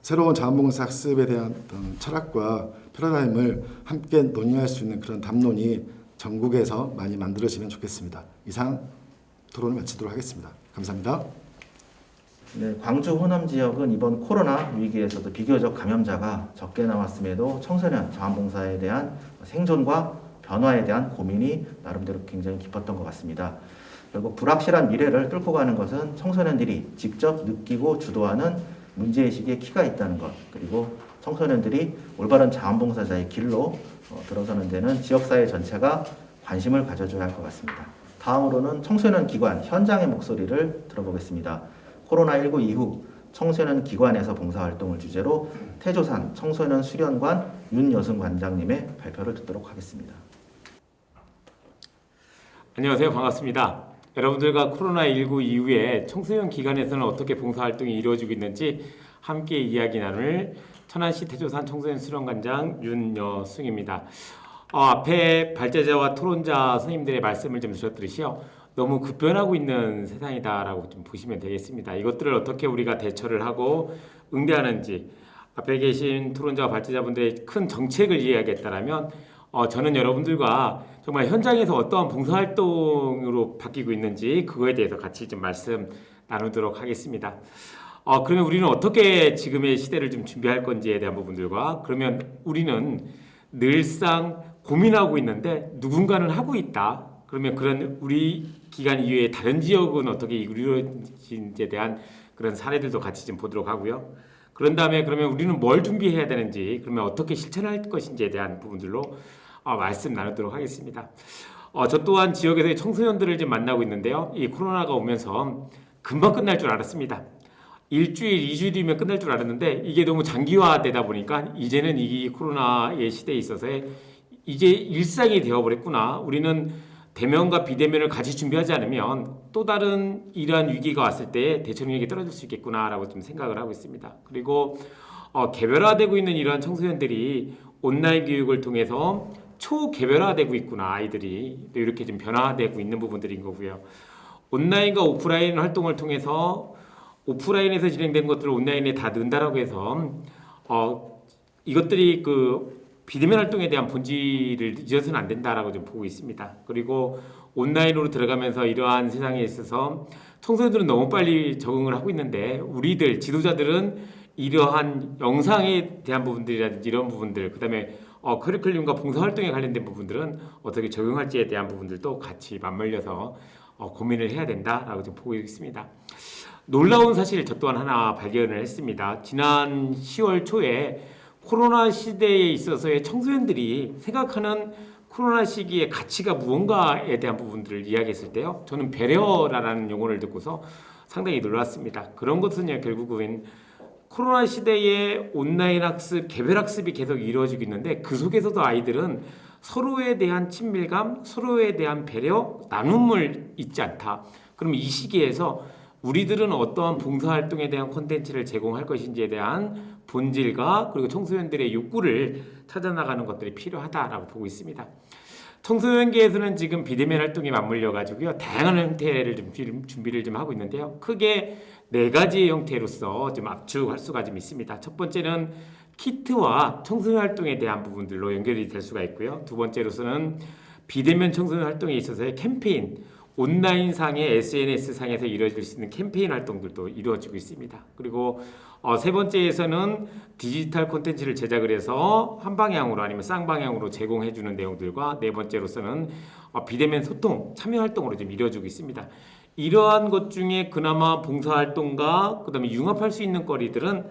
새로운 자원봉사 학습에 대한 어떤 철학과 패러다임을 함께 논의할 수 있는 그런 담론이 전국에서 많이 만들어지면 좋겠습니다. 이상 토론을 마치도록 하겠습니다. 감사합니다. 네, 광주 호남 지역은 이번 코로나 위기에서도 비교적 감염자가 적게 나왔음에도 청소년 자원봉사에 대한 생존과 변화에 대한 고민이 나름대로 굉장히 깊었던 것 같습니다. 결국 불확실한 미래를 뚫고 가는 것은 청소년들이 직접 느끼고 주도하는 문제의식에 키가 있다는 것, 그리고 청소년들이 올바른 자원봉사자의 길로 들어서는 데는 지역사회 전체가 관심을 가져줘야 할 것 같습니다. 다음으로는 청소년 기관 현장의 목소리를 들어보겠습니다. 코로나19 이후 청소년 기관에서 봉사활동을 주제로 태조산 청소년 수련관 윤여승 관장님의 발표를 듣도록 하겠습니다. 안녕하세요. 반갑습니다. 여러분들과 코로나19 이후에 청소년 기관에서는 어떻게 봉사활동이 이루어지고 있는지 함께 이야기 나눌 천안시 태조산 청소년 수련관장 윤여승입니다. 앞에 발제자와 토론자 선생님들의 말씀을 좀 들었듯이요. 너무 급변하고 있는 세상이다라고 좀 보시면 되겠습니다. 이것들을 어떻게 우리가 대처를 하고 응대하는지 앞에 계신 토론자와 발제자분들의 큰 정책을 이해하겠다라면 저는 여러분들과 정말 현장에서 어떠한 봉사활동으로 바뀌고 있는지 그거에 대해서 같이 좀 말씀 나누도록 하겠습니다. 그러면 우리는 어떻게 지금의 시대를 좀 준비할 건지에 대한 부분들과 그러면 우리는 늘상 고민하고 있는데 누군가는 하고 있다. 그러면 그런 우리 기간 이외에 다른 지역은 어떻게 이루어진지에 대한 그런 사례들도 같이 좀 보도록 하고요. 그런 다음에 그러면 우리는 뭘 준비해야 되는지 그러면 어떻게 실천할 것인지에 대한 부분들로 말씀 나누도록 하겠습니다. 저 또한 지역에서 청소년들을 좀 만나고 있는데요. 이 코로나가 오면서 금방 끝날 줄 알았습니다. 일주일, 2주일이면 끝날 줄 알았는데 이게 너무 장기화되다 보니까 이제는 이 코로나의 시대에 있어서의 이제 일상이 되어버렸구나. 우리는 대면과 비대면을 같이 준비하지 않으면 또 다른 이러한 위기가 왔을 때 대처 능력이 떨어질 수 있겠구나라고 좀 생각을 하고 있습니다. 그리고 개별화되고 있는 이러한 청소년들이 온라인 교육을 통해서 초개별화되고 있구나. 아이들이 이렇게 좀 변화되고 있는 부분들인 거고요. 온라인과 오프라인 활동을 통해서 오프라인에서 진행된 것들을 온라인에 다 넣는다라고 해서 이것들이 그 비대면 활동에 대한 본질을 잊어서는 안 된다라고 좀 보고 있습니다. 그리고 온라인으로 들어가면서 이러한 세상에 있어서 청소년들은 너무 빨리 적응을 하고 있는데 우리들 지도자들은 이러한 영상에 대한 부분들이라든지 이런 부분들, 그다음에 커리큘럼과 봉사활동에 관련된 부분들은 어떻게 적용할지에 대한 부분들도 같이 맞물려서 고민을 해야 된다라고 좀 보고 있습니다. 놀라운 사실 저 또한 하나 발견을 했습니다. 지난 10월 초에 코로나 시대에 있어서의 청소년들이 생각하는 코로나 시기의 가치가 무언가에 대한 부분들을 이야기했을 때요. 저는 배려라는 용어를 듣고서 상당히 놀랐습니다. 그런 것은요, 결국은 코로나 시대에 온라인 학습, 개별 학습이 계속 이루어지고 있는데 그 속에서도 아이들은 서로에 대한 친밀감, 서로에 대한 배려, 나눔을 잊지 않다. 그럼 이 시기에서 우리들은 어떠한 봉사활동에 대한 콘텐츠를 제공할 것인지에 대한 본질과 그리고 청소년들의 욕구를 찾아나가는 것들이 필요하다라고 보고 있습니다. 청소년계에서는 지금 비대면 활동이 맞물려 가지고요, 다양한 형태를 좀 준비를 좀 하고 있는데요. 크게 4가지의 형태로서 좀 압축할 수가 좀 있습니다. 첫 번째는 키트와 청소년 활동에 대한 부분들로 연결이 될 수가 있고요. 두 번째로서는 비대면 청소년 활동에 있어서의 캠페인, 온라인상의 SNS상에서 이루어질 수 있는 캠페인 활동들도 이루어지고 있습니다. 그리고 세 번째에서는 디지털 콘텐츠를 제작을 해서 한 방향으로 아니면 쌍방향으로 제공해주는 내용들과 네 번째로서는 비대면 소통, 참여 활동으로 좀 이루어지고 있습니다. 이러한 것 중에 그나마 봉사활동과 그 다음에 융합할 수 있는 거리들은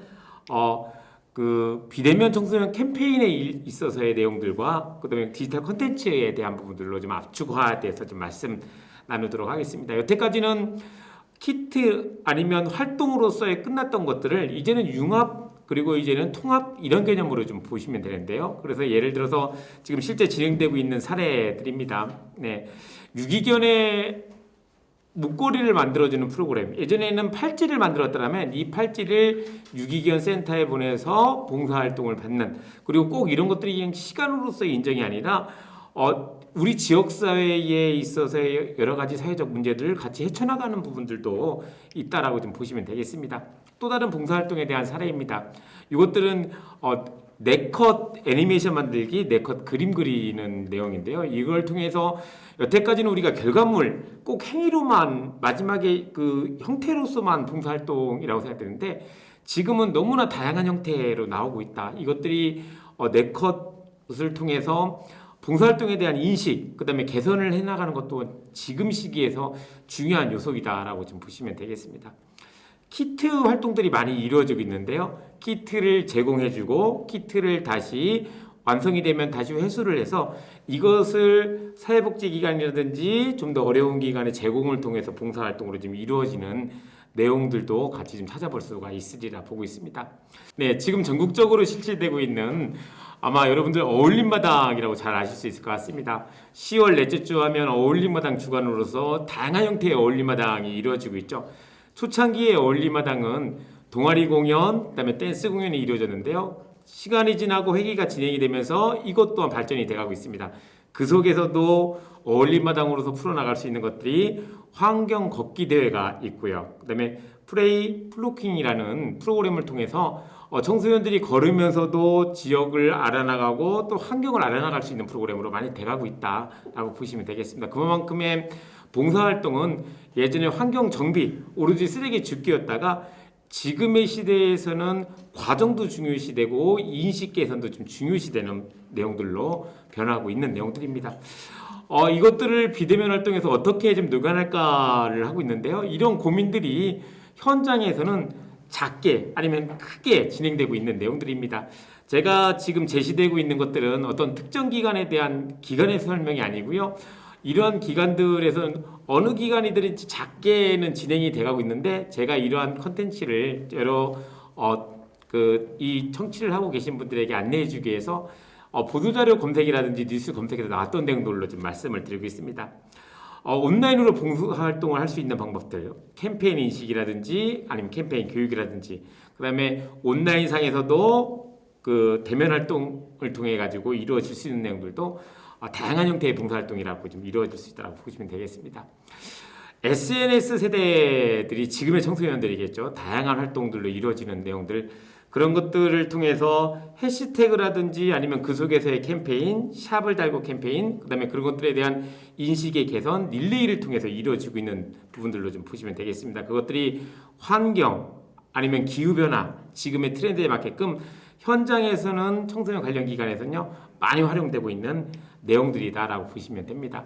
그 비대면 청소년 캠페인에 있어서의 내용들과 그 다음에 디지털 콘텐츠에 대한 부분들로 좀 압축화돼서 좀 말씀 나누도록 하겠습니다. 여태까지는 키트 아니면 활동으로서의 끝났던 것들을 이제는 융합 그리고 이제는 통합 이런 개념으로 좀 보시면 되는데요. 그래서 예를 들어서 지금 실제 진행되고 있는 사례들입니다. 네, 유기견의 목걸이를 만들어주는 프로그램. 예전에는 팔찌를 만들었다면 이 팔찌를 유기견 센터에 보내서 봉사활동을 받는, 그리고 꼭 이런 것들이 그냥 시간으로서의 인정이 아니라 우리 지역사회에 있어서의 여러 가지 사회적 문제들을 같이 헤쳐나가는 부분들도 있다라고 좀 보시면 되겠습니다. 또 다른 봉사활동에 대한 사례입니다. 이것들은 네컷 애니메이션 만들기, 네컷 그림 그리는 내용인데요. 이걸 통해서 여태까지는 우리가 결과물, 꼭 행위로만 마지막에 그 형태로서만 봉사활동이라고 생각되는데 지금은 너무나 다양한 형태로 나오고 있다. 이것들이 네컷을 통해서 봉사활동에 대한 인식, 그 다음에 개선을 해나가는 것도 지금 시기에서 중요한 요소이다라고 좀 보시면 되겠습니다. 키트 활동들이 많이 이루어지고 있는데요. 키트를 제공해주고 키트를 다시 완성이 되면 다시 회수를 해서 이것을 사회복지기관이라든지 좀 더 어려운 기관의 제공을 통해서 봉사활동으로 좀 이루어지는 내용들도 같이 좀 찾아볼 수가 있으리라 보고 있습니다. 네, 지금 전국적으로 실시되고 있는 아마 여러분들 어울림마당이라고 잘 아실 수 있을 것 같습니다. 10월 넷째 주 하면 어울림마당 주간으로서 다양한 형태의 어울림마당이 이루어지고 있죠. 초창기의 어울림마당은 동아리 공연, 그다음에 댄스 공연이 이루어졌는데요. 시간이 지나고 회기가 진행이 되면서 이것 또한 발전이 돼가고 있습니다. 그 속에서도 어울림마당으로서 풀어나갈 수 있는 것들이 환경 걷기 대회가 있고요. 그다음에 프레이 플로킹이라는 프로그램을 통해서 청소년들이 걸으면서도 지역을 알아나가고 또 환경을 알아나갈 수 있는 프로그램으로 많이 돼가고 있다라고 보시면 되겠습니다. 그만큼의 봉사활동은 예전에 환경 정비, 오로지 쓰레기 줍기였다가 지금의 시대에서는 과정도 중요시되고 인식 개선도 좀 중요시되는 내용들로 변하고 있는 내용들입니다. 이것들을 비대면 활동에서 어떻게 좀 녹여낼까를 하고 있는데요. 이런 고민들이 현장에서는 작게 아니면 크게 진행되고 있는 내용들입니다. 제가 지금 제시되고 있는 것들은 어떤 특정 기관에 대한 기관의 설명이 아니고요. 이러한 기관들에서는 어느 기관이든지 작게는 진행이 돼가고 있는데 제가 이러한 컨텐츠를 여러 이 청취를 하고 계신 분들에게 안내해주기 위해서 보도자료 검색이라든지 뉴스 검색에서 나왔던 내용들로 좀 말씀을 드리고 있습니다. 온라인으로 봉사활동을 할 수 있는 방법들, 캠페인 인식이라든지 아니면 캠페인 교육이라든지, 그 다음에 온라인상에서도 그 대면 활동을 통해 가지고 이루어질 수 있는 내용들도 다양한 형태의 봉사활동이라고 좀 이루어질 수 있다고 보시면 되겠습니다. SNS 세대들이 지금의 청소년들이겠죠. 다양한 활동들로 이루어지는 내용들, 그런 것들을 통해서 해시태그라든지 아니면 그 속에서의 캠페인, 샵을 달고 캠페인, 그 다음에 그런 것들에 대한 인식의 개선, 릴레이를 통해서 이루어지고 있는 부분들로 좀 보시면 되겠습니다. 그것들이 환경, 아니면 기후변화, 지금의 트렌드에 맞게끔 현장에서는 청소년 관련 기관에서는요, 많이 활용되고 있는 내용들이다라고 보시면 됩니다.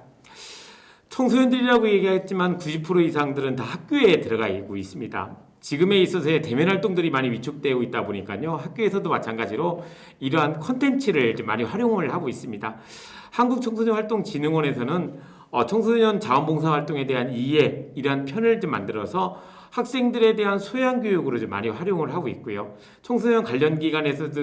청소년들이라고 얘기했지만 90% 이상들은 다 학교에 들어가 있습니다. 지금에 있어서의 대면 활동들이 많이 위축되고 있다 보니까요, 학교에서도 마찬가지로 이러한 콘텐츠를 좀 많이 활용을 하고 있습니다. 한국청소년활동진흥원에서는 청소년 자원봉사 활동에 대한 이해, 이러한 편을 좀 만들어서 학생들에 대한 소양 교육으로 좀 많이 활용을 하고 있고요. 청소년 관련 기관에서도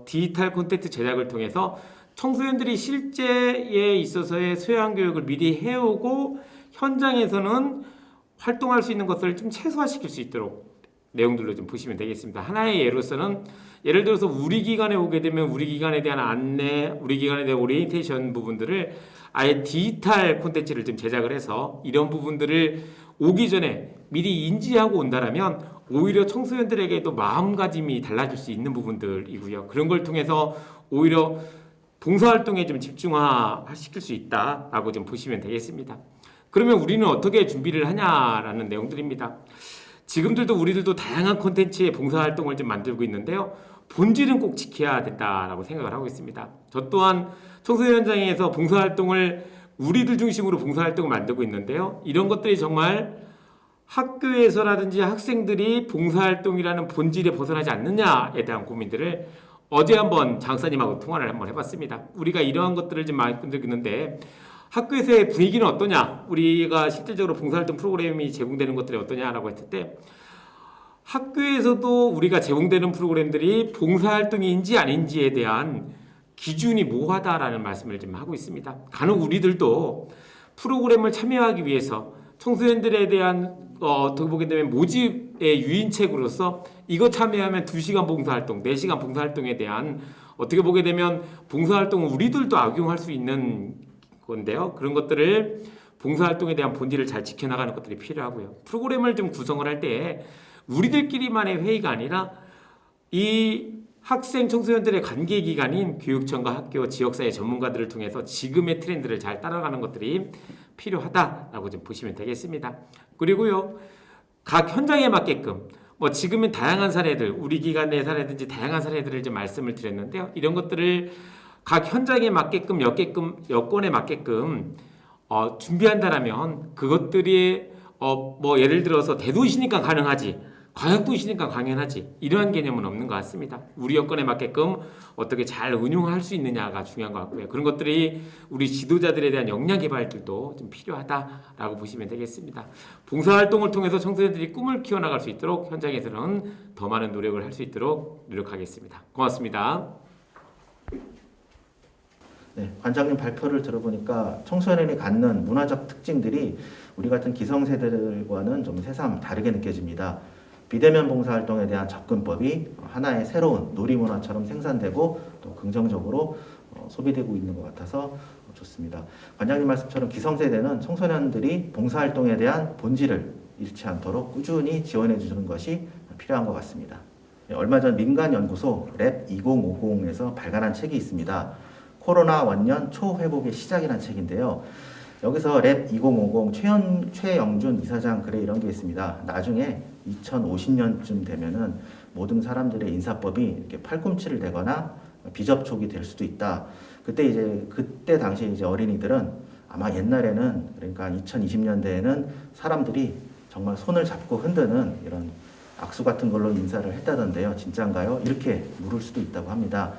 디지털 콘텐츠 제작을 통해서 청소년들이 실제에 있어서의 소양 교육을 미리 해오고 현장에서는 활동할 수 있는 것들을 좀 최소화시킬 수 있도록 내용들로 좀 보시면 되겠습니다. 하나의 예로서는 예를 들어서 우리 기관에 오게 되면 우리 기관에 대한 안내, 우리 기관에 대한 오리엔테이션 부분들을 아예 디지털 콘텐츠를 좀 제작을 해서 이런 부분들을 오기 전에 미리 인지하고 온다라면 오히려 청소년들에게도 마음가짐이 달라질 수 있는 부분들이고요. 그런 걸 통해서 오히려 봉사활동에 좀 집중화시킬 수 있다라고 좀 보시면 되겠습니다. 그러면 우리는 어떻게 준비를 하냐라는 내용들입니다. 지금들도 우리들도 다양한 콘텐츠의 봉사활동을 좀 만들고 있는데요. 본질은 꼭 지켜야 된다라고 생각을 하고 있습니다. 저 또한 청소년 현장에서 봉사활동을 우리들 중심으로 봉사활동을 만들고 있는데요. 이런 것들이 정말 학교에서라든지 학생들이 봉사활동이라는 본질에 벗어나지 않느냐에 대한 고민들을 어제 한번 장사님하고 통화를 한번 해봤습니다. 우리가 이러한 것들을 좀 만들고 있는데 학교에서의 분위기는 어떠냐? 우리가 실질적으로 봉사활동 프로그램이 제공되는 것들이 어떠냐라고 했을 때 학교에서도 우리가 제공되는 프로그램들이 봉사활동인지 아닌지에 대한 기준이 모호하다라는 말씀을 좀 하고 있습니다. 간혹 우리들도 프로그램을 참여하기 위해서 청소년들에 대한 어떻게 보게 되면 모집의 유인책으로서 이거 참여하면 2시간 봉사활동, 4시간 봉사활동에 대한 어떻게 보게 되면 봉사활동을 우리들도 악용할 수 있는 건데요. 그런 것들을 봉사활동에 대한 본질을 잘 지켜나가는 것들이 필요하고요. 프로그램을 좀 구성을 할 때 우리들끼리만의 회의가 아니라 이 학생 청소년들의 관계기관인 교육청과 학교, 지역사회 전문가들을 통해서 지금의 트렌드를 잘 따라가는 것들이 필요하다라고 좀 보시면 되겠습니다. 그리고요, 각 현장에 맞게끔 지금은 다양한 사례들, 우리 기관 내 사례든지 다양한 사례들을 좀 말씀을 드렸는데요. 이런 것들을 각 현장에 맞게끔, 여건에 맞게끔 준비한다라면 그것들이 예를 들어서 대도시니까 가능하지, 광역도시니까 당연하지, 이러한 개념은 없는 것 같습니다. 우리 여건에 맞게끔 어떻게 잘 운용할 수 있느냐가 중요한 것 같고요. 그런 것들이 우리 지도자들에 대한 역량 개발들도 좀 필요하다라고 보시면 되겠습니다. 봉사활동을 통해서 청소년들이 꿈을 키워나갈 수 있도록 현장에서는 더 많은 노력을 할 수 있도록 노력하겠습니다. 고맙습니다. 네, 관장님 발표를 들어보니까 청소년이 갖는 문화적 특징들이 우리 같은 기성세대들과는 좀 새삼 다르게 느껴집니다. 비대면 봉사활동에 대한 접근법이 하나의 새로운 놀이문화처럼 생산되고 또 긍정적으로 소비되고 있는 것 같아서 좋습니다. 관장님 말씀처럼 기성세대는 청소년들이 봉사활동에 대한 본질을 잃지 않도록 꾸준히 지원해 주는 것이 필요한 것 같습니다. 얼마 전 민간연구소 랩 2050에서 발간한 책이 있습니다. 코로나 원년 초회복의 시작이라는 책인데요. 여기서 랩 2050 최영준 이사장 글에 이런 게 있습니다. 나중에 2050년쯤 되면은 모든 사람들의 인사법이 이렇게 팔꿈치를 대거나 비접촉이 될 수도 있다. 그때 당시에 이제 어린이들은 아마 옛날에는, 그러니까 2020년대에는 사람들이 정말 손을 잡고 흔드는 이런 악수 같은 걸로 인사를 했다던데요. 진짜인가요? 이렇게 물을 수도 있다고 합니다.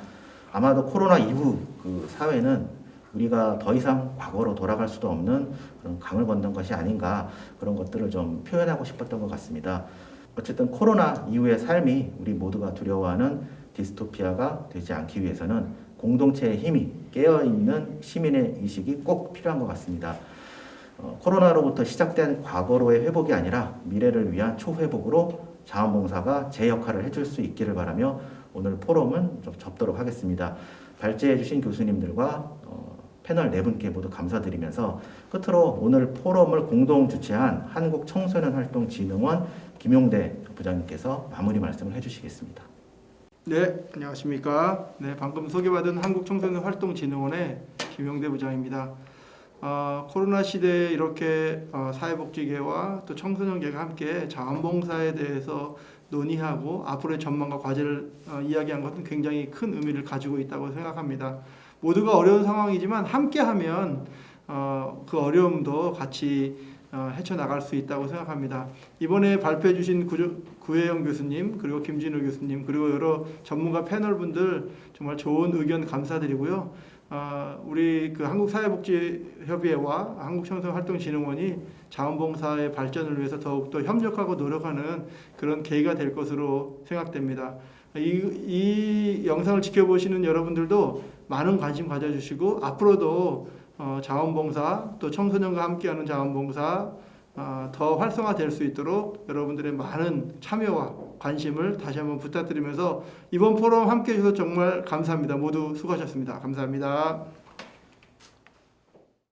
아마도 코로나 이후 그 사회는 우리가 더 이상 과거로 돌아갈 수도 없는 그런 강을 건넌 것이 아닌가, 그런 것들을 좀 표현하고 싶었던 것 같습니다. 어쨌든 코로나 이후의 삶이 우리 모두가 두려워하는 디스토피아가 되지 않기 위해서는 공동체의 힘이 깨어있는 시민의 의식이 꼭 필요한 것 같습니다. 코로나로부터 시작된 과거로의 회복이 아니라 미래를 위한 초회복으로 자원봉사가 제 역할을 해줄 수 있기를 바라며 오늘 포럼은 좀 접도록 하겠습니다. 발제해주신 교수님들과 패널 네 분께 모두 감사드리면서 끝으로 오늘 포럼을 공동 주최한 한국청소년활동진흥원 김용대 부장님께서 마무리 말씀을 해주시겠습니다. 네, 안녕하십니까. 네, 방금 소개받은 한국청소년활동진흥원의 김용대 부장입니다. 코로나 시대에 이렇게 사회복지계와 또 청소년계가 함께 자원봉사에 대해서 논의하고 앞으로의 전망과 과제를 이야기한 것은 굉장히 큰 의미를 가지고 있다고 생각합니다. 모두가 어려운 상황이지만 함께하면 그 어려움도 같이 헤쳐나갈 수 있다고 생각합니다. 이번에 발표해 주신 구혜영 교수님 그리고 김진우 교수님 그리고 여러 전문가 패널분들 정말 좋은 의견 감사드리고요. 우리 그 한국사회복지협의회와 한국청소년활동진흥원이 자원봉사의 발전을 위해서 더욱더 협력하고 노력하는 그런 계기가 될 것으로 생각됩니다. 이 영상을 지켜보시는 여러분들도 많은 관심 가져주시고 앞으로도 자원봉사 또 청소년과 함께하는 자원봉사 더 활성화될 수 있도록 여러분들의 많은 참여와 관심을 다시 한번 부탁드리면서 이번 포럼 함께해 주셔서 정말 감사합니다. 모두 수고하셨습니다. 감사합니다.